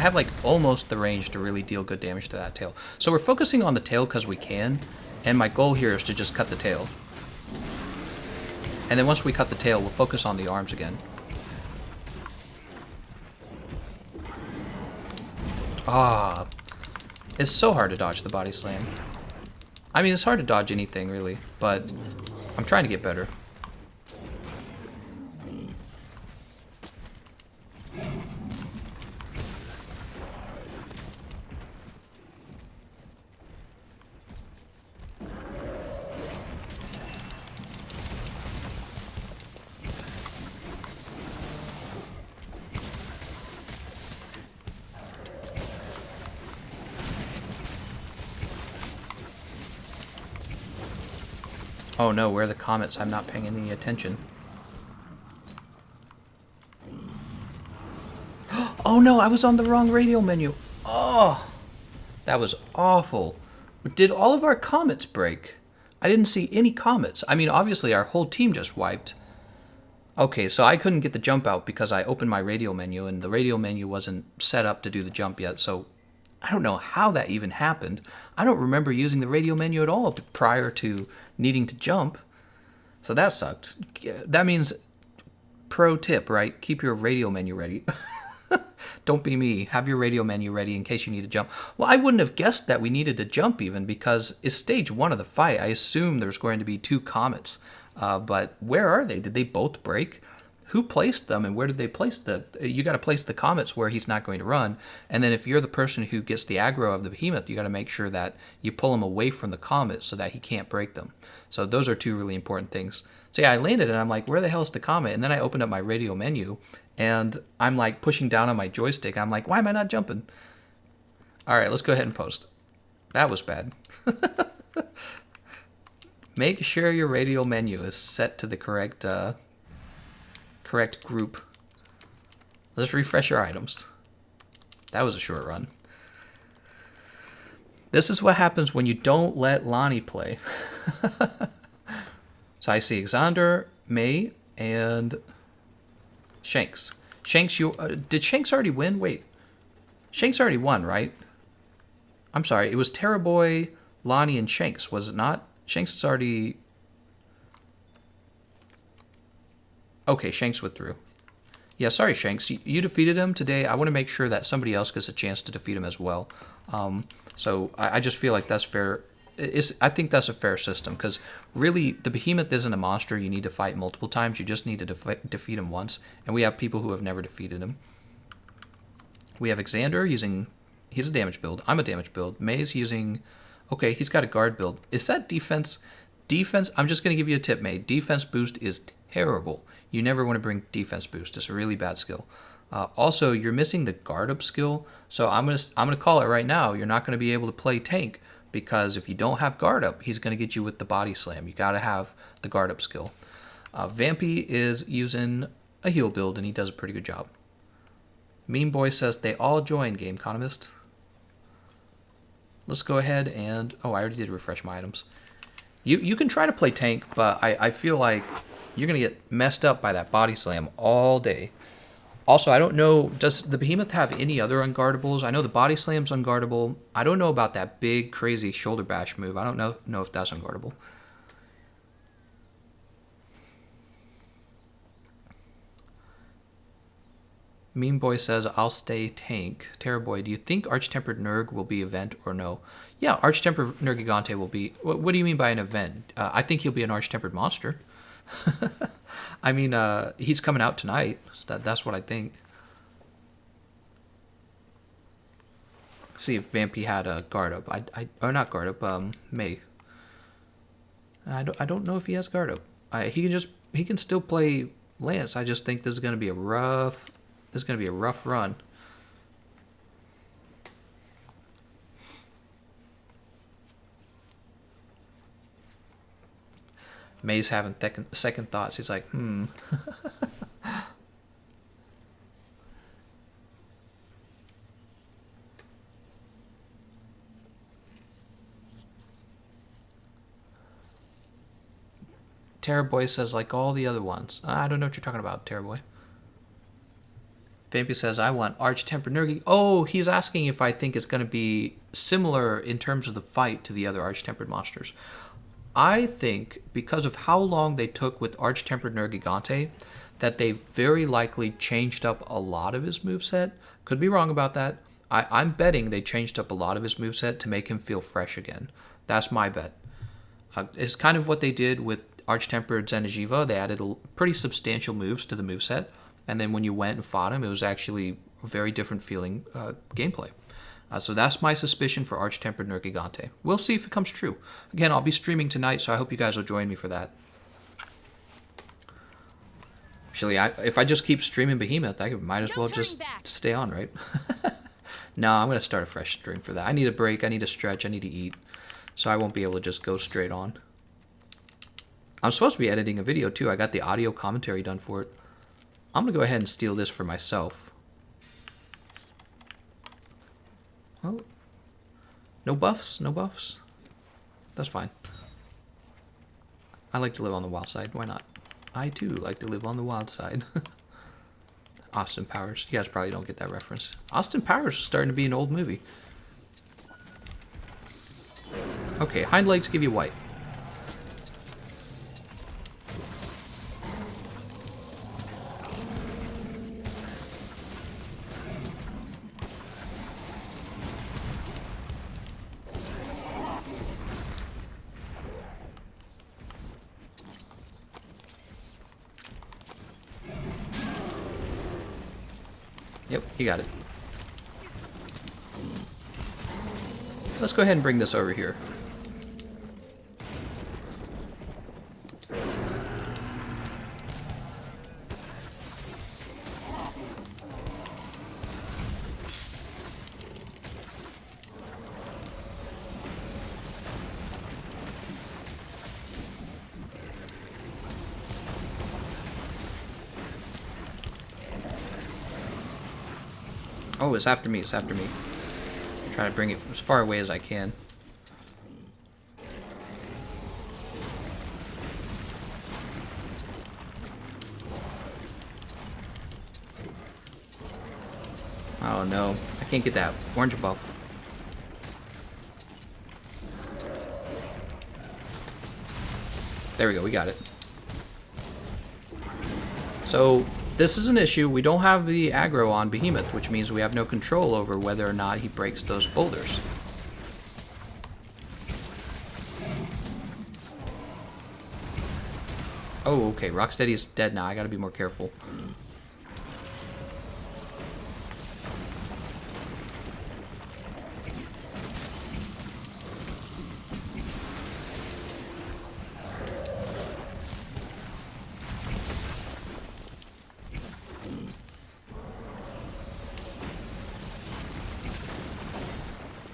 Speaker 1: have like almost the range to really deal good damage to that tail. So we're focusing on the tail because we can, and my goal here is to just cut the tail. And then once we cut the tail, we'll focus on the arms again. Ah, it's so hard to dodge the body slam. I mean, it's hard to dodge anything, really, but I'm trying to get better. Oh no, where are the comets? I'm not paying any attention. Oh no, I was on the wrong radio menu. Oh, that was awful. Did all of our comets break? I didn't see any comets. I mean, obviously our whole team just wiped. Okay, so I couldn't get the jump out because I opened my radio menu and the radio menu wasn't set up to do the jump yet, so I don't know how that even happened. I don't remember using the radio menu at all prior to needing to jump. So that sucked. That means, pro tip, right? Keep your radio menu ready. Don't be me. Have your radio menu ready in case you need to jump. Well, I wouldn't have guessed that we needed to jump even because it's stage 1 of the fight. I assume there's going to be 2 comets. But where are they? Did they both break? Who placed them and where did they place the... You got to place the comets where he's not going to run. And then if you're the person who gets the aggro of the behemoth, you got to make sure that you pull him away from the comets so that he can't break them. So those are 2 really important things. So yeah, I landed and I'm like, where the hell is the comet? And then I opened up my radio menu and I'm like pushing down on my joystick. I'm like, why am I not jumping? All right, let's go ahead and post. That was bad. Make sure your radio menu is set to the correct group. Let's refresh our items. That was a short run. This is what happens when you don't let Lonnie play. So I see Xander, May, and Shanks. Shanks, you did Shanks already win? Wait, Shanks already won, right? I'm sorry, it was Terrorboy, Lonnie, and Shanks, was it not? Shanks is already... Okay, Shanks withdrew. Yeah, sorry, Shanks. You defeated him today. I want to make sure that somebody else gets a chance to defeat him as well. So I just feel like that's fair. I think that's a fair system because really the behemoth isn't a monster you need to fight multiple times. You just need to defeat him once. And we have people who have never defeated him. We have Xander using... He's a damage build. I'm a damage build. May's using... Okay, he's got a guard build. Is that defense? Defense... I'm just going to give you a tip, May. Defense boost is terrible. You never want to bring defense boost. It's a really bad skill. Also, you're missing the guard up skill. So I'm gonna call it right now. You're not going to be able to play tank because if you don't have guard up, he's going to get you with the body slam. You got to have the guard up skill. Vampy is using a heal build and he does a pretty good job. Meme Boy says they all join Gameconomist. Let's go ahead and... Oh, I already did refresh my items. You can try to play tank, but I feel like you're going to get messed up by that body slam all day. Also, I don't know, does the behemoth have any other unguardables? I know the body slam's unguardable. I don't know about that big, crazy shoulder bash move. I don't know if that's unguardable. Meme Boy says, I'll stay tank. Terrorboy, do you think Arch-Tempered Nerg will be event or no? Yeah, Arch-Tempered Nergigante will be... What do you mean by an event? I think he'll be an Arch-Tempered monster. I mean, he's coming out tonight. So that's what I think. See if Vampy had a guard up. Or not guard up, May. I don't know if he has guard up. He can still play Lance. I just think this is going to be a rough... This is going to be a rough run. May's having second thoughts. He's like, Terrorboy says, like all the other ones. I don't know what you're talking about, Terrorboy. Vampy says, I want Arch-Tempered Nergi. Oh, he's asking if I think it's going to be similar in terms of the fight to the other Arch-Tempered monsters. I think, because of how long they took with Arch-Tempered Nergigante, that they very likely changed up a lot of his moveset. Could be wrong about that. I'm betting they changed up a lot of his moveset to make him feel fresh again. That's my bet. It's kind of what they did with Arch-Tempered Zenajiva. They added pretty substantial moves to the moveset. And then when you went and fought him, it was actually a very different feeling gameplay. So that's my suspicion for Arch-Tempered Nergigante. We'll see if it comes true. Again, I'll be streaming tonight, so I hope you guys will join me for that. Actually, if I just keep streaming Behemoth, I might as well just stay on, right? No, I'm going to start a fresh stream for that. I need a break, I need a stretch, I need to eat. So I won't be able to just go straight on. I'm supposed to be editing a video, too. I got the audio commentary done for it. I'm going to go ahead and steal this for myself. Oh. No buffs? No buffs? That's fine. I like to live on the wild side. Why not? I, too, like to live on the wild side. Austin Powers. You guys probably don't get that reference. Austin Powers is starting to be an old movie. Okay, hind legs give you white. Yep, you got it. Let's go ahead and bring this over here. Oh, it's after me, it's after me. I'm trying to bring it as far away as I can. Oh no, I can't get that orange buff. There we go, we got it. So, this is an issue. We don't have the aggro on Behemoth, which means we have no control over whether or not he breaks those boulders. Oh, okay. Rocksteady's dead now. I gotta be more careful.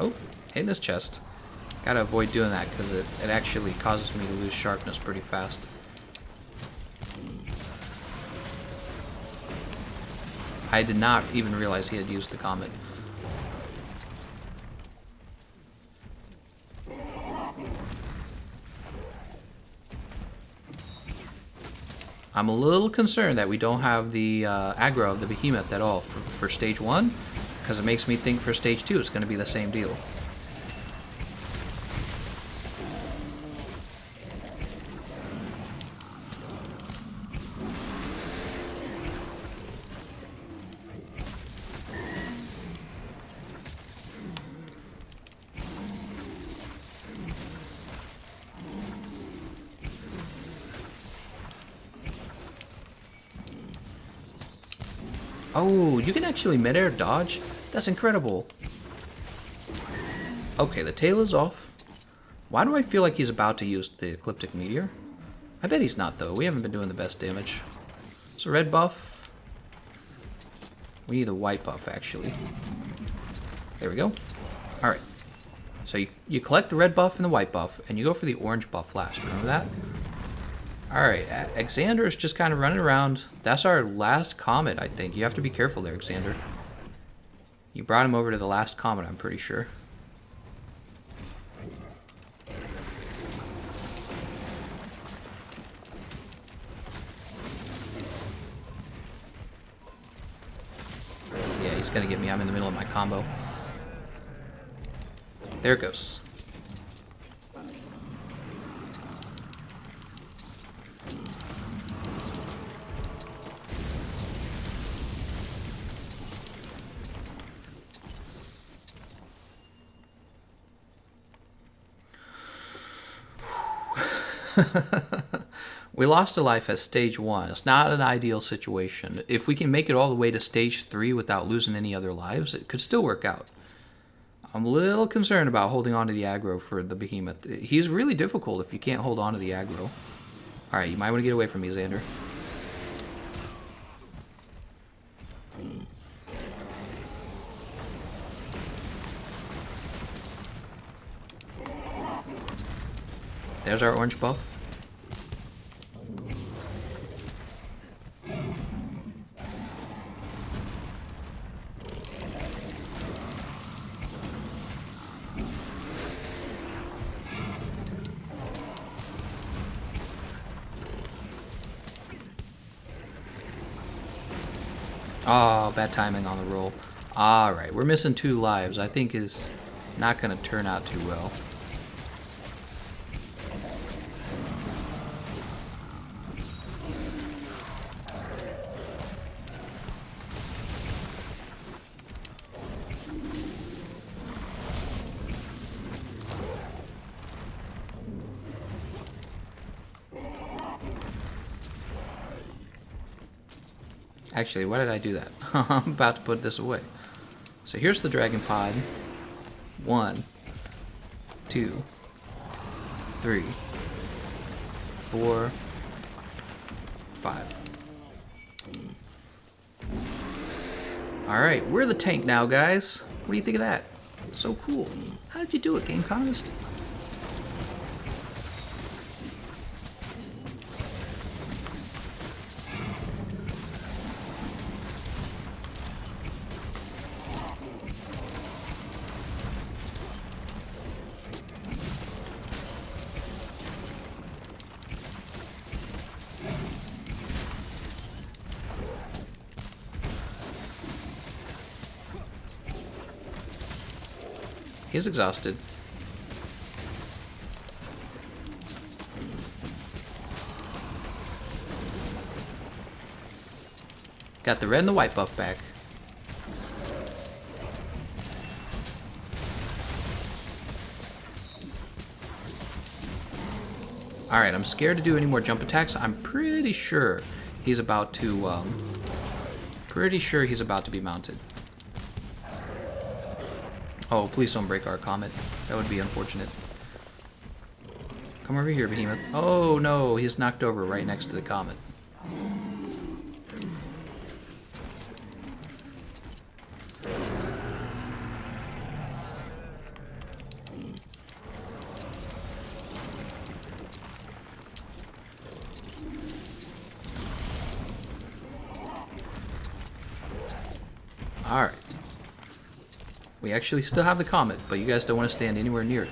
Speaker 1: Oh, hitting this chest. Gotta avoid doing that because it actually causes me to lose sharpness pretty fast. I did not even realize he had used the comet. I'm a little concerned that we don't have the aggro of the Behemoth at all for stage 1, because it makes me think for stage 2 it's going to be the same deal. Oh, you can actually mid-air dodge? That's incredible. Okay, the tail is off. Why do I feel like he's about to use the Ecliptic Meteor? I bet he's not, though. We haven't been doing the best damage. So red buff. We need the white buff, actually. There we go. Alright. So you collect the red buff and the white buff, and you go for the orange buff last. Remember that? Alright, Xander is just kind of running around. That's our last comet, I think. You have to be careful there, Xander. You brought him over to the last comet, I'm pretty sure. he's gonna get me. I'm in the middle of my combo. There it goes. We lost a life at stage 1. It's not an ideal situation. If we can make it all the way to stage 3 without losing any other lives, it could still work out. I'm a little concerned about holding on to the aggro for the Behemoth. He's really difficult if you can't hold on to the aggro. Alright, you might want to get away from me, Xander. There's our orange buff. Oh, bad timing on the roll. Alright, we're missing 2 lives. I think is not going to turn out too well. Actually, why did I do that? I'm about to put this away. So here's the dragon pod. 1, 2, 3, 4, 5. Alright, we're the tank now, guys. What do you think of that? So cool. How did you do it, Gameconomist? He's exhausted. Got the red and the white buff back. Alright, I'm scared to do any more jump attacks. I'm pretty sure he's about to be mounted. Oh, please don't break our comet. That would be unfortunate. Come over here, Behemoth. Oh no, he's knocked over right next to the comet. Alright. We actually still have the comet, but you guys don't want to stand anywhere near it.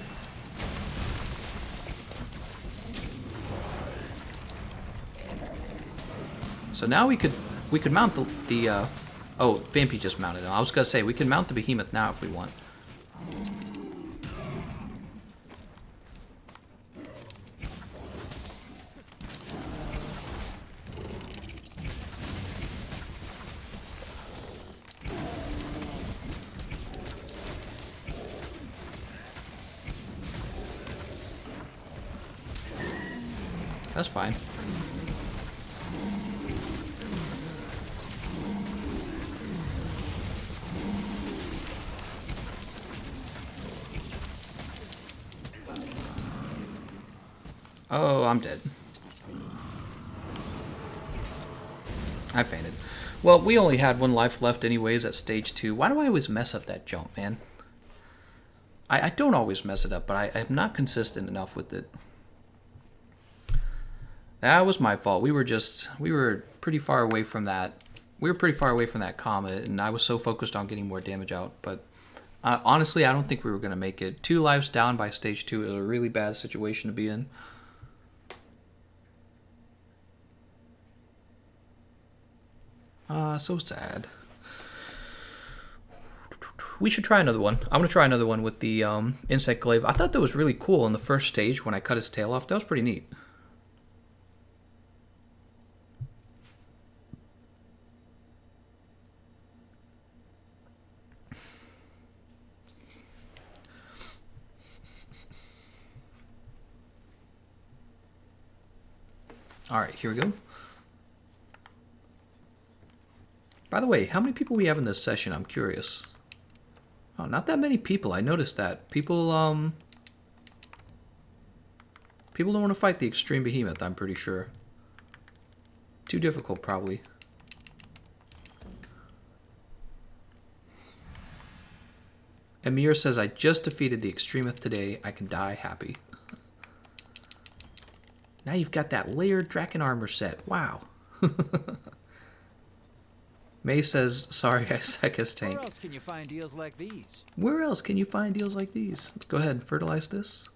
Speaker 1: So now we could mount the oh, Vampy just mounted it. I was gonna say we can mount the Behemoth now if we want. That's fine. Oh, I'm dead. I fainted. Well, we only had 1 life left anyways at stage 2. Why do I always mess up that jump, man? I don't always mess it up, but I am not consistent enough with it. That was my fault. We were pretty far away from that. We were pretty far away from that comet, and I was so focused on getting more damage out. But honestly, I don't think we were going to make it. 2 lives down by stage 2 is a really bad situation to be in. So sad. We should try another one. I'm gonna try another one with the insect glaive. I thought that was really cool in the first stage when I cut his tail off. That was pretty neat. All right, here we go. By the way, how many people we have in this session? I'm curious. Oh, not that many people. I noticed that. People don't want to fight the extreme behemoth, I'm pretty sure. Too difficult, probably. Amir says, I just defeated the extremist today. I can die happy. Now you've got that layered Draken armor set. Wow. May says, sorry, I suck as tank.
Speaker 3: Where else can you find deals like these?
Speaker 1: Where else can you find deals like these? Let's go ahead and fertilize this.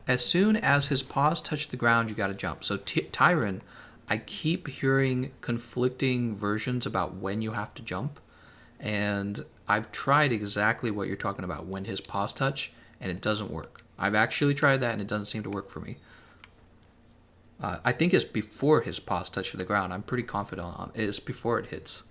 Speaker 1: As soon as his paws touch the ground, you gotta jump. So Tyron, I keep hearing conflicting versions about when you have to jump. And I've tried exactly what you're talking about, when his paws touch, and it doesn't work. I've actually tried that, and it doesn't seem to work for me. I think it's before his paws touch the ground. I'm pretty confident on it. It's before it hits.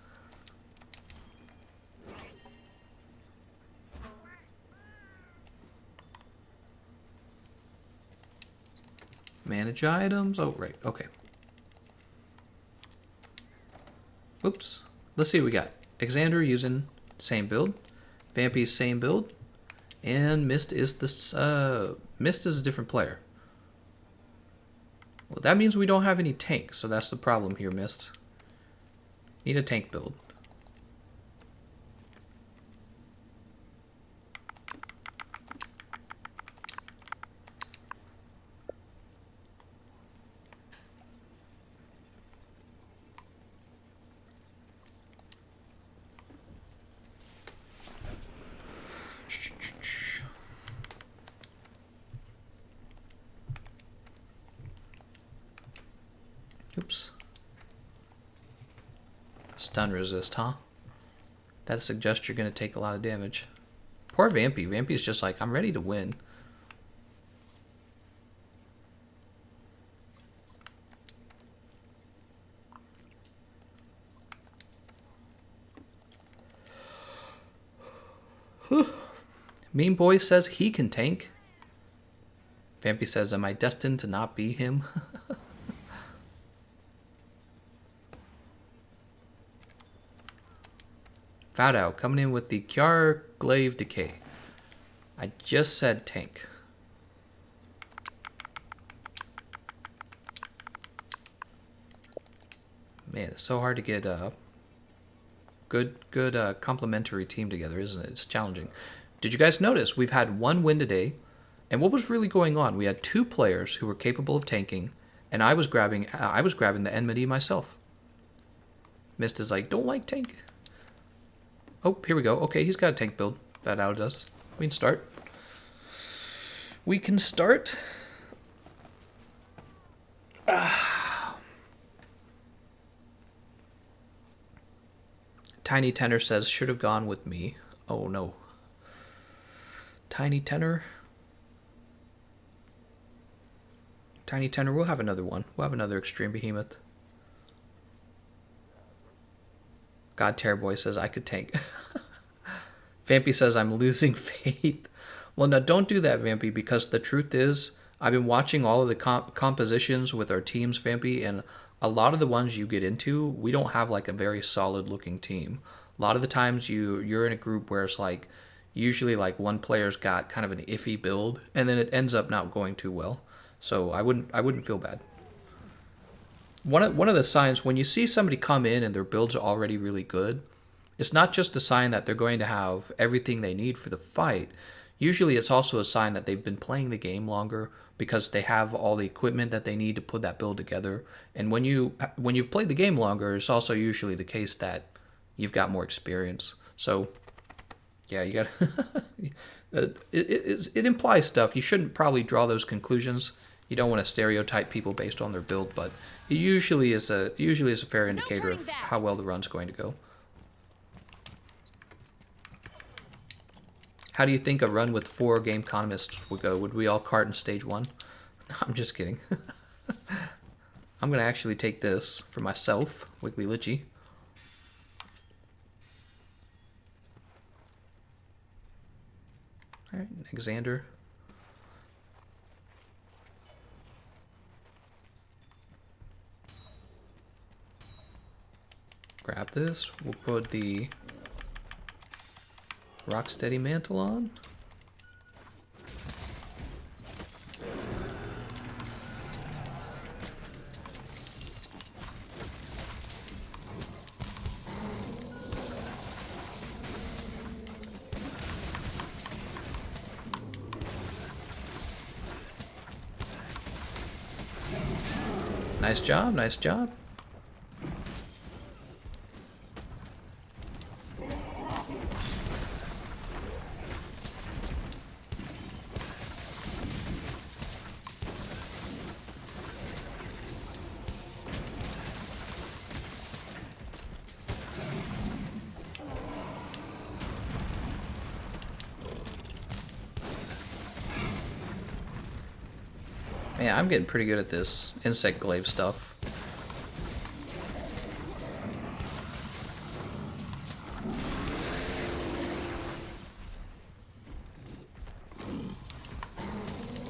Speaker 1: Manage items. Oh, right. Okay. Oops. Let's see what we got. Xander using same build. Vampy's same build. And Mist is this. Mist is a different player. Well, that means we don't have any tanks, so that's the problem here, Mist. Need a tank build. Oops. Stun resist, huh? That suggests you're going to take a lot of damage. Poor Vampy. Vampy's just like, I'm ready to win. Mean Boy says he can tank. Vampy says, am I destined to not be him? Fado coming in with the Kiar Glaive Decay. I just said tank. Man, it's so hard to get a good complementary team together, isn't it? It's challenging. Did you guys notice we've had one win today? And what was really going on? We had two players who were capable of tanking, and I was grabbing the enmity myself. Mist is like, don't like tank. Oh, here we go. Okay, he's got a tank build. That out does. We can start. We can start. Tiny Tenor says, should have gone with me. Oh, no. Tiny Tenor. Tiny Tenor, we'll have another one. We'll have another Extreme Behemoth. God Terrorboy says, I could tank. Vampy says, I'm losing faith. Well, no, don't do that, Vampy, because the truth is, I've been watching all of the compositions with our teams, Vampy, and a lot of the ones you get into, we don't have like a very solid looking team. A lot of the times you're in a group where it's like, usually like one player's got kind of an iffy build, and then it ends up not going too well. So I wouldn't feel bad. One of the signs when you see somebody come in and their builds are already really good, it's not just a sign that they're going to have everything they need for the fight. Usually it's also a sign that they've been playing the game longer because they have all the equipment that they need to put that build together. And when you've played the game longer, it's also usually the case that you've got more experience. So yeah, you got It implies stuff. You shouldn't probably draw those conclusions. You don't want to stereotype people based on their build, but it usually is a fair indicator of how well the run's going to go. How do you think a run with 4 Gameconomists would go? Would we all cart in stage 1? I'm just kidding. I'm going to actually take this for myself, Wiggly Litchi. Alright, Alexander. Grab this. We'll put the Rocksteady mantle on. Nice job, nice job. Man, I'm getting pretty good at this insect glaive stuff.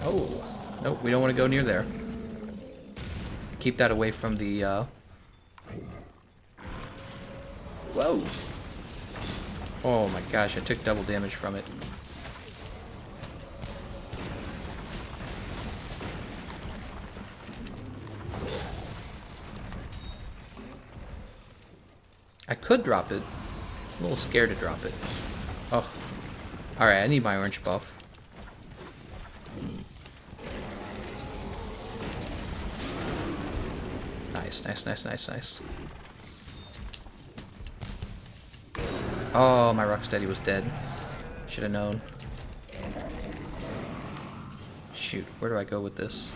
Speaker 1: Oh, nope, we don't want to go near there. Keep that away from the, Whoa! Oh my gosh, I took double damage from it. I could drop it. I'm a little scared to drop it. Oh. Alright, I need my orange buff. Nice, nice, nice, nice, nice. Oh, my Rocksteady was dead. Should have known. Shoot, where do I go with this?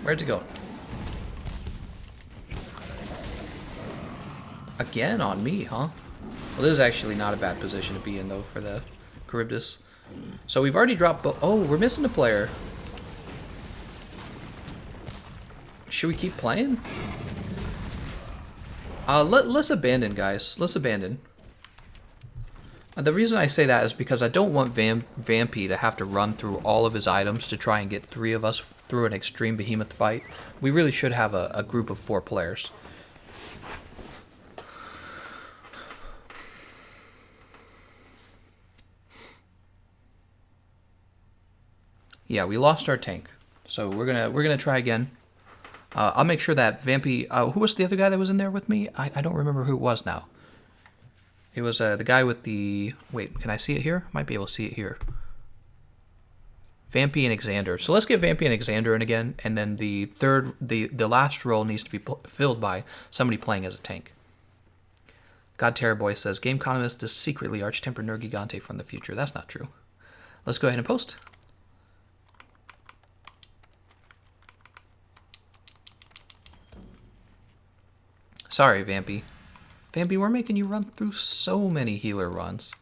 Speaker 1: Where'd it go? Again on me, huh? Well, this is actually not a bad position to be in, though, for the Charybdis. So we've already dropped... Oh, we're missing a player. Should we keep playing? Let's abandon, guys. Let's abandon. The reason I say that is because I don't want Vampy to have to run through all of his items to try and get 3 of us through an extreme behemoth fight. We really should have a group of 4 players. Yeah, we lost our tank, so we're gonna try again. I'll make sure that Vampy. Who was the other guy that was in there with me? I don't remember who it was now. It was the guy with the... Wait, can I see it here? Might be able to see it here. Vampy and Xander. So let's get Vampy and Xander in again, and then the last role needs to be filled by somebody playing as a tank. God Terrorboy says, Gameconomist is secretly Arch-Tempered Nergigante from the future. That's not true. Let's go ahead and post. Sorry, Vampy. Vampy, we're making you run through so many healer runs.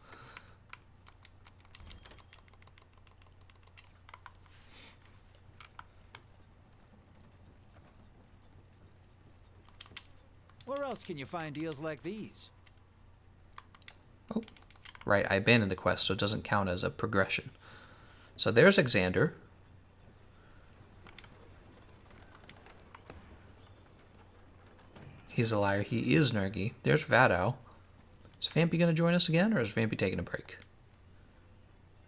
Speaker 3: Where else can you find deals like these?
Speaker 1: Oh, right, I abandoned the quest, so it doesn't count as a progression. So there's Xander. He's a liar. He is Nergy. There's Vadow. Is Vampy going to join us again, or is Vampy taking a break?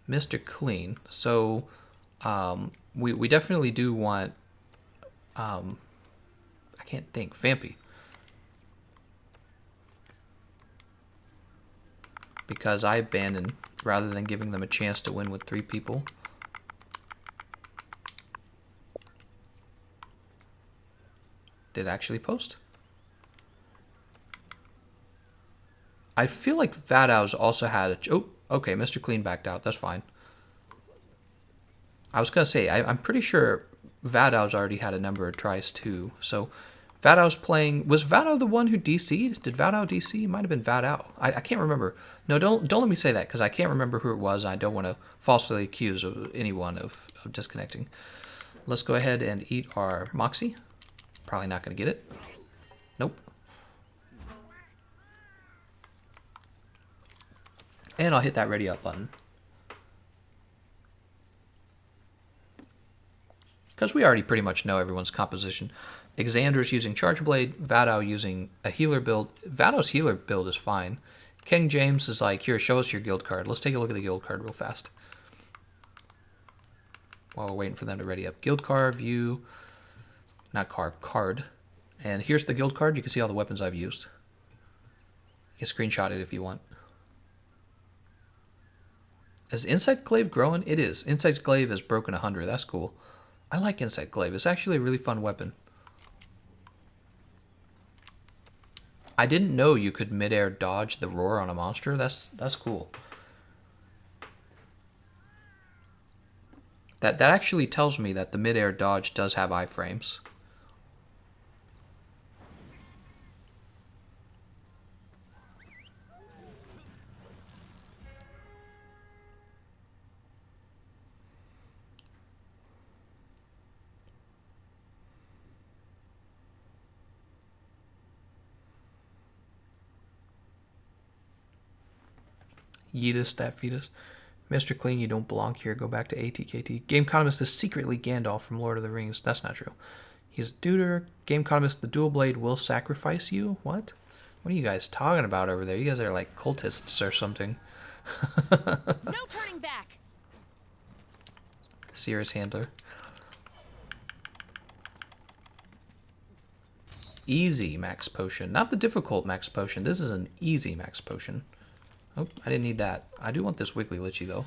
Speaker 1: Mr. Clean. So, we definitely do want... I can't think. Vampy. Because I abandoned rather than giving them a chance to win with 3 people. Did it actually post? I feel like Vadow's also had a... Oh, okay, Mr. Clean backed out. That's fine. I was going to say, I'm pretty sure Vadow's already had a number of tries too. So Vadow's playing... Was Vadow the one who DC'd? Did Vadow DC? Might have been Vadow. I can't remember. No, don't let me say that, because I can't remember who it was. I don't want to falsely accuse anyone of disconnecting. Let's go ahead and eat our Moxie. Probably not going to get it. Nope. And I'll hit that ready up button. Because we already pretty much know everyone's composition. Xander's using Charge Blade, Vadow using a healer build. Vadow's healer build is fine. King James is like, here, show us your guild card. Let's take a look at the guild card real fast. While we're waiting for them to ready up. Guild card, view, not card. And here's the guild card. You can see all the weapons I've used. You can screenshot it if you want. Is Insect Glaive growing? It is. Insect Glaive has broken 100. That's cool. I like Insect Glaive. It's actually a really fun weapon. I didn't know you could mid-air dodge the roar on a monster. That's cool. That actually tells me that the mid-air dodge does have iframes. Yeetus, that fetus. Mr. Clean, you don't belong here. Go back to ATKT. Gameconomist is secretly Gandalf from Lord of the Rings. That's not true. He's a duder. Gameconomist, the dual blade will sacrifice you? What? What are you guys talking about over there? You guys are like cultists or something.
Speaker 4: No turning back.
Speaker 1: Seer's Handler. Easy max potion. Not the difficult max potion. This is an easy max potion. Oh, I didn't need that. I do want this Wiggly Litchi, though.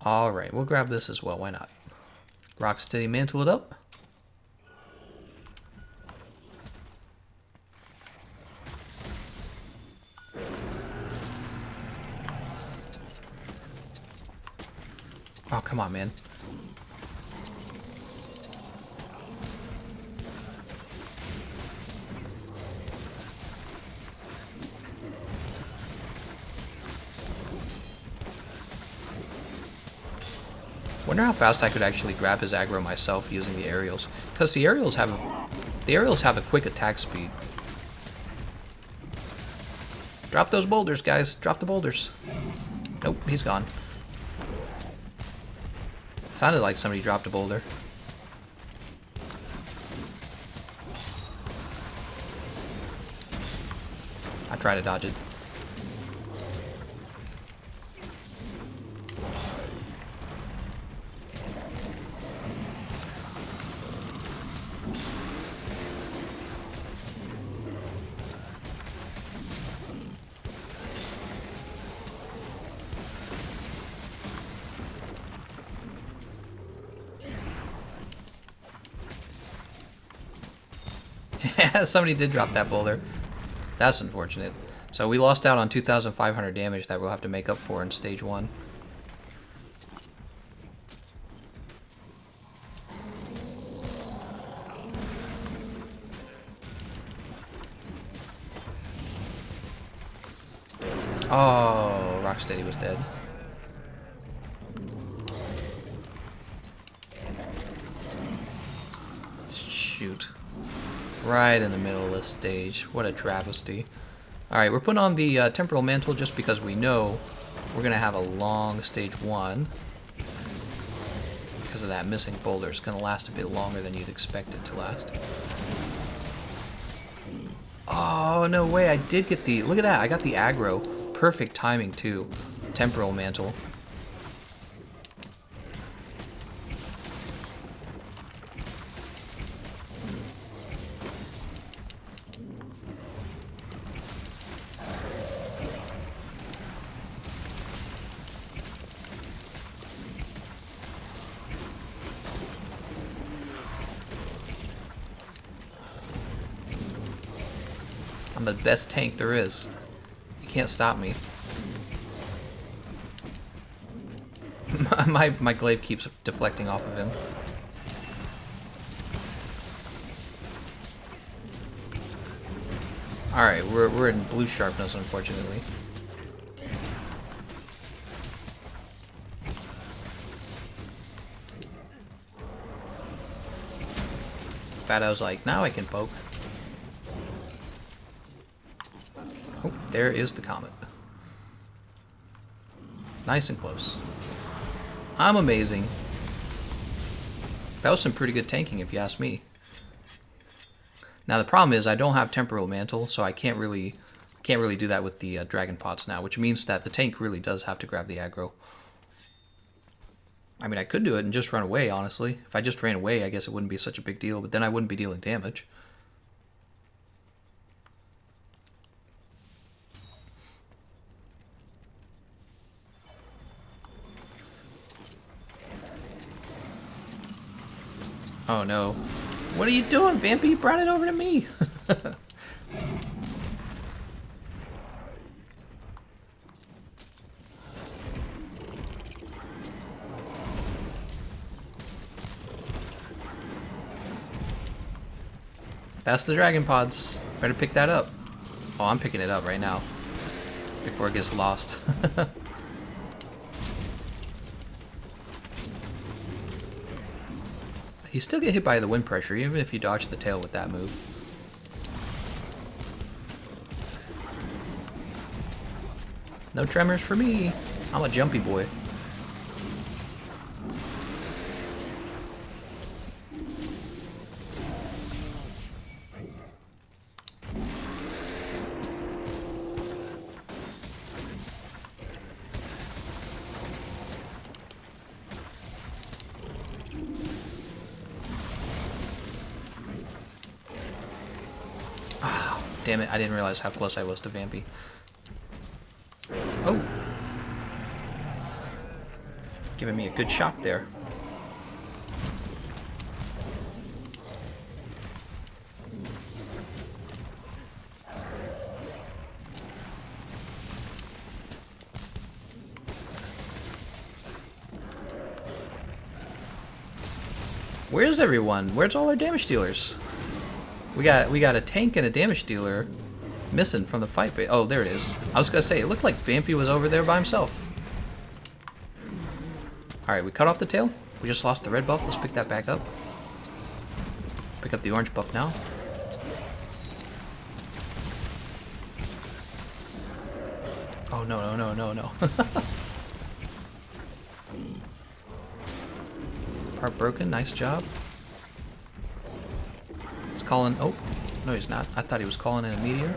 Speaker 1: Alright, we'll grab this as well. Why not? Rocksteady, mantle it up. Oh, come on, man. Wonder how fast I could actually grab his aggro myself using the aerials. Because the aerials have a quick attack speed. Drop those boulders, guys. Drop the boulders. Nope, he's gone. Sounded like somebody dropped a boulder. I try to dodge it. Somebody did drop that boulder. That's unfortunate. So we lost out on 2,500 damage that we'll have to make up for in stage 1. Oh, Rocksteady was dead. Shoot. Right in the middle of this stage. What a travesty. Alright, we're putting on the Temporal Mantle just because we know we're going to have a long stage 1. Because of that missing boulder. It's going to last a bit longer than you'd expect it to last. Oh, no way. I did get the... Look at that. I got the aggro. Perfect timing, too. Temporal Mantle. I'm the best tank there is. You can't stop me. my glaive keeps deflecting off of him. Alright, we're in blue sharpness, unfortunately. But I was like, now I can poke. Oh, there is the comet. Nice and close. I'm amazing. That was some pretty good tanking, if you ask me. Now the problem is I don't have Temporal Mantle, so I can't really do that with the Dragon Pots now, which means that the tank really does have to grab the aggro. I mean, I could do it and just run away, honestly. If I just ran away, I guess it wouldn't be such a big deal, but then I wouldn't be dealing damage. Oh no. What are you doing, Vampy? You brought it over to me. That's the Dragon Pods. Better pick that up. Oh, I'm picking it up right now. Before it gets lost. You still get hit by the wind pressure, even if you dodge the tail with that move. No tremors for me. I'm a jumpy boy. Damn it, I didn't realize how close I was to Vampy. Oh! Giving me a good shot there. Where's everyone? Where's all our damage dealers? We got a tank and a damage dealer missing from the fight. Oh, there it is. I was gonna say, it looked like Vampy was over there by himself. Alright, we cut off the tail. We just lost the red buff. Let's pick that back up. Pick up the orange buff now. Oh, no, no, no, no, no. Part broken. Nice job. He's calling... Oh, no he's not. I thought he was calling in a meteor.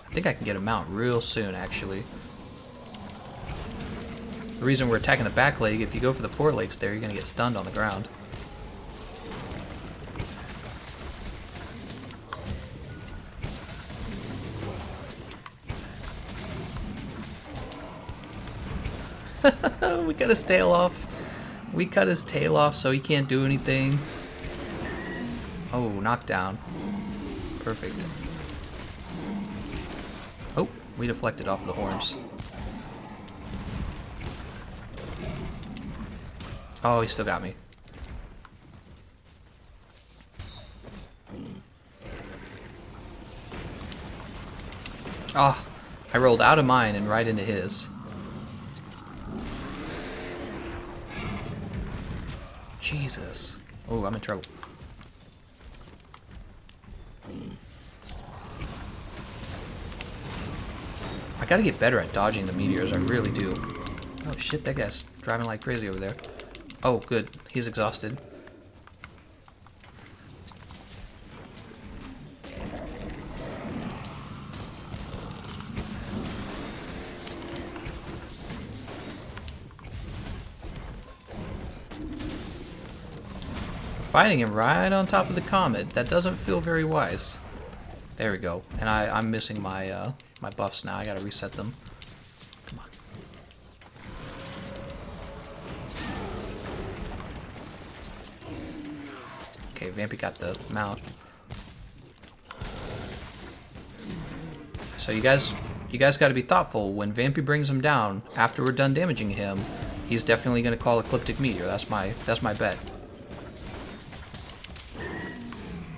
Speaker 1: I think I can get him out real soon, actually. The reason we're attacking the back leg, if you go for the forelegs there, you're going to get stunned on the ground. We cut his tail off. We cut his tail off so he can't do anything. Oh, knockdown. Perfect. Oh, we deflected off the horns. Oh, he still got me. Oh, I rolled out of mine and right into his. Jesus. Oh, I'm in trouble. I gotta get better at dodging the meteors, I really do. Oh shit, that guy's driving like crazy over there. Oh, good. He's exhausted. Fighting him right on top of the comet. That doesn't feel very wise. There we go. And I'm missing my my buffs now. I gotta reset them. Come on. Okay, Vampy got the mount. So you guys got to be thoughtful. When Vampy brings him down, after we're done damaging him, he's definitely gonna call Ecliptic Meteor. That's my bet.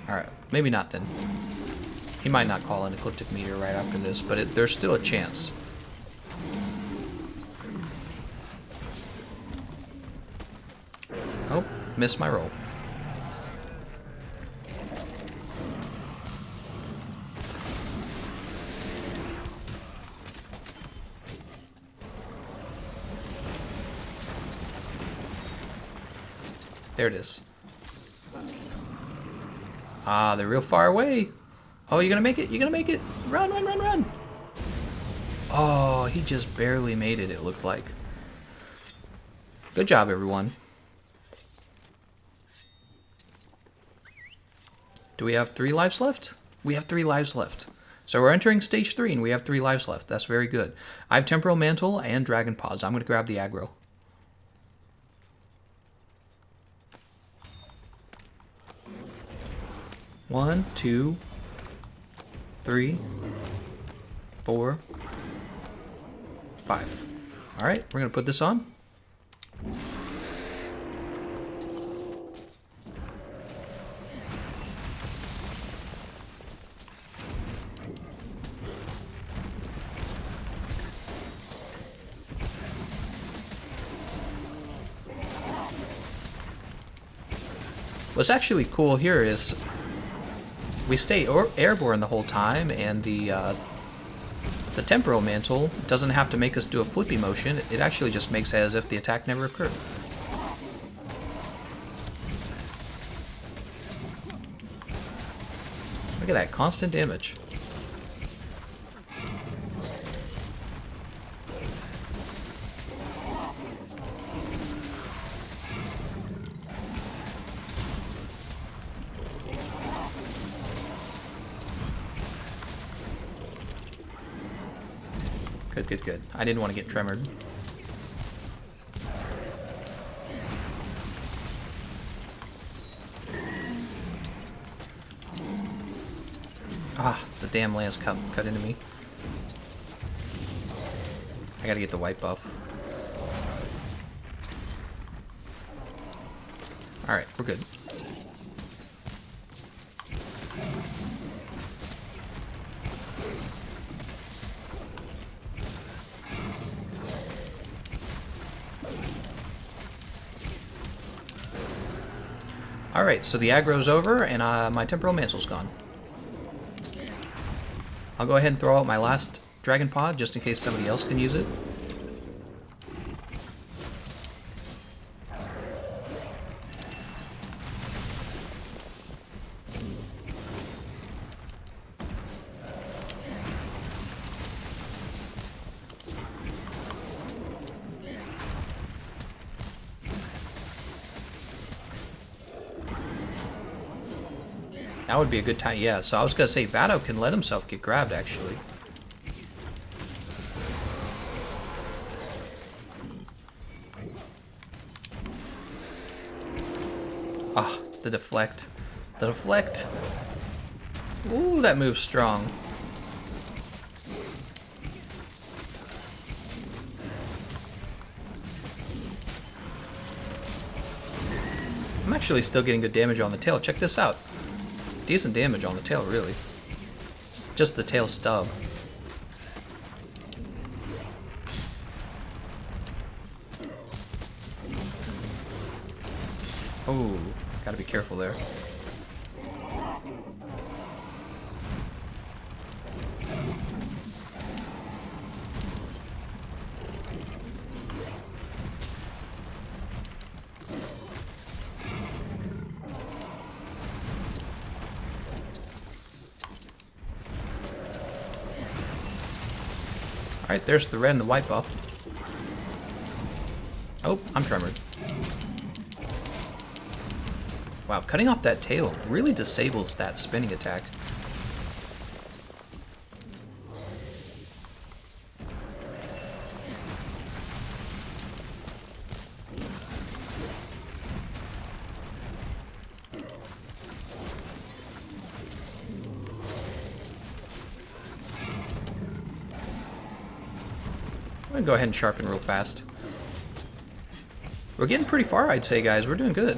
Speaker 1: Alright, maybe not then. He might not call an Ecliptic Meteor right after this, but there's still a chance. Oh, missed my roll. There it is. Ah, they're real far away. Oh, you're gonna make it? You're gonna make it? Run, run, run, run. Oh, he just barely made it, it looked like. Good job, everyone. Do we have 3 lives left? We have 3 lives left. So we're entering stage 3 and we have 3 lives left. That's very good. I have Temporal Mantle and Dragon Pods. I'm gonna grab the aggro. One, 2, 3, 4, 5. Alright, we're gonna put this on. What's actually cool here is we stay airborne the whole time, and the Temporal Mantle doesn't have to make us do a flippy motion. It actually just makes it as if the attack never occurred. Look at that, constant damage. Good, good, good. I didn't want to get tremored. Ah, the damn lance cut into me. I gotta get the white buff. Alright, we're good. Alright, so the aggro's over, and my Temporal Mantle's gone. I'll go ahead and throw out my last Dragon Pod, just in case somebody else can use it. That would be a good time, yeah. So I was gonna say Vado can let himself get grabbed, actually. Ah, the deflect. The deflect. Ooh, that move's strong. I'm actually still getting good damage on the tail. Check this out. Decent damage on the tail, really. It's just the tail stub. Oh, gotta be careful there. Alright, there's the red and the white buff. Oh, I'm tremored. Wow, cutting off that tail really disables that spinning attack. I'm gonna go ahead and sharpen real fast. We're getting pretty far, I'd say, guys. We're doing good.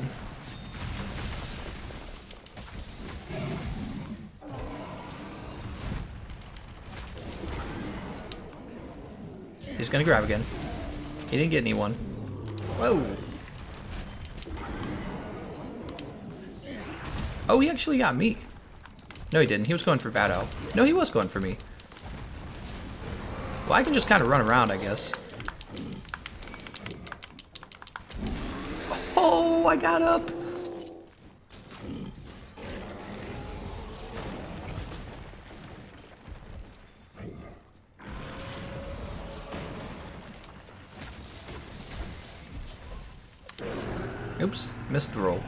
Speaker 1: He's gonna grab again. He didn't get anyone. Whoa. Oh, he actually got me. No, he didn't. He was going for Vadal. No, he was going for me. Well, I can just kind of run around, I guess. Oh, I got up. Oops, missed the roll.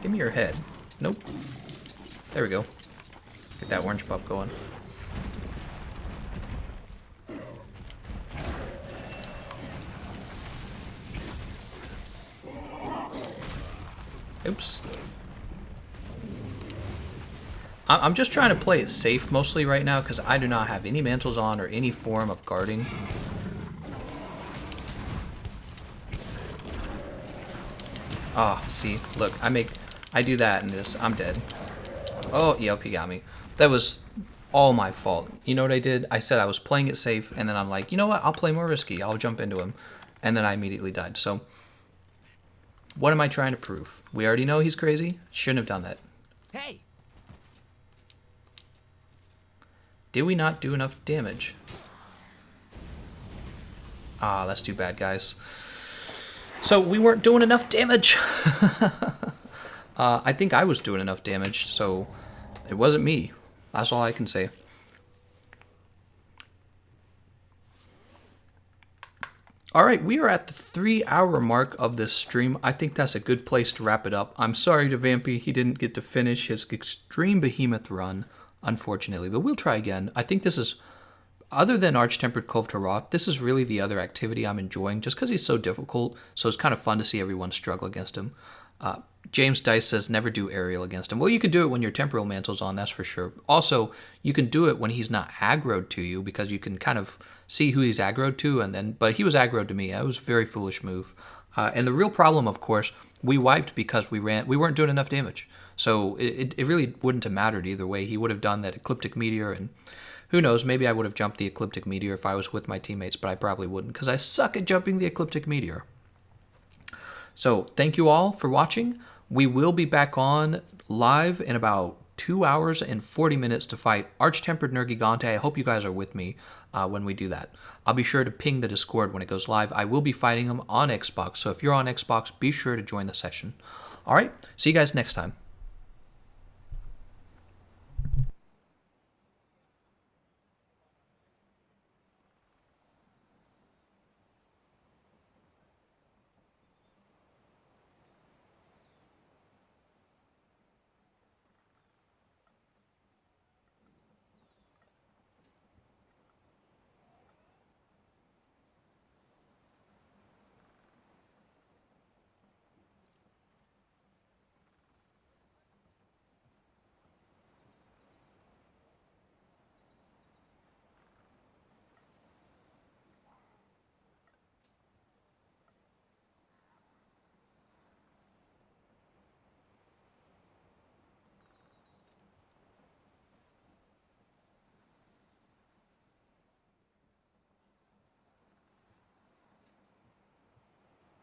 Speaker 1: Give me your head. Nope. There we go. Get that orange buff going. Oops. I'm just trying to play it safe mostly right now because I do not have any mantles on or any form of guarding. Ah, oh, see, look, I do that and this, I'm dead. Oh, yep, he got me. That was all my fault. You know what I did? I said I was playing it safe, and then I'm like, you know what? I'll play more risky. I'll jump into him. And then I immediately died. So, what am I trying to prove? We already know he's crazy. Shouldn't have done that.
Speaker 3: Hey!
Speaker 1: Did we not do enough damage? Ah, that's too bad, guys. So, we weren't doing enough damage. I think I was doing enough damage, so it wasn't me. That's all I can say. Alright, we are at the 3-hour mark of this stream. I think that's a good place to wrap it up. I'm sorry to Vampy, he didn't get to finish his Extreme Behemoth run, unfortunately, but we'll try again. I think this is, other than Arch-Tempered Cove to Roth, this is really the other activity I'm enjoying, just because he's so difficult, so it's kind of fun to see everyone struggle against him. James Dice says never do aerial against him. Well, you can do it when your temporal mantle's on, that's for sure. Also, you can do it when he's not aggroed to you because you can kind of see who he's aggroed to, and then. But he was aggroed to me. That was a very foolish move. And the real problem, of course, we wiped because we weren't doing enough damage. So it really wouldn't have mattered either way. He would have done that Ecliptic Meteor, and who knows, maybe I would have jumped the Ecliptic Meteor if I was with my teammates, but I probably wouldn't because I suck at jumping the Ecliptic Meteor. So thank you all for watching. We will be back on live in about 2 hours and 40 minutes to fight Arch-Tempered Nergigante. I hope you guys are with me when we do that. I'll be sure to ping the Discord when it goes live. I will be fighting him on Xbox, so if you're on Xbox, be sure to join the session. All right, see you guys next time.